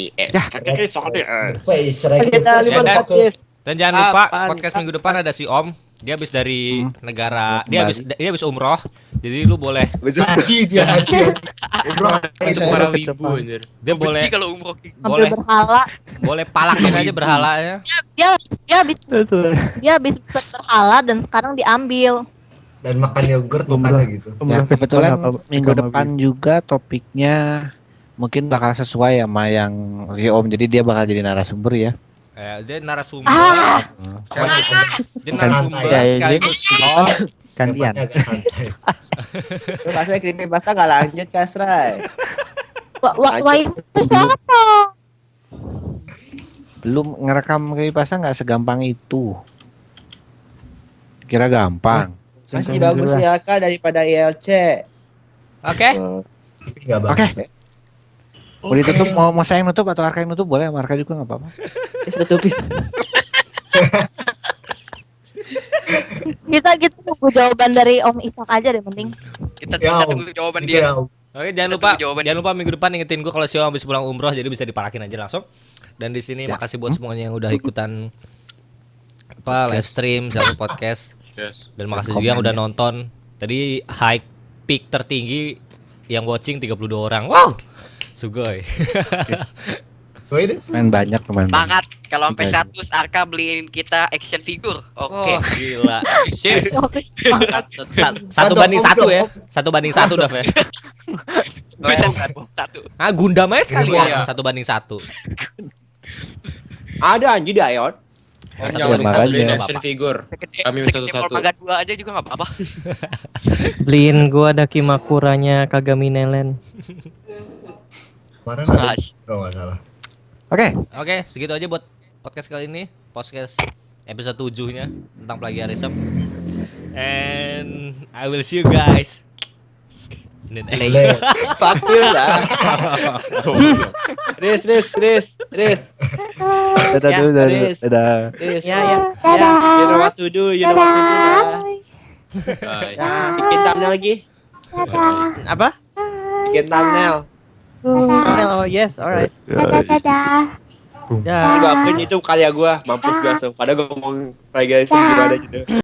Face, Kita Ya, dan- Dan jangan lupa Apaan? podcast minggu depan ada si Om. Dia habis dari negara, dia Kembali. habis umroh. Jadi lu boleh Haji dia haji. Bro, Untuk para wibu anjir. dia boleh Benci kalau umroh. Ambil boleh berhala. boleh palakin aja berhalanya. Dia habis berhala dan sekarang diambil. dan makan yogurt makanya gitu. Ya, kebetulan minggu agama depan juga topiknya mungkin bakal sesuai sama yang Om, jadi dia bakal jadi narasumber ya. Dia narasumber. Dia narasumber Ya, ini sekaligus. gantian. Agak santai. Lu Kasrai creepypasta nggak lanjut Kasrai. Itu siapa? Belum ngerekam creepypasta nggak segampang itu. Kira gampang. Masih bagus ya Kak daripada ILC. Oke. Nggak Oke. bagus. Mau ditutup, mau saya yang nutup atau Arka yang nutup boleh, sama Arka juga nggak apa-apa. Tutupin. Kita tunggu jawaban dari Om Isak aja deh mending. Kita Ya, tunggu jawaban Gitu dia. ya, Om. Oke, jangan lupa minggu depan ingetin gue kalau si Om habis pulang umroh, jadi bisa diparakin aja langsung. Dan di sini makasih buat semuanya yang udah ikutan live stream sama podcast. Yes. Dan makasih juga yang udah nonton. Tadi high peak tertinggi yang watching 32 orang. Wow. Sugoi. Main banyak lumayan. Banget. Kalau sampai Tiga. 100 Arka beliin kita action figure. Oke. Gila. Satu Satu, banding Om, satu Om. ya. 1 banding 1 Dav ya. Bisa satu. Gundam aja sekali Iya. ya. 1 banding 1. Ada anjir di Ion. Om Satu jangan banding lupa satu beliin juga action apa-apa. figure. Kami minta satu-satu. Paga 2 aja juga enggak apa-apa. Beliin gua Dakimakuranya Kagami Nelen. Kemarin ada kalau nggak salah. Oke, segitu aja buat podcast kali ini. Podcast episode 7-nya tentang plagiarism. And I will see you guys. in the next- Boleh. Fuck you lah. Riz. Dadah Ya, dulu, Riz. dadah. Riz. Ya. You know what to do lah. Bye. Nah, bikin thumbnail lagi. Apa? Bikin thumbnail. Oh, yes, alright. Dadah. Lu gak print itu karya gua. Mampus gua. Padahal gua ngomong plagiarism gimana gitu.